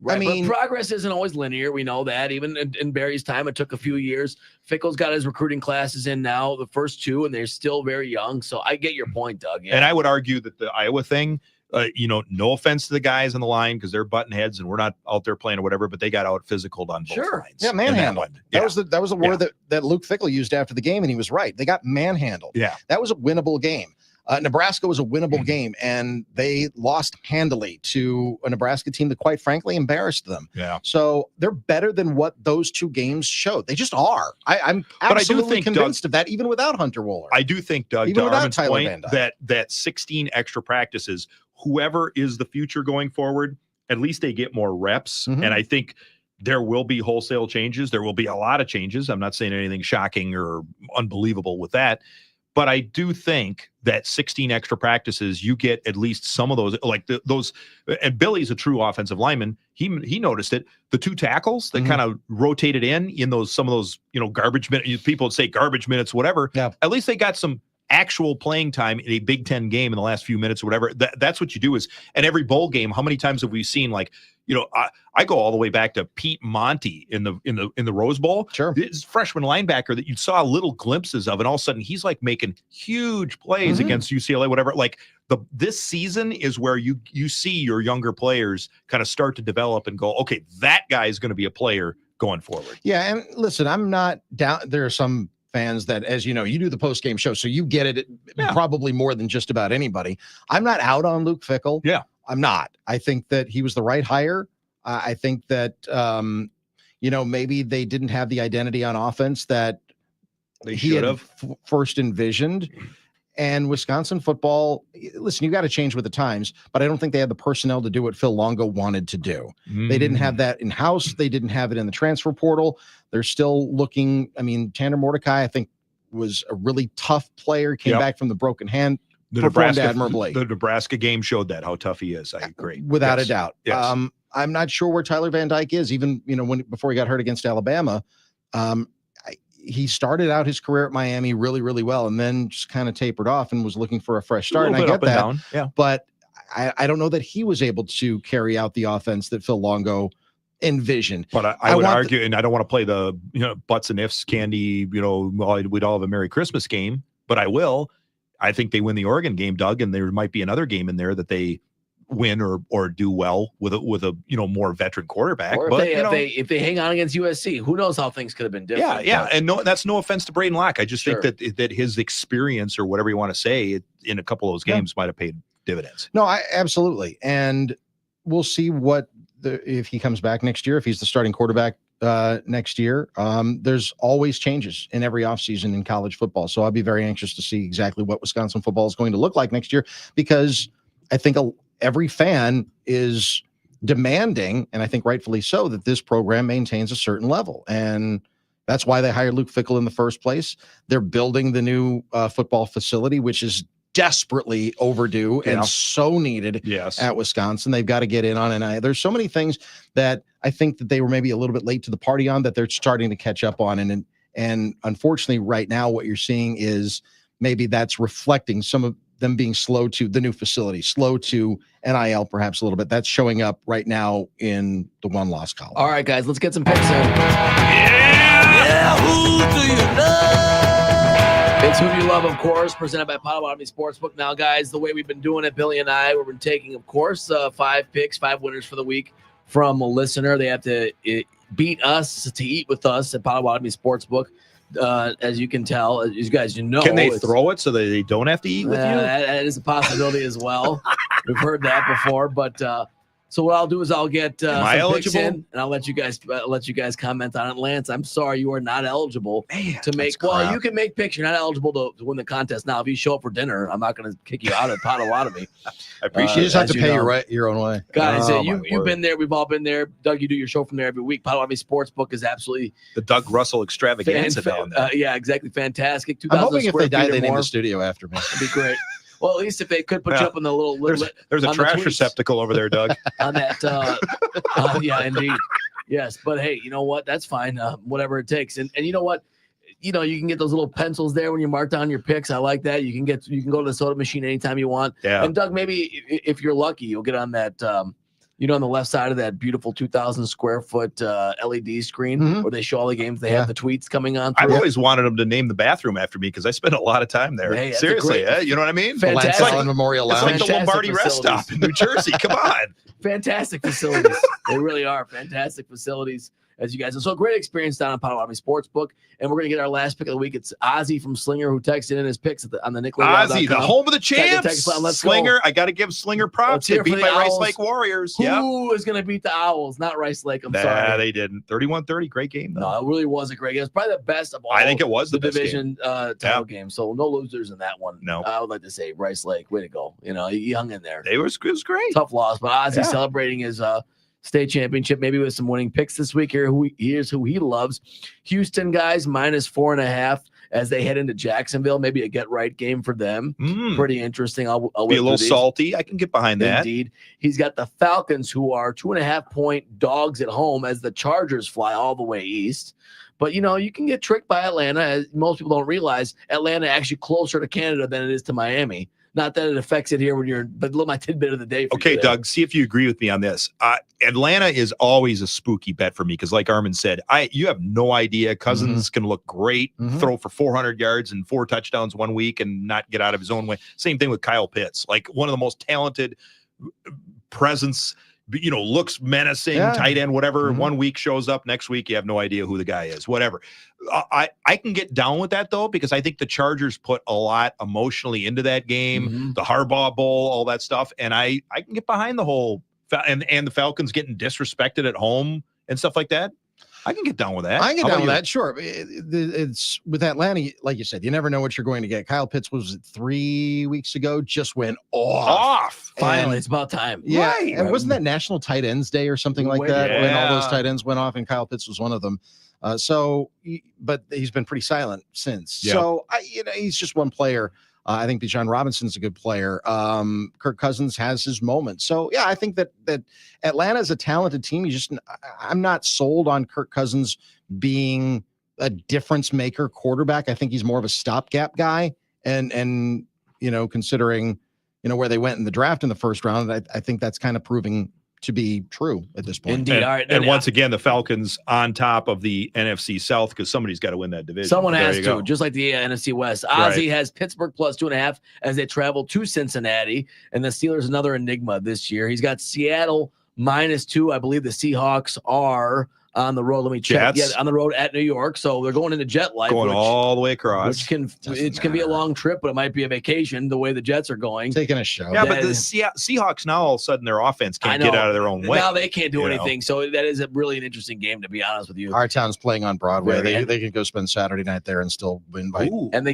[SPEAKER 3] Right,
[SPEAKER 4] I mean-
[SPEAKER 3] but progress isn't always linear. We know that. Even in Barry's time, it took a few years. Fickle's got his recruiting classes in now, the first two, and they're still very young. So I get your point, Doug. Yeah.
[SPEAKER 2] And I would argue that the Iowa thing, no offense to the guys on the line because they're button heads and we're not out there playing or whatever, but they got out physicaled on both
[SPEAKER 3] Sure.
[SPEAKER 2] lines.
[SPEAKER 4] Yeah,
[SPEAKER 2] in that
[SPEAKER 4] manhandled.
[SPEAKER 2] one.
[SPEAKER 4] That
[SPEAKER 2] Yeah.
[SPEAKER 4] was the word that Luke Fickell used after the game, and he was right. They got manhandled.
[SPEAKER 2] Yeah.
[SPEAKER 4] That was a winnable game. Nebraska was a winnable game, and they lost handily to a Nebraska team that, quite frankly, embarrassed them.
[SPEAKER 2] Yeah.
[SPEAKER 4] So they're better than what those two games showed. They just are. I'm
[SPEAKER 2] But I do
[SPEAKER 4] absolutely
[SPEAKER 2] think,
[SPEAKER 4] convinced of that, even without Hunter Wohler.
[SPEAKER 2] I do think, Doug,
[SPEAKER 4] Even
[SPEAKER 2] to
[SPEAKER 4] without
[SPEAKER 2] Armin's
[SPEAKER 4] Tyler
[SPEAKER 2] point,
[SPEAKER 4] Van Dyke.
[SPEAKER 2] that 16 extra practices, whoever is the future going forward, at least they get more reps.
[SPEAKER 4] Mhm.
[SPEAKER 2] And I think there will be wholesale changes. There will be a lot of changes. I'm not saying anything shocking or unbelievable with that. But I do think that 16 extra practices, you get at least some of those, like those. And Billy's a true offensive lineman. He noticed it. The two tackles that kind of rotated in those some of those garbage minutes. People would say garbage minutes, whatever.
[SPEAKER 4] Yeah.
[SPEAKER 2] At least they got some actual playing time in a Big Ten game in the last few minutes or whatever. That's what you do is. And every bowl game, how many times have we seen I go all the way back to Pete Monty in the Rose Bowl.
[SPEAKER 4] Sure.
[SPEAKER 2] This freshman linebacker that you saw little glimpses of, and all of a sudden he's like making huge plays against UCLA, whatever. Like this season is where you see your younger players kind of start to develop and go, okay, that guy is going to be a player going forward.
[SPEAKER 4] Yeah, and listen, I'm not down. There are some fans that, as you know, you do the post-game show, so you get it probably more than just about anybody. I'm not out on Luke Fickell.
[SPEAKER 2] Yeah.
[SPEAKER 4] I'm not. I think that he was the right hire. I think that, maybe they didn't have the identity on offense that
[SPEAKER 2] They
[SPEAKER 4] he
[SPEAKER 2] should
[SPEAKER 4] had
[SPEAKER 2] have.
[SPEAKER 4] first envisioned. And Wisconsin football, listen, you got to change with the times, but I don't think they had the personnel to do what Phil Longo wanted to do. They didn't have that in-house. They didn't have it in the transfer portal. They're still looking. I mean, Tanner Mordecai, I think, was a really tough player, came back from the broken hand, performed admirably.
[SPEAKER 2] The Nebraska game showed that, how tough he is. I agree.
[SPEAKER 4] Without a doubt.
[SPEAKER 2] Yes.
[SPEAKER 4] I'm not sure where Tyler Van Dyke is, even, before he got hurt against Alabama. He started out his career at Miami really, really well, and then just kind of tapered off and was looking for a fresh start. And I get that,
[SPEAKER 2] down. Yeah.
[SPEAKER 4] But I don't know that he was able to carry out the offense that Phil Longo envisioned.
[SPEAKER 2] But I would argue, and I don't want to play the butts and ifs candy, we'd all have a Merry Christmas game, but I will. I think they win the Oregon game, Doug, and there might be another game in there that they win or do well with a more veteran quarterback.
[SPEAKER 3] Or
[SPEAKER 2] but
[SPEAKER 3] if they hang on against USC, who knows how things could have been different.
[SPEAKER 2] Yeah. And that's no offense to Braden Locke. I just think that his experience, or whatever you want to say, in a couple of those games might have paid dividends.
[SPEAKER 4] No, absolutely. And we'll see if he comes back next year, if he's the starting quarterback next year. There's always changes in every offseason in college football. So I'll be very anxious to see exactly what Wisconsin football is going to look like next year, because I think every fan is demanding, and I think rightfully so, that this program maintains a certain level. And that's why they hired Luke Fickell in the first place. They're building the new football facility, which is desperately overdue and so needed at Wisconsin. They've got to get in on it. There's so many things that I think that they were maybe a little bit late to the party on that they're starting to catch up on. And unfortunately, right now, what you're seeing is maybe that's reflecting some of them being slow to the new facility, slow to NIL perhaps a little bit. That's showing up right now in the one-loss column.
[SPEAKER 3] All right, guys, let's get some picks in.
[SPEAKER 7] Who do you love?
[SPEAKER 3] It's Who Do You Love, of course, presented by Potawatomi Sportsbook. Now, guys, the way we've been doing it, Billy and I, we've been taking, of course, 5 picks, 5 winners for the week from a listener. They have to beat us to eat with us at Potawatomi Sportsbook. As you can tell, as you guys know,
[SPEAKER 2] can they throw it so that they don't have to eat with you?
[SPEAKER 3] That is a possibility as well. We've heard that before, but so what I'll do is I'll get
[SPEAKER 2] Am I
[SPEAKER 3] some picks
[SPEAKER 2] eligible?
[SPEAKER 3] in, and I'll let you guys comment on it. Lance, I'm sorry you are not eligible to make. Well, you can make picks. You're not eligible to win the contest. Now, if you show up for dinner, I'm not going to kick you out of Potawatomi.
[SPEAKER 4] I appreciate it. You just have to pay your own way.
[SPEAKER 3] Guys, you've been there. We've all been there. Doug, you do your show from there every week. Potawatomi Sportsbook is absolutely
[SPEAKER 2] the Doug Russell extravaganza down there.
[SPEAKER 3] Yeah, exactly. Fantastic.
[SPEAKER 4] I'm hoping if they die, they name
[SPEAKER 3] more.
[SPEAKER 4] the studio after me.
[SPEAKER 3] That'd be great. Well, at least if they could put you up in the little
[SPEAKER 2] there's a
[SPEAKER 3] on the
[SPEAKER 2] trash
[SPEAKER 3] tweets.
[SPEAKER 2] receptacle over there, Doug.
[SPEAKER 3] On that, yeah, indeed. Yes, but hey, you know what? That's fine. Whatever it takes. And you know what? You can get those little pencils there when you mark down your picks. I like that. You can go to the soda machine anytime you want.
[SPEAKER 2] Yeah.
[SPEAKER 3] And Doug, maybe if you're lucky, you'll get on that. On the left side of that beautiful 2,000 square foot LED screen where they show all the games. They have the tweets coming on.
[SPEAKER 2] I've always wanted them to name the bathroom after me because I spent a lot of time there.
[SPEAKER 3] Hey,
[SPEAKER 2] seriously, you know what I mean?
[SPEAKER 3] Fantastic.
[SPEAKER 2] It's like
[SPEAKER 4] Memorial Lounge.
[SPEAKER 2] It's like the Lombardi Rest Stop in New Jersey. Come on.
[SPEAKER 3] Fantastic facilities. They really are fantastic facilities, as you guys know. So great experience down at Potawatomi Sportsbook. And we're going to get our last pick of the week. It's Ozzy from Slinger, who texted in his picks on the Nick
[SPEAKER 2] Ozzy, the home of the champs.
[SPEAKER 3] Let's
[SPEAKER 2] Slinger,
[SPEAKER 3] go.
[SPEAKER 2] I got to give Slinger props. He beat my Rice Lake Warriors.
[SPEAKER 3] Who is going to beat the Owls? Not Rice Lake. I'm sorry.
[SPEAKER 2] They didn't. 31-30. Great game, though.
[SPEAKER 3] No, it really was a great game. It's probably the best of all.
[SPEAKER 2] I think it was the best
[SPEAKER 3] division title game. So no losers in that one.
[SPEAKER 2] No.
[SPEAKER 3] I would like to say Rice Lake. Way to go. He hung in there.
[SPEAKER 2] It was great.
[SPEAKER 3] Tough loss, but Ozzy celebrating his state championship, maybe with some winning picks this week. Here's who he loves. Houston guys -4.5 as they head into Jacksonville. Maybe a get right game for them. Pretty interesting. I'll
[SPEAKER 2] be a little salty. I can get behind that.
[SPEAKER 3] Indeed. He's got the Falcons, who are 2.5-point dogs at home as the Chargers fly all the way east. But, you can get tricked by Atlanta. As most people don't realize, Atlanta actually closer to Canada than it is to Miami. Not that it affects it here but my tidbit of the day.
[SPEAKER 2] Okay, Doug, see if you agree with me on this. Atlanta is always a spooky bet for me because, like Armin said, you have no idea. Cousins can look great, throw for 400 yards and 4 touchdowns one week and not get out of his own way. Same thing with Kyle Pitts, like one of the most talented presence looks menacing,
[SPEAKER 4] Yeah.
[SPEAKER 2] tight end, whatever.
[SPEAKER 4] Mhm.
[SPEAKER 2] One week shows up, next week you have no idea who the guy is, whatever. I can get down with that though, because I think the Chargers put a lot emotionally into that game, the Harbaugh Bowl, all that stuff, and I can get behind the whole and the Falcons getting disrespected at home and stuff like that. I can get down with that.
[SPEAKER 4] I can get
[SPEAKER 2] How
[SPEAKER 4] down
[SPEAKER 2] about
[SPEAKER 4] with
[SPEAKER 2] you?
[SPEAKER 4] that. Sure. It's with Atlanta, like you said, you never know what you're going to get. Kyle Pitts was 3 weeks ago, just went off.
[SPEAKER 3] Finally,
[SPEAKER 4] And-
[SPEAKER 3] it's about time.
[SPEAKER 4] Yeah.
[SPEAKER 2] Right.
[SPEAKER 4] And wasn't that National Tight Ends Day or something like that when all those
[SPEAKER 2] Yeah.
[SPEAKER 4] tight ends went off and Kyle Pitts was one of them? But he's been pretty silent since.
[SPEAKER 2] Yeah.
[SPEAKER 4] So he's just one player. I think Bijan Robinson's a good player. Kirk Cousins has his moments. So yeah, I think that Atlanta is a talented team. I'm not sold on Kirk Cousins being a difference maker quarterback. I think he's more of a stopgap guy. And considering where they went in the draft in the first round, I think that's kind of proving to be true at this point.
[SPEAKER 3] Indeed.
[SPEAKER 2] And,
[SPEAKER 3] All right.
[SPEAKER 2] and once again, the Falcons on top of the NFC South, because somebody's got to win that division.
[SPEAKER 3] Someone
[SPEAKER 2] There
[SPEAKER 3] has
[SPEAKER 2] you
[SPEAKER 3] to,
[SPEAKER 2] go.
[SPEAKER 3] just like the NFC West.
[SPEAKER 2] Right.
[SPEAKER 3] Ozzy has Pittsburgh plus 2.5 as they travel to Cincinnati, and the Steelers another enigma this year. He's got Seattle -2. I believe the Seahawks are on the road. Let me check.
[SPEAKER 2] Jets.
[SPEAKER 3] Yeah, on the road at New York, so they're going into jet life,
[SPEAKER 2] Going all the way across.
[SPEAKER 3] which can be a long trip, but it might be a vacation the way the Jets are going.
[SPEAKER 4] Taking a show.
[SPEAKER 2] Yeah, but
[SPEAKER 3] That
[SPEAKER 2] the
[SPEAKER 3] is-
[SPEAKER 2] Seahawks now all of a sudden their offense
[SPEAKER 3] I
[SPEAKER 2] can't get
[SPEAKER 3] know.
[SPEAKER 2] out of their own way.
[SPEAKER 3] Now they can't do
[SPEAKER 2] you know?
[SPEAKER 3] anything, so that is really an interesting game, to be honest with you.
[SPEAKER 4] Our town's playing on Broadway.
[SPEAKER 3] Very-
[SPEAKER 4] They can go spend Saturday night there and still win by.
[SPEAKER 2] Ooh.
[SPEAKER 3] And the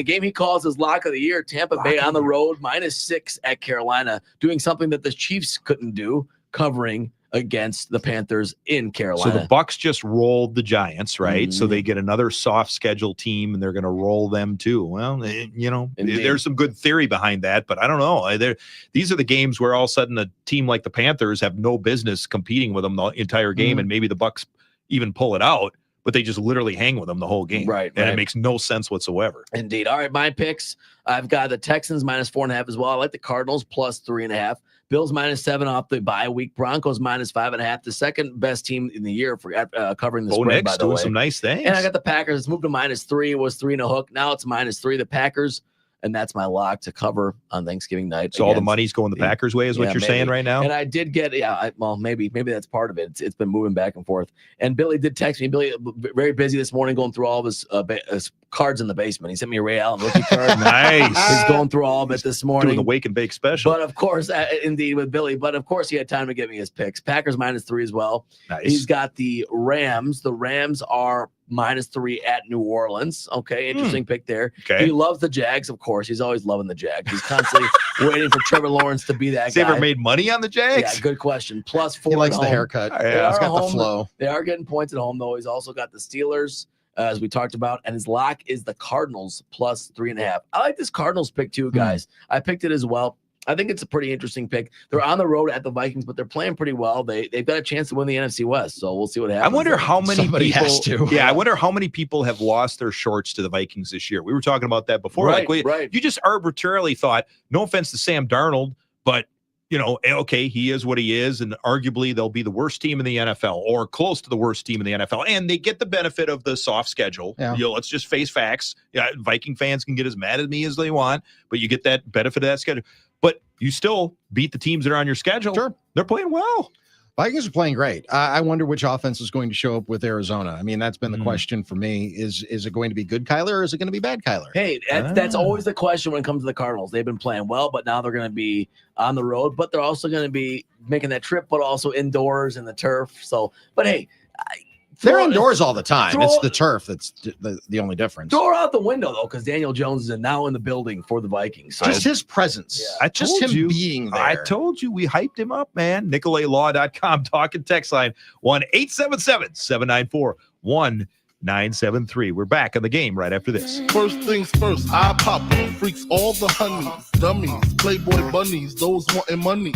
[SPEAKER 3] game he calls his lock of the year, Tampa Bay on the road, -6 at Carolina, doing something that the Chiefs couldn't do, covering against the Panthers in
[SPEAKER 2] So
[SPEAKER 3] Carolina.
[SPEAKER 2] the Bucks just rolled the Giants, right? So
[SPEAKER 3] Mhm.
[SPEAKER 2] they get another soft schedule team, and they're going to roll them too. Well,
[SPEAKER 3] Indeed.
[SPEAKER 2] there's some good theory behind that, but I don't know. These are the games where all of a sudden a team like the Panthers have no business competing with them the entire game,
[SPEAKER 3] Mhm.
[SPEAKER 2] and maybe the Bucks even pull it out, but they just literally hang with them the whole game,
[SPEAKER 3] Right,
[SPEAKER 2] And
[SPEAKER 3] right.
[SPEAKER 2] it makes no sense whatsoever.
[SPEAKER 3] Indeed. All right, my picks. I've got the Texans -4.5 as well. I like the Cardinals plus 3.5. Bills -7 off the bye week. Broncos -5.5. The second best team in the year for covering the
[SPEAKER 2] Bo
[SPEAKER 3] spread,
[SPEAKER 2] Nix
[SPEAKER 3] by the
[SPEAKER 2] doing
[SPEAKER 3] way.
[SPEAKER 2] some nice things.
[SPEAKER 3] And I got the Packers. It's moved to -3. It was 3 and a hook. Now it's -3. The Packers, and that's my lock to cover on Thanksgiving night.
[SPEAKER 2] so all the
[SPEAKER 3] against-
[SPEAKER 2] money's going the Packers' way, is what
[SPEAKER 3] Yeah,
[SPEAKER 2] you're saying
[SPEAKER 3] maybe.
[SPEAKER 2] right now?
[SPEAKER 3] And I did get, maybe that's part of it. It's been moving back and forth. And Billy did text me. Billy, very busy this morning, going through all of his cards in the basement. He sent me a Ray Allen rookie card.
[SPEAKER 2] Nice.
[SPEAKER 3] He's going through all of it this morning.
[SPEAKER 2] Doing the wake and bake special.
[SPEAKER 3] But of course, indeed, with Billy. But of course, he had time to give me his picks. Packers -3 as well.
[SPEAKER 2] Nice.
[SPEAKER 3] He's got the Rams. The Rams are -3 at New Orleans. Okay, interesting pick there.
[SPEAKER 2] Okay.
[SPEAKER 3] He loves the Jags, of course. He's always loving the Jags. He's constantly waiting for Trevor Lawrence to be that
[SPEAKER 2] Has he
[SPEAKER 3] guy.
[SPEAKER 2] ever made money on the
[SPEAKER 3] Yeah,
[SPEAKER 2] Jags?
[SPEAKER 3] good question. +4.
[SPEAKER 4] He likes
[SPEAKER 3] at
[SPEAKER 4] the
[SPEAKER 3] home.
[SPEAKER 4] haircut.
[SPEAKER 2] Yeah.
[SPEAKER 3] They
[SPEAKER 4] He's
[SPEAKER 3] are
[SPEAKER 4] got the
[SPEAKER 3] home.
[SPEAKER 4] flow.
[SPEAKER 3] They are getting points at home, though. He's also got the Steelers, as we talked about, and his lock is the Cardinals +3.5. I like this Cardinals pick too, guys. I picked it as well. I think it's a pretty interesting pick. They're on the road at the Vikings, but they're playing pretty well. They've got a chance to win the NFC West, so we'll see what
[SPEAKER 2] I
[SPEAKER 3] happens.
[SPEAKER 2] wonder
[SPEAKER 3] there.
[SPEAKER 2] how many
[SPEAKER 4] Somebody
[SPEAKER 2] people.
[SPEAKER 4] has to.
[SPEAKER 2] Yeah, I wonder how many people have lost their shorts to the Vikings this year. We were talking about that before.
[SPEAKER 3] Right,
[SPEAKER 2] like,
[SPEAKER 3] right.
[SPEAKER 2] you just arbitrarily thought. No offense to Sam Darnold, but okay, he is what he is, and arguably they'll be the worst team in the NFL or close to the worst team in the NFL, and they get the benefit of the soft schedule.
[SPEAKER 4] Yeah.
[SPEAKER 2] Let's just face facts. Yeah, Viking fans can get as mad at me as they want, but you get that benefit of that schedule. But you still beat the teams that are on your schedule.
[SPEAKER 4] Sure.
[SPEAKER 2] They're playing well.
[SPEAKER 4] Vikings are playing great. I wonder which offense is going to show up with Arizona. I mean, that's been the question for me. Is it going to be good Kyler or is it going to be bad Kyler?
[SPEAKER 3] Hey, that's always the question when it comes to the Cardinals. They've been playing well, but now they're going to be on the road, but they're also going to be making that trip, but also indoors in the turf. So, but hey,
[SPEAKER 4] They're indoors all the time.
[SPEAKER 3] throw-
[SPEAKER 4] It's the turf that's the only difference.
[SPEAKER 3] throw her out the window though, because Daniel Jones is now in the building for the Vikings. So
[SPEAKER 4] Just his presence.
[SPEAKER 3] Yeah.
[SPEAKER 2] I
[SPEAKER 4] Just
[SPEAKER 2] told
[SPEAKER 4] him
[SPEAKER 2] you,
[SPEAKER 4] being there.
[SPEAKER 2] I told you we hyped him up, man. NicoletLaw.com, talking text line 1-877-794-1973. We're back on the game right after this.
[SPEAKER 17] First things first, I pop freaks all the honeys, dummies, playboy bunnies, those wanting money.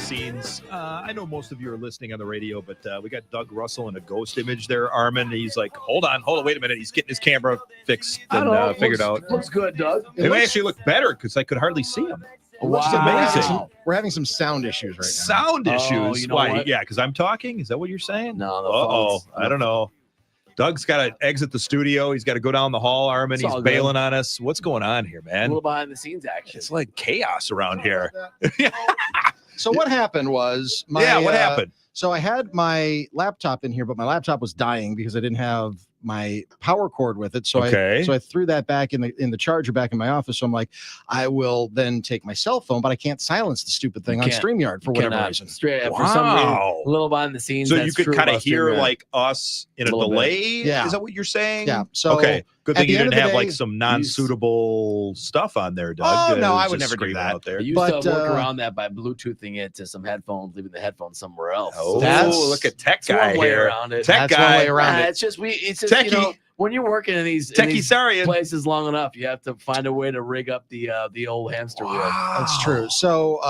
[SPEAKER 2] the scenes. I know most of you are listening on the radio, but we got Doug Russell in a ghost image there, Armin. He's like, hold on, wait a minute. He's getting his camera fixed and figured out.
[SPEAKER 3] Looks good, Doug.
[SPEAKER 2] It actually looked better because I could hardly see him.
[SPEAKER 3] Wow.
[SPEAKER 2] It's amazing.
[SPEAKER 4] We're having some sound issues right now.
[SPEAKER 2] Sound issues.
[SPEAKER 3] you know
[SPEAKER 2] Why?
[SPEAKER 3] what?
[SPEAKER 2] Yeah, because I'm talking. Is that what you're saying?
[SPEAKER 3] No.
[SPEAKER 2] Uh-oh. I don't know. Doug's got to exit the studio. He's got to go down the hall, Armin.
[SPEAKER 3] It's
[SPEAKER 2] He's
[SPEAKER 3] all
[SPEAKER 2] bailing
[SPEAKER 3] good.
[SPEAKER 2] on us. What's going on here,
[SPEAKER 3] A
[SPEAKER 2] man?
[SPEAKER 3] little behind the scenes action.
[SPEAKER 2] It's like chaos around here.
[SPEAKER 4] So what happened was
[SPEAKER 2] what happened?
[SPEAKER 4] So I had my laptop in here, but my laptop was dying because I didn't have my power cord with it. So
[SPEAKER 2] Okay.
[SPEAKER 4] I threw that back in the charger back in my office. So I'm like, I will then take my cell phone, but I can't silence the stupid thing on
[SPEAKER 3] can't.
[SPEAKER 4] StreamYard for whatever reason.
[SPEAKER 3] Straight for some reason,
[SPEAKER 2] Wow.
[SPEAKER 3] a little behind the scenes.
[SPEAKER 2] So
[SPEAKER 3] that's
[SPEAKER 2] you could
[SPEAKER 3] true
[SPEAKER 2] kind of
[SPEAKER 3] about
[SPEAKER 2] hear
[SPEAKER 3] StreamYard.
[SPEAKER 2] like us in a
[SPEAKER 3] Little bit.
[SPEAKER 2] delay.
[SPEAKER 4] Yeah.
[SPEAKER 2] Is that what you're saying?
[SPEAKER 4] Yeah. So
[SPEAKER 2] okay. Good
[SPEAKER 4] at
[SPEAKER 2] thing
[SPEAKER 4] the
[SPEAKER 2] you
[SPEAKER 4] end of
[SPEAKER 2] didn't
[SPEAKER 4] the
[SPEAKER 2] have like
[SPEAKER 4] day,
[SPEAKER 2] some non-suitable stuff on there, Doug.
[SPEAKER 4] Oh, no,
[SPEAKER 2] It's
[SPEAKER 4] I would
[SPEAKER 2] just
[SPEAKER 4] never do
[SPEAKER 2] screaming
[SPEAKER 4] that.
[SPEAKER 2] out there.
[SPEAKER 3] You
[SPEAKER 4] But,
[SPEAKER 3] used to work
[SPEAKER 4] uh,
[SPEAKER 3] around that by Bluetoothing it to some headphones, leaving the headphones somewhere else.
[SPEAKER 2] Oh,
[SPEAKER 4] That's-
[SPEAKER 2] look at tech
[SPEAKER 3] It's
[SPEAKER 2] guy
[SPEAKER 3] one way
[SPEAKER 2] here.
[SPEAKER 3] around it.
[SPEAKER 2] Tech
[SPEAKER 4] That's one
[SPEAKER 2] guy.
[SPEAKER 4] way around it.
[SPEAKER 3] It's just it's just you
[SPEAKER 2] Techie.
[SPEAKER 3] know, when you're working in these
[SPEAKER 2] Techie-sarian.
[SPEAKER 3] places long enough, you have to find a way to rig up the old hamster wheel.
[SPEAKER 4] That's true. So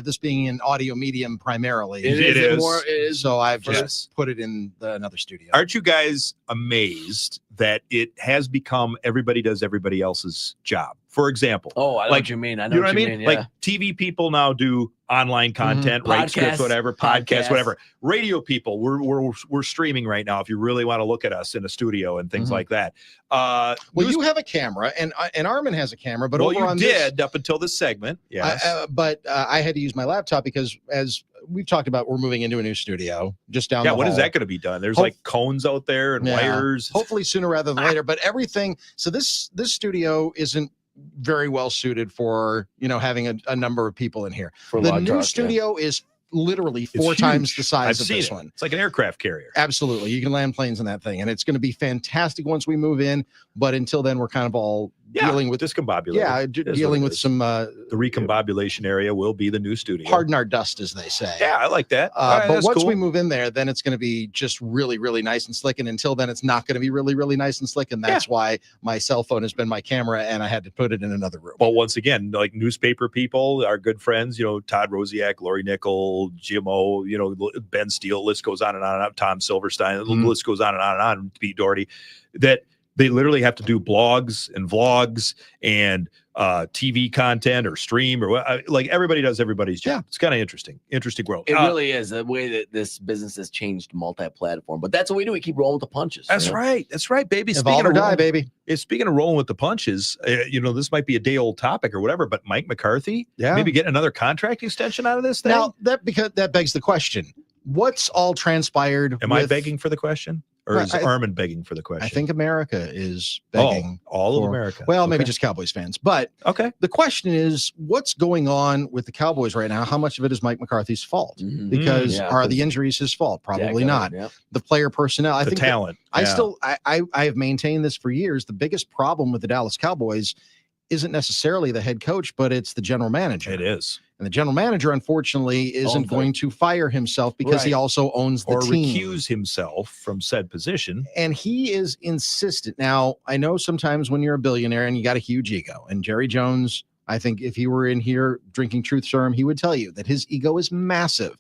[SPEAKER 4] this being an audio medium primarily,
[SPEAKER 2] It is.
[SPEAKER 3] It is.
[SPEAKER 4] so I've
[SPEAKER 2] Yes.
[SPEAKER 4] just put it in another studio.
[SPEAKER 2] Aren't you guys amazed that it has become everybody does everybody else's job? For example,
[SPEAKER 3] Oh, I know
[SPEAKER 2] like,
[SPEAKER 3] what you mean. I know
[SPEAKER 2] you know
[SPEAKER 3] what
[SPEAKER 2] what I
[SPEAKER 3] you
[SPEAKER 2] mean?
[SPEAKER 3] mean.
[SPEAKER 2] Like
[SPEAKER 3] Yeah.
[SPEAKER 2] TV people now do online content, write scripts,
[SPEAKER 3] Podcasts.
[SPEAKER 2] whatever, podcasts, whatever. Radio people, we're streaming right now. If you really want to look at us in a studio and things like that.
[SPEAKER 4] Well, you have a camera, and Armin has a camera, but
[SPEAKER 2] well,
[SPEAKER 4] over
[SPEAKER 2] you
[SPEAKER 4] on
[SPEAKER 2] did up until this segment. Yes.
[SPEAKER 4] But I had to use my laptop because, as we've talked about, we're moving into a new studio just down.
[SPEAKER 2] Yeah.
[SPEAKER 4] the
[SPEAKER 2] When is
[SPEAKER 4] hall.
[SPEAKER 2] that going to be done? There's
[SPEAKER 4] Hope-
[SPEAKER 2] like cones out there and
[SPEAKER 4] Yeah.
[SPEAKER 2] wires.
[SPEAKER 4] Hopefully sooner rather than later. But everything. So this studio isn't very well suited for having a number of people in here.
[SPEAKER 3] For
[SPEAKER 4] The
[SPEAKER 3] Log
[SPEAKER 4] new
[SPEAKER 3] Talk, yeah.
[SPEAKER 4] studio is literally
[SPEAKER 2] It's
[SPEAKER 4] 4 times
[SPEAKER 2] huge.
[SPEAKER 4] the size
[SPEAKER 2] I've
[SPEAKER 4] of
[SPEAKER 2] seen
[SPEAKER 4] this
[SPEAKER 2] it.
[SPEAKER 4] one.
[SPEAKER 2] It's like an aircraft carrier.
[SPEAKER 4] Absolutely. You can land planes in that thing, and it's going to be fantastic once we move in. But until then, we're kind of all dealing with
[SPEAKER 2] discombobulated.
[SPEAKER 4] Yeah,
[SPEAKER 2] It is what
[SPEAKER 4] dealing
[SPEAKER 2] it
[SPEAKER 4] with
[SPEAKER 2] is.
[SPEAKER 4] some
[SPEAKER 2] The recombobulation area will be the new studio.
[SPEAKER 4] pardon our dust, as they say.
[SPEAKER 2] Yeah, I like that. All right,
[SPEAKER 4] But
[SPEAKER 2] that's
[SPEAKER 4] once
[SPEAKER 2] cool.
[SPEAKER 4] we move in there, then it's going to be just really, really nice and slick. And until then, it's not going to be really, really nice and slick. And that's why my cell phone has been my camera, and I had to put it in another room.
[SPEAKER 2] Well, once again, like newspaper people, our good friends, Todd Rosiak, Lori Nickel, Jim O, Ben Steele, list goes on and on and on, Tom Silverstein, the list goes on and on and on, Pete Doherty, that they literally have to do blogs and vlogs and TV content or stream or like everybody does everybody's job. It's kind of interesting world.
[SPEAKER 3] It really is the way that this business has changed multi-platform. But that's what we do. We keep rolling with the punches.
[SPEAKER 2] That's right. That's right, baby.
[SPEAKER 4] Evolve or die, baby.
[SPEAKER 2] Speaking of rolling with the punches, this might be a day old topic or whatever, but Mike McCarthy,
[SPEAKER 4] Yeah.
[SPEAKER 2] maybe getting another contract extension out of this thing.
[SPEAKER 4] Now, that begs the question: what's all transpired?
[SPEAKER 2] Am I
[SPEAKER 4] with-
[SPEAKER 2] begging for the question, or is Armin begging for the question?
[SPEAKER 4] I think America is begging.
[SPEAKER 2] all of
[SPEAKER 4] for-
[SPEAKER 2] America.
[SPEAKER 4] Well, maybe
[SPEAKER 2] Okay.
[SPEAKER 4] just Cowboys fans. But
[SPEAKER 2] okay,
[SPEAKER 4] the question is, what's going on with the Cowboys right now? How much of it is Mike McCarthy's fault? Because
[SPEAKER 3] Yeah,
[SPEAKER 4] are the injuries his fault? Probably not.
[SPEAKER 3] Yep.
[SPEAKER 4] The player personnel. I
[SPEAKER 2] The
[SPEAKER 4] think that-
[SPEAKER 2] talent,
[SPEAKER 4] I
[SPEAKER 2] yeah.
[SPEAKER 4] still I have maintained this for years. The biggest problem with the Dallas Cowboys isn't necessarily the head coach, but it's the general manager.
[SPEAKER 2] It is.
[SPEAKER 4] And the general manager, unfortunately, isn't
[SPEAKER 3] Owns it.
[SPEAKER 4] going to fire himself because he
[SPEAKER 3] Right.
[SPEAKER 4] also owns the
[SPEAKER 2] or
[SPEAKER 4] team.
[SPEAKER 2] recuse himself from said position.
[SPEAKER 4] And he is insistent. Now, I know sometimes when you're a billionaire and you got a huge ego, and Jerry Jones, I think if he were in here drinking truth serum, he would tell you that his ego is massive.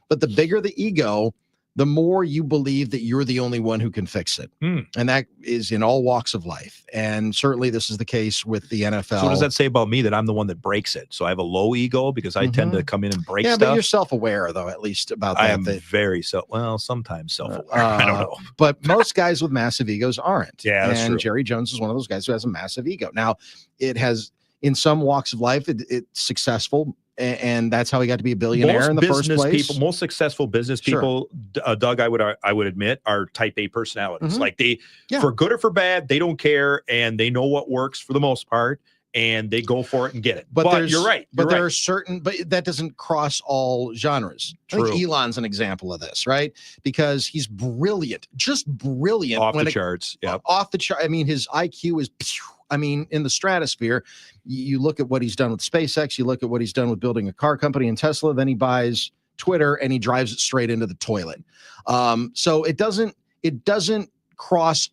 [SPEAKER 4] But the bigger the ego, the more you believe that you're the only one who can fix it. And that is in all walks of life. And certainly this is the case with the NFL.
[SPEAKER 2] So what does that say about me that I'm the one that breaks it? So I have a low ego because I tend to come in and break
[SPEAKER 4] Yeah,
[SPEAKER 2] stuff.
[SPEAKER 4] but you're self-aware, though, at least about that.
[SPEAKER 2] I am
[SPEAKER 4] that-
[SPEAKER 2] very sometimes self-aware. I don't know.
[SPEAKER 4] But most guys with massive egos aren't.
[SPEAKER 2] Yeah, that's
[SPEAKER 4] and
[SPEAKER 2] true.
[SPEAKER 4] Jerry Jones is one of those guys who has a massive ego. Now, it has in some walks of life, it's successful, and that's how he got to be a billionaire in the first
[SPEAKER 2] business
[SPEAKER 4] place.
[SPEAKER 2] people, most successful business
[SPEAKER 4] Sure.
[SPEAKER 2] people, Doug, I would admit, are type A personalities.
[SPEAKER 4] Mhm.
[SPEAKER 2] Like they,
[SPEAKER 4] Yeah.
[SPEAKER 2] for good or for bad, they don't care, and they know what works for the most part, and they go for it and get it. But
[SPEAKER 4] there's-
[SPEAKER 2] you're right.
[SPEAKER 4] But
[SPEAKER 2] you're
[SPEAKER 4] there
[SPEAKER 2] right.
[SPEAKER 4] are certain, but that doesn't cross all genres. I think
[SPEAKER 2] True.
[SPEAKER 4] Elon's an example of this, right? Because he's brilliant, just brilliant.
[SPEAKER 2] Off
[SPEAKER 4] when
[SPEAKER 2] the
[SPEAKER 4] it-
[SPEAKER 2] charts. Yeah.
[SPEAKER 4] Off the chart. I mean, his IQ is, in the stratosphere. You look at what he's done with SpaceX, you look at what he's done with building a car company in Tesla, then he buys Twitter and he drives it straight into the toilet. So it doesn't cross.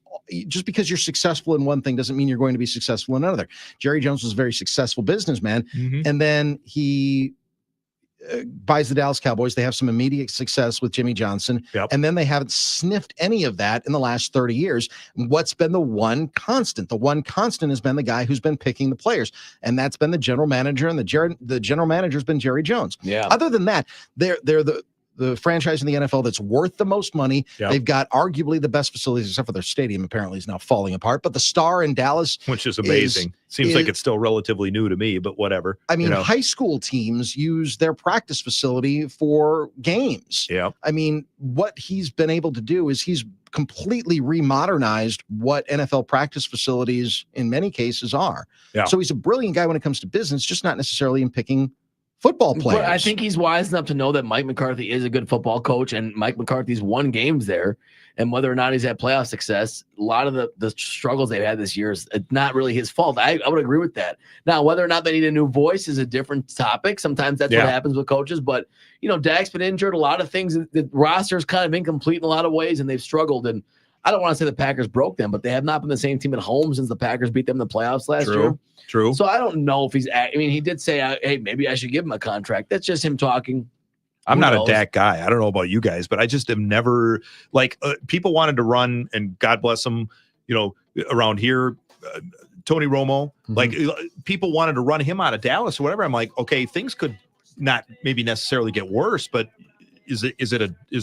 [SPEAKER 4] Just because you're successful in one thing doesn't mean you're going to be successful in another. Jerry Jones was a very successful businessman,
[SPEAKER 2] Mhm.
[SPEAKER 4] and then he buys the Dallas Cowboys. They have some immediate success with Jimmy Johnson, and then they haven't sniffed any of that in the last 30 years. What's been the one constant? The one constant has been the guy who's been picking the players, and that's been the general manager, and the general manager has been Jerry Jones.
[SPEAKER 3] Yeah.
[SPEAKER 4] Other than that, they're the franchise in the NFL that's worth the most money.
[SPEAKER 2] Yep.
[SPEAKER 4] They've got arguably the best facilities, except for their stadium apparently is now falling apart. But the Star in Dallas,
[SPEAKER 2] which is amazing. Seems like it's still relatively new to me, but whatever.
[SPEAKER 4] I mean, high school teams use their practice facility for games.
[SPEAKER 2] Yeah.
[SPEAKER 4] I mean, what he's been able to do is he's completely remodernized what NFL practice facilities in many cases are.
[SPEAKER 2] Yeah.
[SPEAKER 4] So he's a brilliant guy when it comes to business, just not necessarily in picking football players.
[SPEAKER 3] But I think he's wise enough to know that Mike McCarthy is a good football coach, and Mike McCarthy's won games there. And whether or not he's had playoff success, a lot of the struggles they've had this year is not really his fault. I would agree with that. Now, whether or not they need a new voice is a different topic. Sometimes that's what happens with coaches. But, Dak's been injured. A lot of things, the roster is kind of incomplete in a lot of ways, and they've struggled. And I don't want to say the Packers broke them, but they have not been the same team at home since the Packers beat them in the playoffs last year.
[SPEAKER 2] True.
[SPEAKER 3] So I don't know if he did say, hey, maybe I should give him a contract. That's just him talking.
[SPEAKER 2] I'm
[SPEAKER 3] Who
[SPEAKER 2] not
[SPEAKER 3] knows?
[SPEAKER 2] a Dak guy. I don't know about you guys, but I just am never people wanted to run, and God bless them, around here, Tony Romo, people wanted to run him out of Dallas or whatever. I'm like, okay, things could not maybe necessarily get worse, but is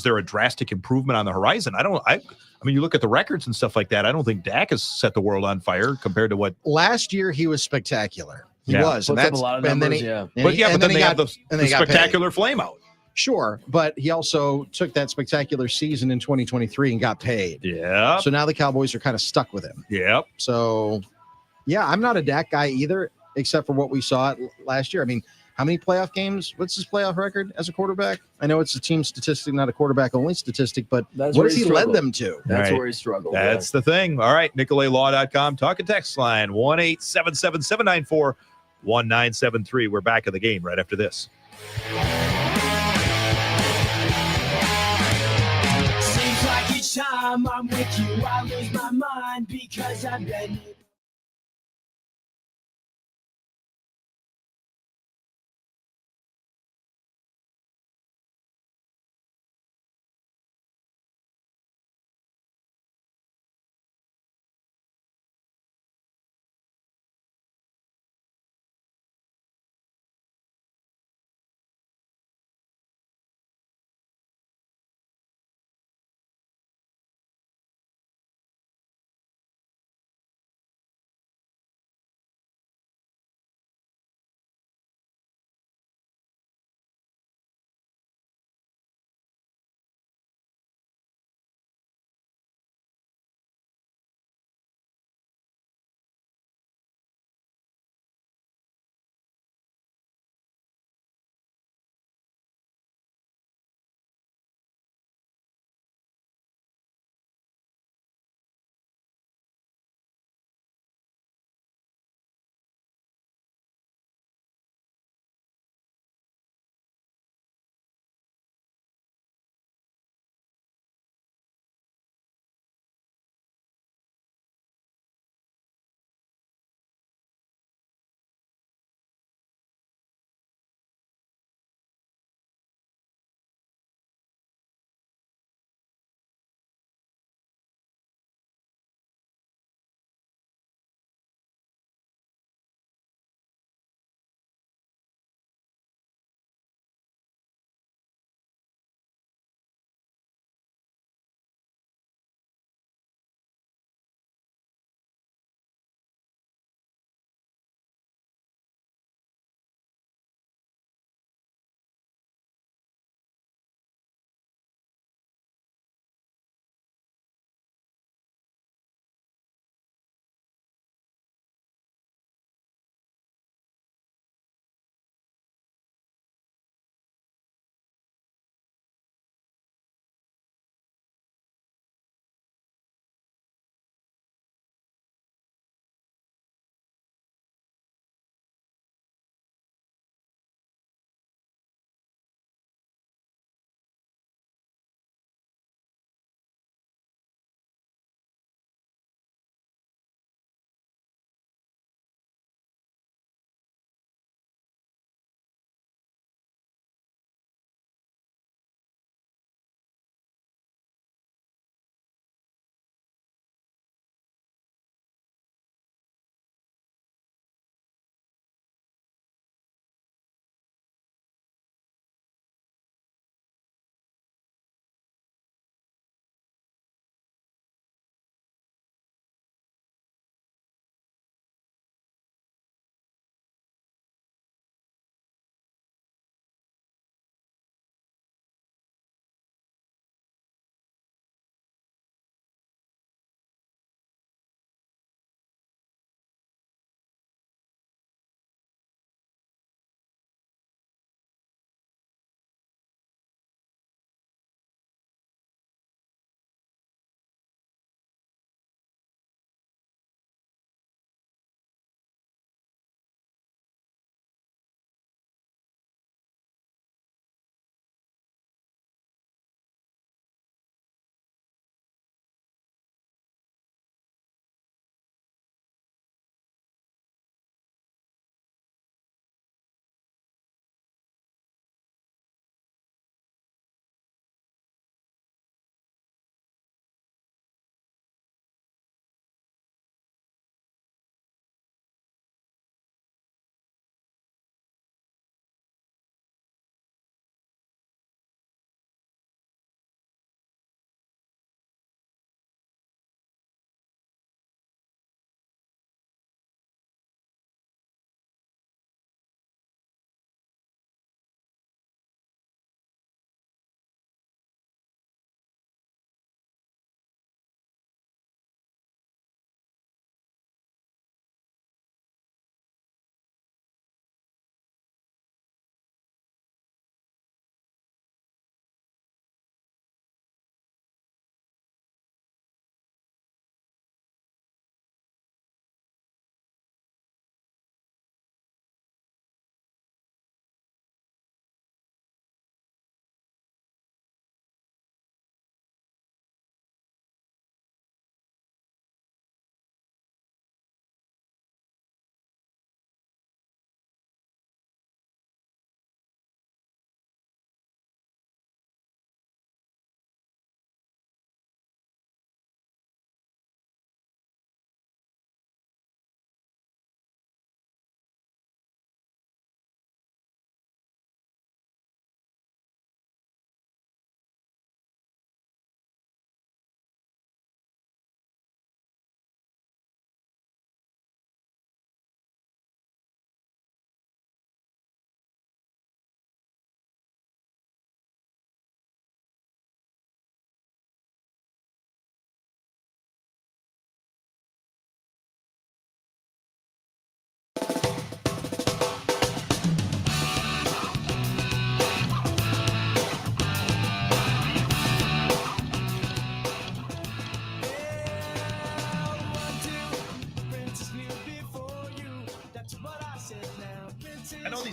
[SPEAKER 2] there a drastic improvement on the horizon? I mean, you look at the records and stuff like that. I don't think Dak has set the world on fire compared to what
[SPEAKER 4] last year he was spectacular. He
[SPEAKER 2] Yeah.
[SPEAKER 4] was, and
[SPEAKER 3] Puts up
[SPEAKER 4] that's
[SPEAKER 3] a lot of
[SPEAKER 4] and then
[SPEAKER 3] numbers,
[SPEAKER 4] he-
[SPEAKER 3] yeah.
[SPEAKER 4] and
[SPEAKER 2] But
[SPEAKER 4] he-
[SPEAKER 2] yeah,
[SPEAKER 4] and
[SPEAKER 2] but then they have the
[SPEAKER 4] they got paid.
[SPEAKER 2] spectacular flame out.
[SPEAKER 4] Sure, but he also took that spectacular season in 2023 and got paid.
[SPEAKER 2] Yeah.
[SPEAKER 4] So now the Cowboys are kind of stuck with him.
[SPEAKER 2] Yep.
[SPEAKER 4] So, yeah, I'm not a Dak guy either, except for what we saw last year. I mean, how many playoff games? What's his playoff record as a quarterback? I know it's a team statistic, not a quarterback-only statistic, but
[SPEAKER 3] That's
[SPEAKER 4] what
[SPEAKER 3] where
[SPEAKER 4] has
[SPEAKER 3] he
[SPEAKER 4] he led
[SPEAKER 3] struggled.
[SPEAKER 4] them to?
[SPEAKER 3] That's
[SPEAKER 2] Right.
[SPEAKER 3] where he struggled.
[SPEAKER 2] That's the thing. All right, NicoletLaw.com. Talk and text line 1-877-794-1973. We're back in the game right after this.
[SPEAKER 5] Seems like each time I'm with you, I lose my mind because I've been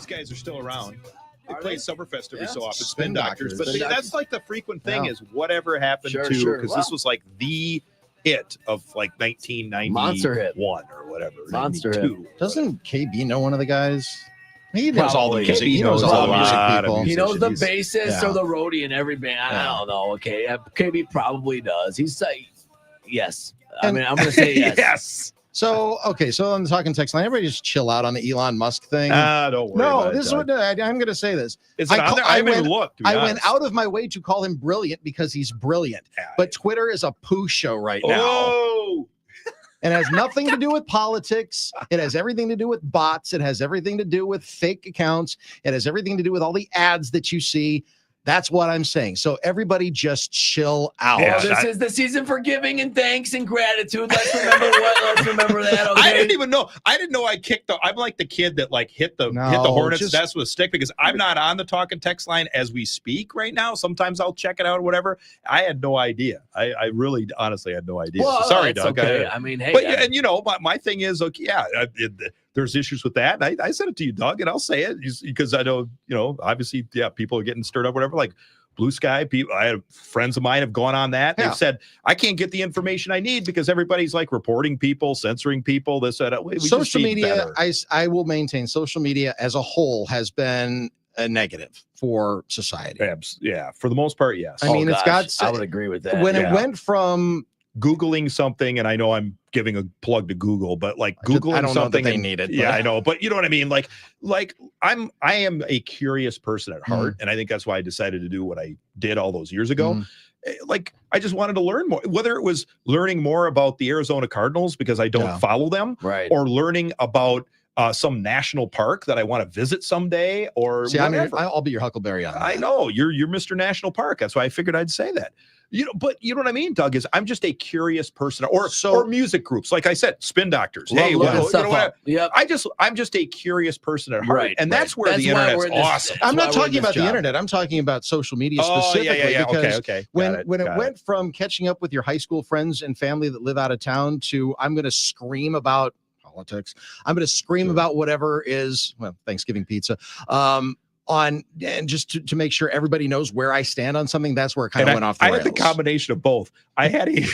[SPEAKER 2] guys are still around. They play Summerfest every so often.
[SPEAKER 4] Spin Doctors.
[SPEAKER 2] But
[SPEAKER 4] Spin
[SPEAKER 2] that's like the frequent thing
[SPEAKER 4] Yeah.
[SPEAKER 2] is whatever happened
[SPEAKER 3] Sure,
[SPEAKER 2] to,
[SPEAKER 3] sure.
[SPEAKER 2] because this was like the hit of like 1991
[SPEAKER 3] Monster hit.
[SPEAKER 2] or whatever.
[SPEAKER 3] Monster
[SPEAKER 2] 92.
[SPEAKER 4] Doesn't KB know one of the guys? He knows all the
[SPEAKER 3] Probably.
[SPEAKER 4] music.
[SPEAKER 2] KB
[SPEAKER 4] He knows
[SPEAKER 2] knows
[SPEAKER 4] all
[SPEAKER 2] a
[SPEAKER 4] the music
[SPEAKER 2] lot of
[SPEAKER 4] people.
[SPEAKER 3] He knows the
[SPEAKER 2] musicians.
[SPEAKER 3] bassist
[SPEAKER 4] Yeah.
[SPEAKER 3] or the roadie in every band. I
[SPEAKER 4] Yeah.
[SPEAKER 3] don't know. Okay, KB probably does. He's yes.
[SPEAKER 4] And-
[SPEAKER 3] I'm going to say yes.
[SPEAKER 2] Yes.
[SPEAKER 4] So, okay, so on the talking text line, everybody just chill out on the Elon Musk thing.
[SPEAKER 2] Don't worry.
[SPEAKER 4] No,
[SPEAKER 2] about
[SPEAKER 4] this is
[SPEAKER 2] it,
[SPEAKER 4] what I'm going to say this.
[SPEAKER 2] Is it on there? I haven't even looked. to be
[SPEAKER 4] I went
[SPEAKER 2] honest.
[SPEAKER 4] out of my way to call him brilliant because he's brilliant.
[SPEAKER 2] Yeah.
[SPEAKER 4] But Twitter is a poo show right now.
[SPEAKER 2] Oh.
[SPEAKER 4] And it has nothing to do with politics. It has everything to do with bots. It has everything to do with fake accounts. It has everything to do with all the ads that you see. That's what I'm saying. So everybody just chill out.
[SPEAKER 3] Well, this is the season for giving and thanks and gratitude. Let's remember Let's remember that. Okay?
[SPEAKER 2] I didn't even know. I didn't know I kicked the. I'm like the kid that like hit the
[SPEAKER 4] No,
[SPEAKER 2] Hornets
[SPEAKER 4] just-
[SPEAKER 2] nest with a stick because I'm not on the talking text line as we speak right now. Sometimes I'll check it out or whatever. I had no idea. I really honestly had no idea.
[SPEAKER 3] Well,
[SPEAKER 2] So sorry,
[SPEAKER 3] that's
[SPEAKER 2] Doug.
[SPEAKER 3] okay. I mean, hey,
[SPEAKER 2] but and you know, my thing is okay. Yeah, there's issues with that. And I said it to you, Doug, and I'll say it because I know obviously, yeah, people are getting stirred up, whatever. Like Blue Sky people, I have friends of mine have gone on that.
[SPEAKER 4] Yeah.
[SPEAKER 2] They've said I can't get the information I need because everybody's like reporting people, censoring people. This, that. We just
[SPEAKER 4] Social
[SPEAKER 2] need
[SPEAKER 4] media,
[SPEAKER 2] better.
[SPEAKER 4] I will maintain social media as a whole has been a negative for society.
[SPEAKER 2] Yeah, for the most part, yes.
[SPEAKER 4] I mean, it's got.
[SPEAKER 3] I would agree with that.
[SPEAKER 4] When
[SPEAKER 2] Yeah.
[SPEAKER 4] it went from
[SPEAKER 2] Googling something, and I know I'm giving a plug to Google, but like Googling
[SPEAKER 4] I don't know that
[SPEAKER 2] something
[SPEAKER 4] they
[SPEAKER 2] and-
[SPEAKER 4] need it,
[SPEAKER 2] Yeah,
[SPEAKER 4] but-
[SPEAKER 2] I know, but you know what I mean. Like I am a curious person at heart, and I think that's why I decided to do what I did all those years ago. Like I just wanted to learn more, whether it was learning more about the Arizona Cardinals because I don't
[SPEAKER 4] Yeah.
[SPEAKER 2] follow them,
[SPEAKER 3] Right.
[SPEAKER 2] or learning about some national park that I want to visit someday, or
[SPEAKER 4] See, I mean,
[SPEAKER 2] whatever.
[SPEAKER 4] I'll be your Huckleberry on that.
[SPEAKER 2] I know you're Mr. National Park. That's why I figured I'd say that. But you know what I mean, Doug, is I'm just a curious person, or music groups. Like I said, Spin Doctors.
[SPEAKER 3] Love
[SPEAKER 2] Hey,
[SPEAKER 3] looking
[SPEAKER 2] well, you
[SPEAKER 3] stuff
[SPEAKER 2] know what?
[SPEAKER 3] up. Yep.
[SPEAKER 2] I'm just a curious person at heart.
[SPEAKER 3] Right,
[SPEAKER 2] And that's
[SPEAKER 3] right.
[SPEAKER 2] where
[SPEAKER 3] That's
[SPEAKER 2] the
[SPEAKER 3] why
[SPEAKER 2] internet's
[SPEAKER 3] we're in this-
[SPEAKER 2] awesome.
[SPEAKER 4] I'm
[SPEAKER 3] That's
[SPEAKER 4] not
[SPEAKER 3] why we're in
[SPEAKER 4] talking
[SPEAKER 3] this
[SPEAKER 4] about the
[SPEAKER 3] job.
[SPEAKER 4] internet. I'm talking about social media
[SPEAKER 2] Oh, yeah,
[SPEAKER 4] specifically
[SPEAKER 2] yeah.
[SPEAKER 4] because
[SPEAKER 2] Okay.
[SPEAKER 4] when
[SPEAKER 2] Got it,
[SPEAKER 4] when it
[SPEAKER 2] got
[SPEAKER 4] went from catching up with your high school friends and family that live out of town to I'm going to scream about politics. I'm going to scream about whatever is Thanksgiving pizza. On and just to make sure everybody knows where I stand on something. That's where it kind of went off the
[SPEAKER 2] I
[SPEAKER 4] rails.
[SPEAKER 2] had the combination of both. I had a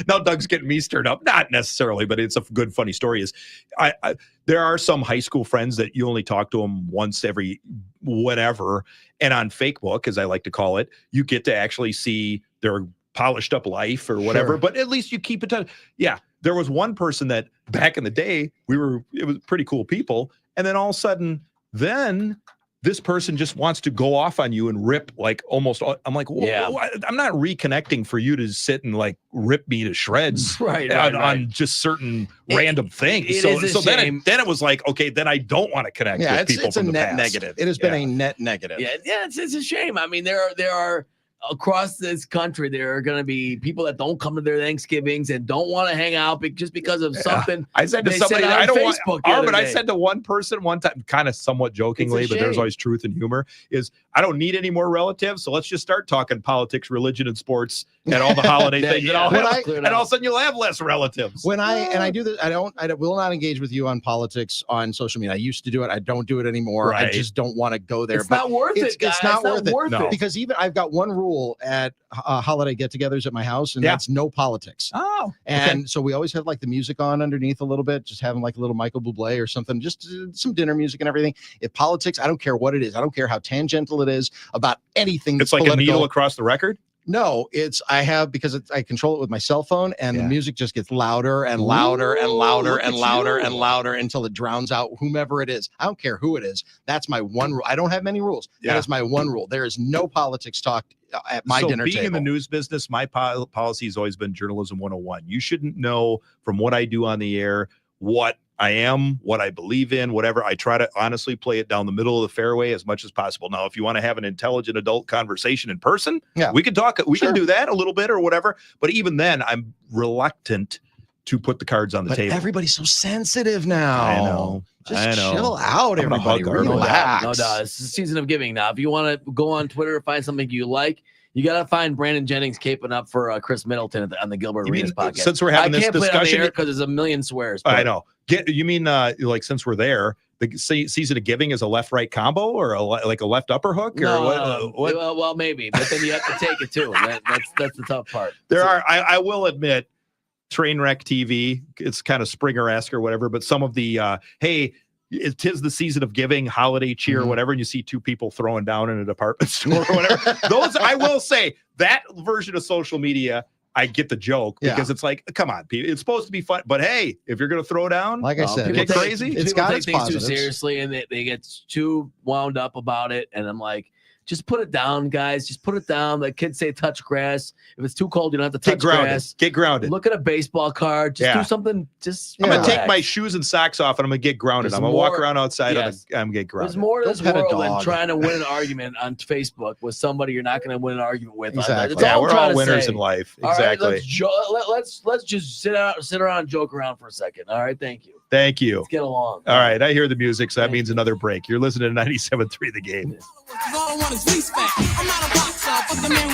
[SPEAKER 2] now Doug's getting me stirred up. Not necessarily, but it's a good, funny story. Is there are some high school friends that you only talk to them once every whatever, and on Facebook, as I like to call it, you get to actually see their polished up life or whatever.
[SPEAKER 4] Sure.
[SPEAKER 2] But at least you keep it. Yeah, there was one person that back in the day it was pretty cool people, and then all of a sudden. Then this person just wants to go off on you and rip like almost. I'm like,
[SPEAKER 3] Yeah.
[SPEAKER 2] I'm not reconnecting for you to sit and like rip me to shreds
[SPEAKER 3] Right,
[SPEAKER 2] on just certain random things.
[SPEAKER 3] it
[SPEAKER 2] So
[SPEAKER 3] is a
[SPEAKER 2] so
[SPEAKER 3] shame.
[SPEAKER 2] then it was like, okay, then I don't want to connect
[SPEAKER 4] Yeah,
[SPEAKER 2] with people
[SPEAKER 4] it's a
[SPEAKER 2] from the
[SPEAKER 4] net
[SPEAKER 2] past.
[SPEAKER 4] negative. It has been a net negative.
[SPEAKER 3] Yeah, it's a shame. I mean, there are across this country, there are going to be people that don't come to their Thanksgivings and don't want to hang out just because of something.
[SPEAKER 2] I said to
[SPEAKER 3] they
[SPEAKER 2] somebody,
[SPEAKER 3] on
[SPEAKER 2] I don't want,
[SPEAKER 3] Facebook the other
[SPEAKER 2] but I
[SPEAKER 3] day.
[SPEAKER 2] said to one person one time, kind of somewhat jokingly, but there's
[SPEAKER 3] shame.
[SPEAKER 2] always truth and humor, is I don't need any more relatives. So let's just start talking politics, religion, and sports and all the holiday
[SPEAKER 3] Yeah,
[SPEAKER 2] things.
[SPEAKER 3] yeah.
[SPEAKER 2] And all of a sudden you'll have less relatives.
[SPEAKER 4] When I do this, I will not engage with you on politics on social media. I used to do it. I don't do it anymore. I
[SPEAKER 2] Right.
[SPEAKER 4] just don't want to go there.
[SPEAKER 3] It's not worth it, guys.
[SPEAKER 4] It's not worth it.
[SPEAKER 2] No.
[SPEAKER 4] Because even I've got one rule at holiday get-togethers at my house, and
[SPEAKER 2] Yeah.
[SPEAKER 4] that's no politics.
[SPEAKER 2] Oh,
[SPEAKER 4] And so we always have like the music on underneath a little bit, just having like a little Michael Bublé or something, just some dinner music and everything. If politics, I don't care what it is. I don't care how tangential it is about anything.
[SPEAKER 2] It's
[SPEAKER 4] That's
[SPEAKER 2] like a
[SPEAKER 4] political.
[SPEAKER 2] needle across the record.
[SPEAKER 4] No, because I control it with my cell phone, and the
[SPEAKER 2] Yeah.
[SPEAKER 4] music just gets louder and louder and louder and louder and louder until it drowns out whomever it is. I don't care who it is. That's my one rule. I don't have many rules.
[SPEAKER 2] Yeah.
[SPEAKER 4] That is my one rule. There is no politics talked at my
[SPEAKER 2] so
[SPEAKER 4] dinner
[SPEAKER 2] being
[SPEAKER 4] table.
[SPEAKER 2] in the news business, my policy has always been journalism 101. You shouldn't know from what I do on the air what I am, what I believe in, whatever. I try to honestly play it down the middle of the fairway as much as possible. Now, if you want to have an intelligent adult conversation in person,
[SPEAKER 4] Yeah.
[SPEAKER 2] we could talk. We
[SPEAKER 4] Sure.
[SPEAKER 2] can do that a little bit or whatever. But even then, I'm reluctant to put the cards on the
[SPEAKER 4] But
[SPEAKER 2] table.
[SPEAKER 4] everybody's so sensitive now.
[SPEAKER 2] I know.
[SPEAKER 4] Just
[SPEAKER 2] I know.
[SPEAKER 4] chill out,
[SPEAKER 2] I'm gonna
[SPEAKER 4] everybody.
[SPEAKER 2] hug our
[SPEAKER 4] Relax.
[SPEAKER 3] No doubt. It's the season of giving now. If you want to go on Twitter and find something you like, you got to find Brandon Jennings caping up for Chris Middleton on the Gilbert
[SPEAKER 2] You mean,
[SPEAKER 3] Arenas podcast.
[SPEAKER 2] since we're having
[SPEAKER 3] I
[SPEAKER 2] this
[SPEAKER 3] can't play it on the
[SPEAKER 2] discussion-
[SPEAKER 3] air because there's a million swears.
[SPEAKER 2] I
[SPEAKER 3] but-
[SPEAKER 2] know. You mean like since we're there, the season of giving is a left-right combo or like a left upper hook? Or what?
[SPEAKER 3] Well, maybe, but then you have to take it too. That's the tough part.
[SPEAKER 2] I will admit, Trainwreck TV, it's kind of Springer-esque or whatever, but some of the hey, it 'tis the season of giving, holiday cheer, or whatever, and you see two people throwing down in a department store or whatever. Those, I will say, that version of social media, I get the joke because it's like, come on, people, it's supposed to be fun, but hey, if you're gonna throw down,
[SPEAKER 4] like I said,
[SPEAKER 2] get crazy.
[SPEAKER 3] It's got its things too seriously, and they get too wound up about it. And I'm like, just put it down, guys. Just put it down. The kids say touch grass. If it's too cold, you don't have to touch grass.
[SPEAKER 2] Get grounded.
[SPEAKER 3] Look at a baseball card. Just do something. Just
[SPEAKER 2] I'm gonna take my shoes and socks off, and I'm gonna get grounded. I'm gonna walk around outside. I'm gonna get grounded.
[SPEAKER 3] There's more to this world than trying to win an argument on Facebook with somebody you're not going to win an argument with.
[SPEAKER 2] Exactly. Yeah, we're all winners in life. Exactly.
[SPEAKER 3] All right, let's just sit around and joke around for a second. All right, thank you.
[SPEAKER 2] Thank you.
[SPEAKER 3] Let's get along.
[SPEAKER 2] All right, I hear the music, so that means another break. You're listening to 97.3 The Game.
[SPEAKER 5] All I want is respect. I'm not a boxer, but the man